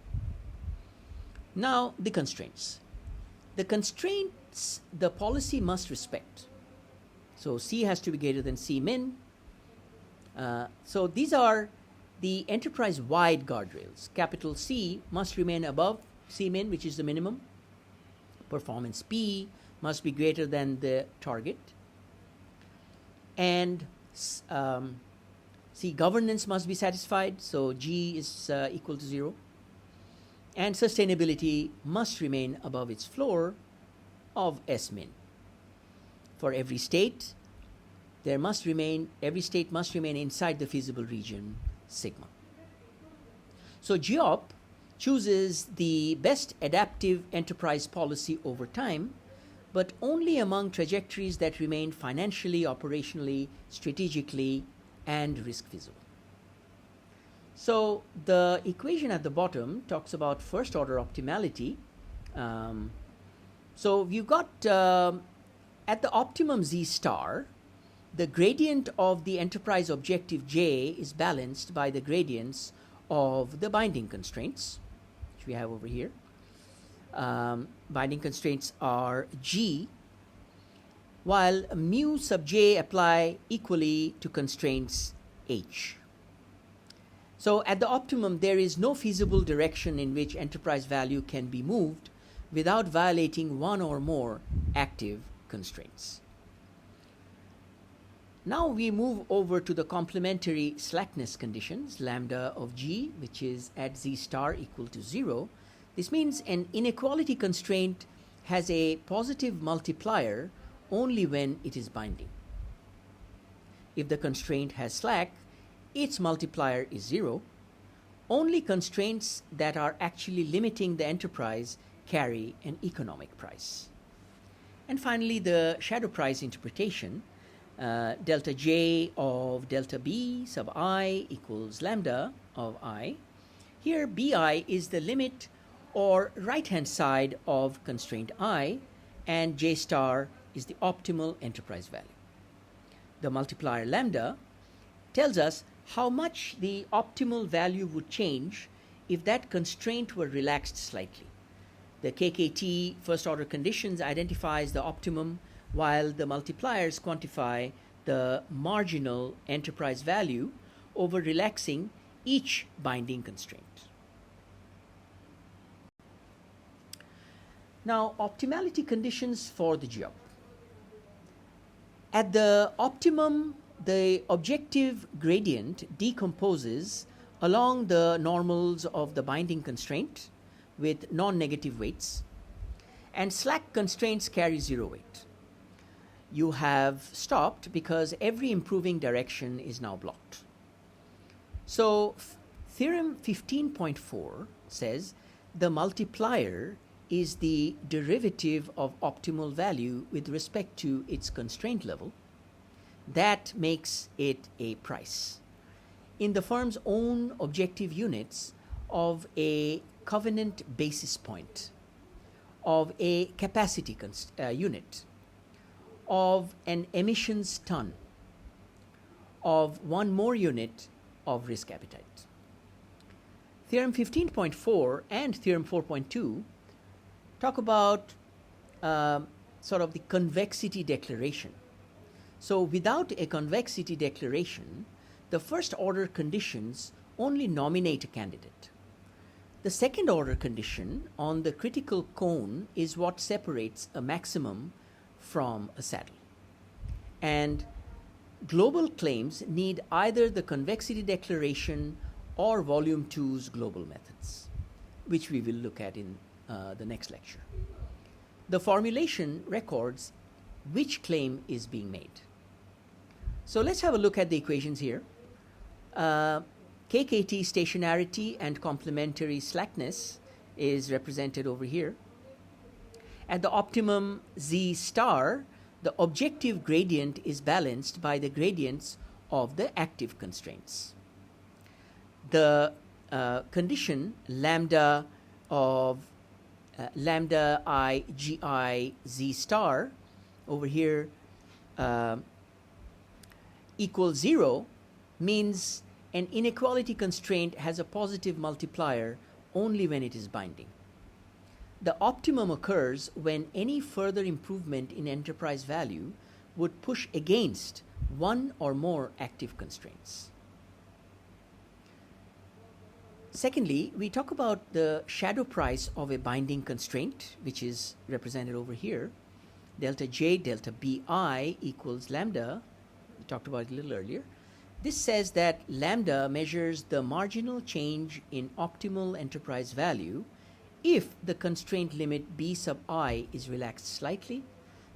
Speaker 1: Now the constraints. The constraints the policy must respect. So C has to be greater than C min. So these are the enterprise-wide guardrails. Capital C must remain above C min, which is the minimum. Performance P must be greater than the target. And see, governance must be satisfied, so G is equal to 0. And sustainability must remain above its floor of S min. For every state, every state must remain inside the feasible region, sigma. So GEOP chooses the best adaptive enterprise policy over time, but only among trajectories that remain financially, operationally, strategically, and risk feasible. So the equation at the bottom talks about first order optimality. So we've got at the optimum Z star, the gradient of the enterprise objective J is balanced by the gradients of the binding constraints, which we have over here. Binding constraints are G, while mu sub J apply equally to constraints H. So at the optimum, there is no feasible direction in which enterprise value can be moved without violating one or more active constraints. Now we move over to the complementary slackness conditions, lambda of G, which is at Z star equal to 0. This means an inequality constraint has a positive multiplier only when it is binding. If the constraint has slack, its multiplier is 0. Only constraints that are actually limiting the enterprise carry an economic price. And finally, the shadow price interpretation, delta J of delta B sub I equals lambda of I. Here, Bi is the limit or right-hand side of constraint I, and J star is the optimal enterprise value. The multiplier lambda tells us how much the optimal value would change if that constraint were relaxed slightly. The KKT first order conditions identifies the optimum, while the multipliers quantify the marginal enterprise value over relaxing each binding constraint. Now, optimality conditions for the GEOP. At the optimum, the objective gradient decomposes along the normals of the binding constraint with non-negative weights, and slack constraints carry 0 weight. You have stopped because every improving direction is now blocked. So theorem 15.4 says the multiplier is the derivative of optimal value with respect to its constraint level. That makes it a price in the firm's own objective units of a covenant basis point, of a capacity unit, of an emissions ton, of one more unit of risk appetite. Theorem 15.4 and Theorem 4.2 talk about sort of the convexity declaration. So without a convexity declaration, the first order conditions only nominate a candidate. The second order condition on the critical cone is what separates a maximum from a saddle. And global claims need either the convexity declaration or volume 2's global methods, which we will look at in the next lecture. The formulation records which claim is being made. So let's have a look at the equations here. KKT stationarity and complementary slackness is represented over here. At the optimum Z star, the objective gradient is balanced by the gradients of the active constraints. The condition lambda of lambda I G I Z star over here equals 0 means an inequality constraint has a positive multiplier only when it is binding. The optimum occurs when any further improvement in enterprise value would push against one or more active constraints. Secondly, we talk about the shadow price of a binding constraint, which is represented over here. Delta J delta Bi equals lambda We talked about it a little earlier. This says that lambda measures the marginal change in optimal enterprise value if the constraint limit b sub I is relaxed slightly.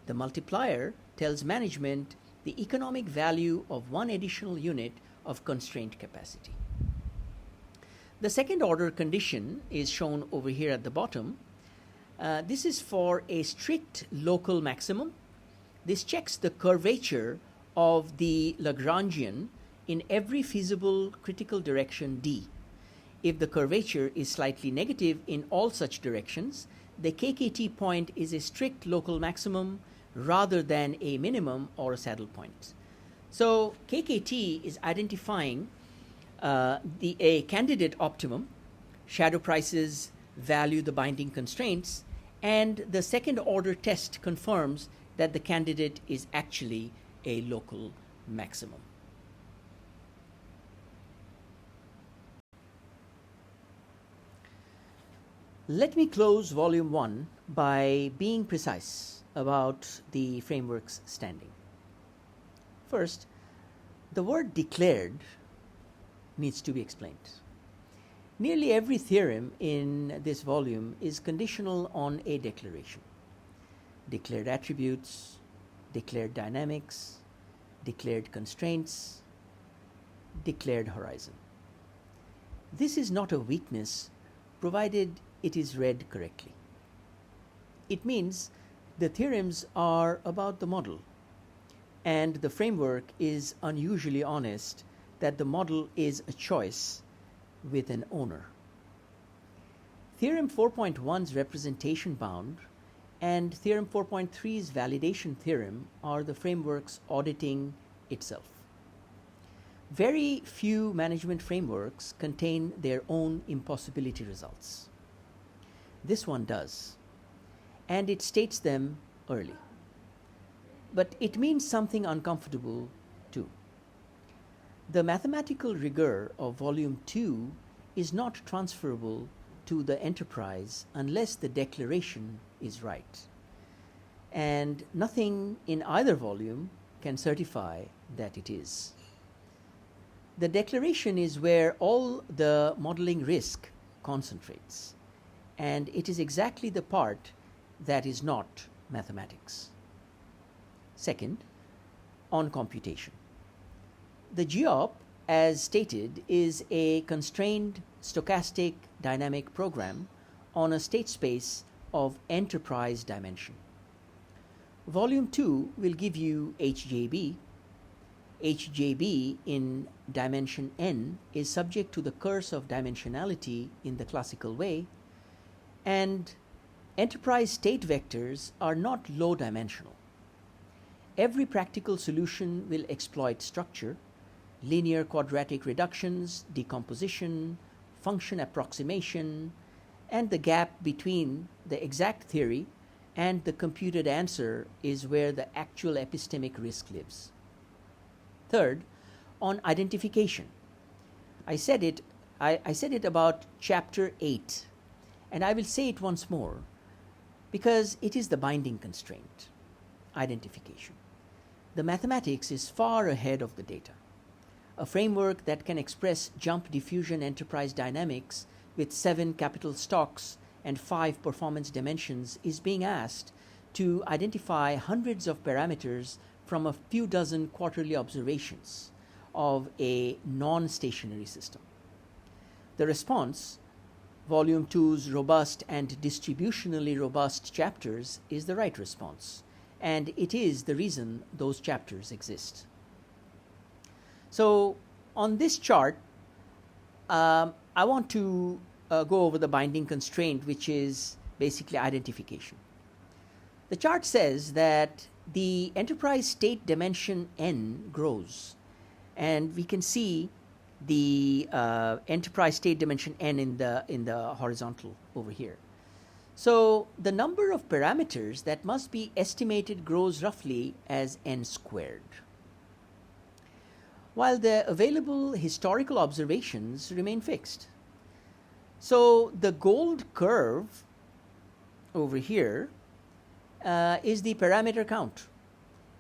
Speaker 1: The multiplier tells management the economic value of one additional unit of constraint capacity. The second order condition is shown over here at the bottom. This is for a strict local maximum. This checks the curvature of the Lagrangian in every feasible critical direction D. If the curvature is slightly negative in all such directions, the KKT point is a strict local maximum rather than a minimum or a saddle point. So KKT is identifying a candidate optimum. Shadow prices value the binding constraints, and the second order test confirms that the candidate is actually a local maximum. Let me close volume 1 by being precise about the framework's standing. First, the word declared needs to be explained. Nearly every theorem in this volume is conditional on a declaration. Declared attributes, declared dynamics, declared constraints, declared horizon. This is not a weakness provided it is read correctly. It means the theorems are about the model, and the framework is unusually honest that the model is a choice with an owner. Theorem 4.1's representation bound and Theorem 4.3's validation theorem are the framework's auditing itself. Very few management frameworks contain their own impossibility results. This one does, and it states them early. But it means something uncomfortable too. The mathematical rigor of Volume 2 is not transferable to the enterprise unless the declaration is right. And nothing in either volume can certify that it is. The declaration is where all the modeling risk concentrates, and it is exactly the part that is not mathematics. Second, on computation. The GEOP, as stated, is a constrained stochastic dynamic program on a state space of enterprise dimension. Volume 2 will give you HJB. HJB in dimension n is subject to the curse of dimensionality in the classical way, and enterprise state vectors are not low dimensional. Every practical solution will exploit structure, linear quadratic reductions, decomposition, function approximation, and the gap between the exact theory and the computed answer is where the actual epistemic risk lives. Third, on identification. I said it about chapter 8, and I will say it once more because it is the binding constraint, identification. The mathematics is far ahead of the data. A framework that can express jump diffusion enterprise dynamics with 7 capital stocks and 5 performance dimensions is being asked to identify hundreds of parameters from a few dozen quarterly observations of a non-stationary system. The response, Volume 2's robust and distributionally robust chapters, is the right response, and it is the reason those chapters exist. So on this chart, I want to go over the binding constraint, which is basically identification. The chart says that the enterprise state dimension n grows, and we can see the enterprise state dimension n in the horizontal over here. So the number of parameters that must be estimated grows roughly as n squared, while the available historical observations remain fixed. So the gold curve over here is the parameter count,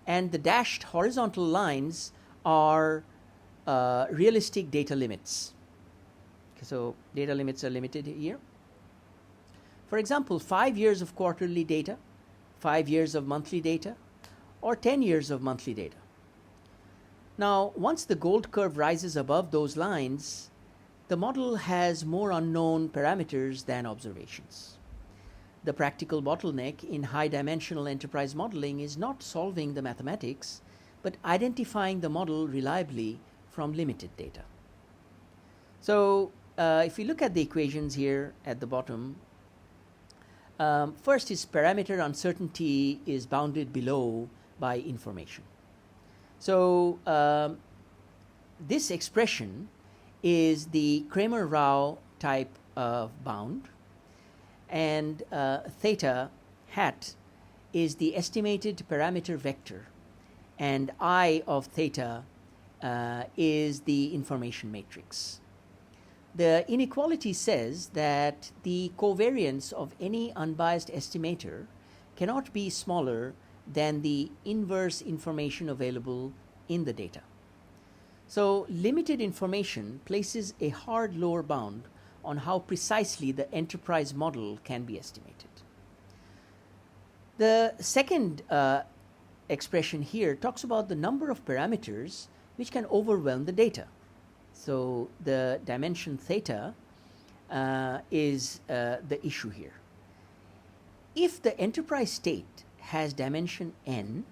Speaker 1: and the dashed horizontal lines are realistic data limits. Okay, so data limits are limited here. For example, 5 years of quarterly data, 5 years of monthly data, or 10 years of monthly data. Now, once the gold curve rises above those lines, the model has more unknown parameters than observations. The practical bottleneck in high-dimensional enterprise modeling is not solving the mathematics, but identifying the model reliably from limited data. So, if we look at the equations here at the bottom, first is parameter uncertainty is bounded below by information. So, this expression is the Kramer-Rao type of bound, and theta hat is the estimated parameter vector, and I of theta is the information matrix. The inequality says that the covariance of any unbiased estimator cannot be smaller than the inverse information available in the data. So, limited information places a hard lower bound on how precisely the enterprise model can be estimated. The second expression here talks about the number of parameters which can overwhelm the data. So, the dimension theta is the issue here. If the enterprise state has dimension n,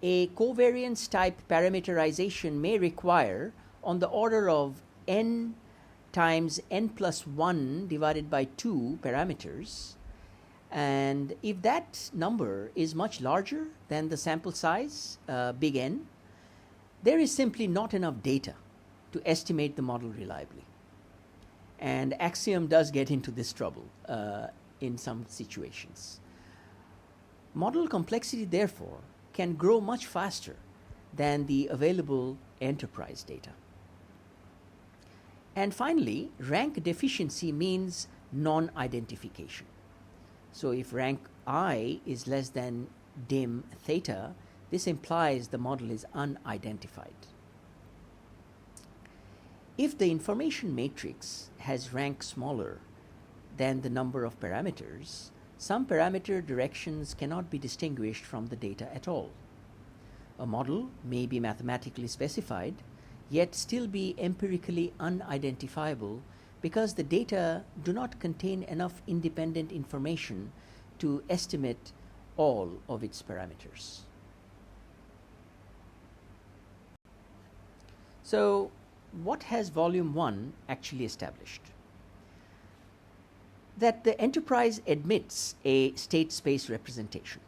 Speaker 1: a covariance type parameterization may require on the order of n times n plus 1 divided by 2 parameters, and if that number is much larger than the sample size, big N, there is simply not enough data to estimate the model reliably. And Axiom does get into this trouble in some situations. Model complexity, therefore, can grow much faster than the available enterprise data. And finally, rank deficiency means non-identification. So if rank I is less than dim theta, this implies the model is unidentified. If the information matrix has rank smaller than the number of parameters, some parameter directions cannot be distinguished from the data at all. A model may be mathematically specified, yet still be empirically unidentifiable because the data do not contain enough independent information to estimate all of its parameters. So, what has Volume 1 actually established? That the enterprise admits a state space representation,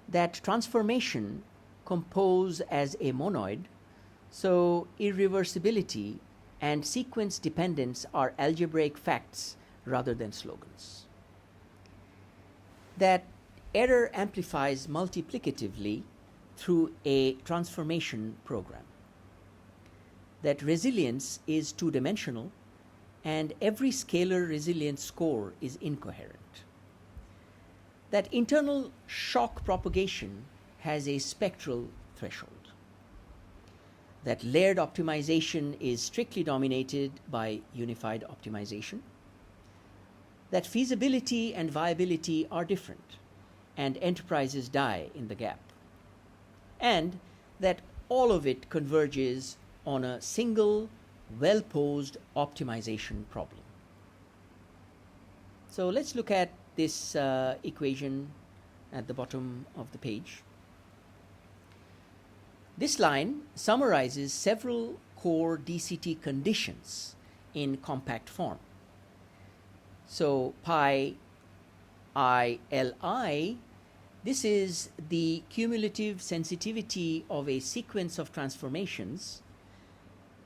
Speaker 1: that transformation compose as a monoid, so irreversibility and sequence dependence are algebraic facts rather than slogans, that error amplifies multiplicatively through a transformation program, that resilience is two-dimensional and every scalar resilience score is incoherent, that internal shock propagation has a spectral threshold, that layered optimization is strictly dominated by unified optimization, that feasibility and viability are different and enterprises die in the gap, and that all of it converges on a single, well-posed optimization problem. So let's look at this equation at the bottom of the page. This line summarizes several core DCT conditions in compact form. So pi I Li, this is the cumulative sensitivity of a sequence of transformations.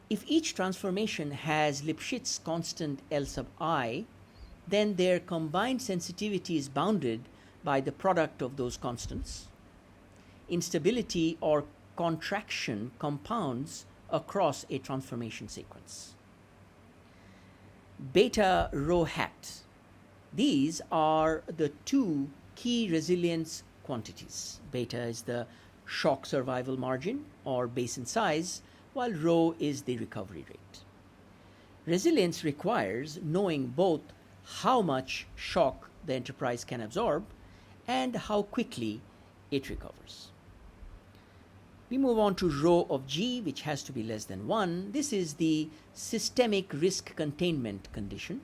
Speaker 1: If each transformation has Lipschitz constant L sub I, then their combined sensitivity is bounded by the product of those constants. Instability or contraction compounds across a transformation sequence. Beta rho hat. These are the two key resilience quantities. Beta is the shock survival margin or basin size, while rho is the recovery rate. Resilience requires knowing both how much shock the enterprise can absorb and how quickly it recovers. We move on to rho of G, which has to be less than 1. This is the systemic risk containment condition.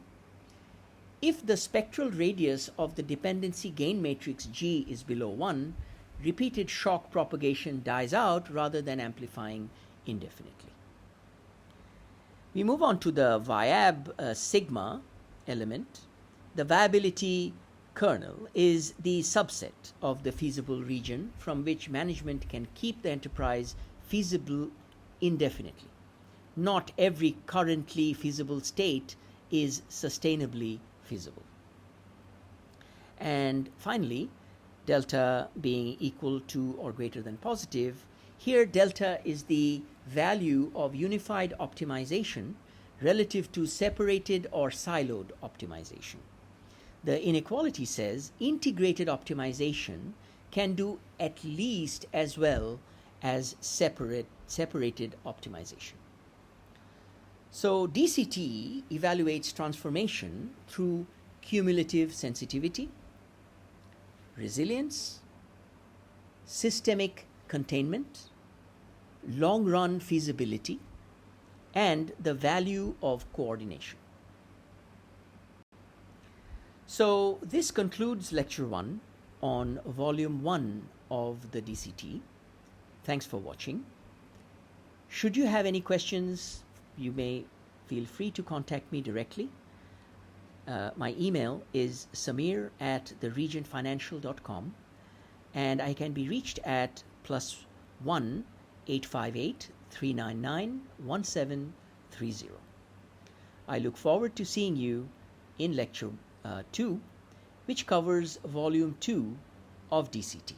Speaker 1: If the spectral radius of the dependency gain matrix G is below 1, repeated shock propagation dies out rather than amplifying indefinitely. We move on to the viab sigma element. The viability kernel is the subset of the feasible region from which management can keep the enterprise feasible indefinitely. Not every currently feasible state is sustainably feasible. And finally, delta being equal to or greater than positive. Here, delta is the value of unified optimization relative to separated or siloed optimization. The inequality says integrated optimization can do at least as well as separated optimization. So DCT evaluates transformation through cumulative sensitivity, resilience, systemic containment, long-run feasibility, and the value of coordination. So this concludes Lecture 1 on Volume 1 of the DCT. Thanks for watching. Should you have any questions, you may feel free to contact me directly. My email is samir@theregentfinancial.com, and I can be reached at +1 858 399 1730. I look forward to seeing you in Lecture 2, which covers Volume 2 of DCT.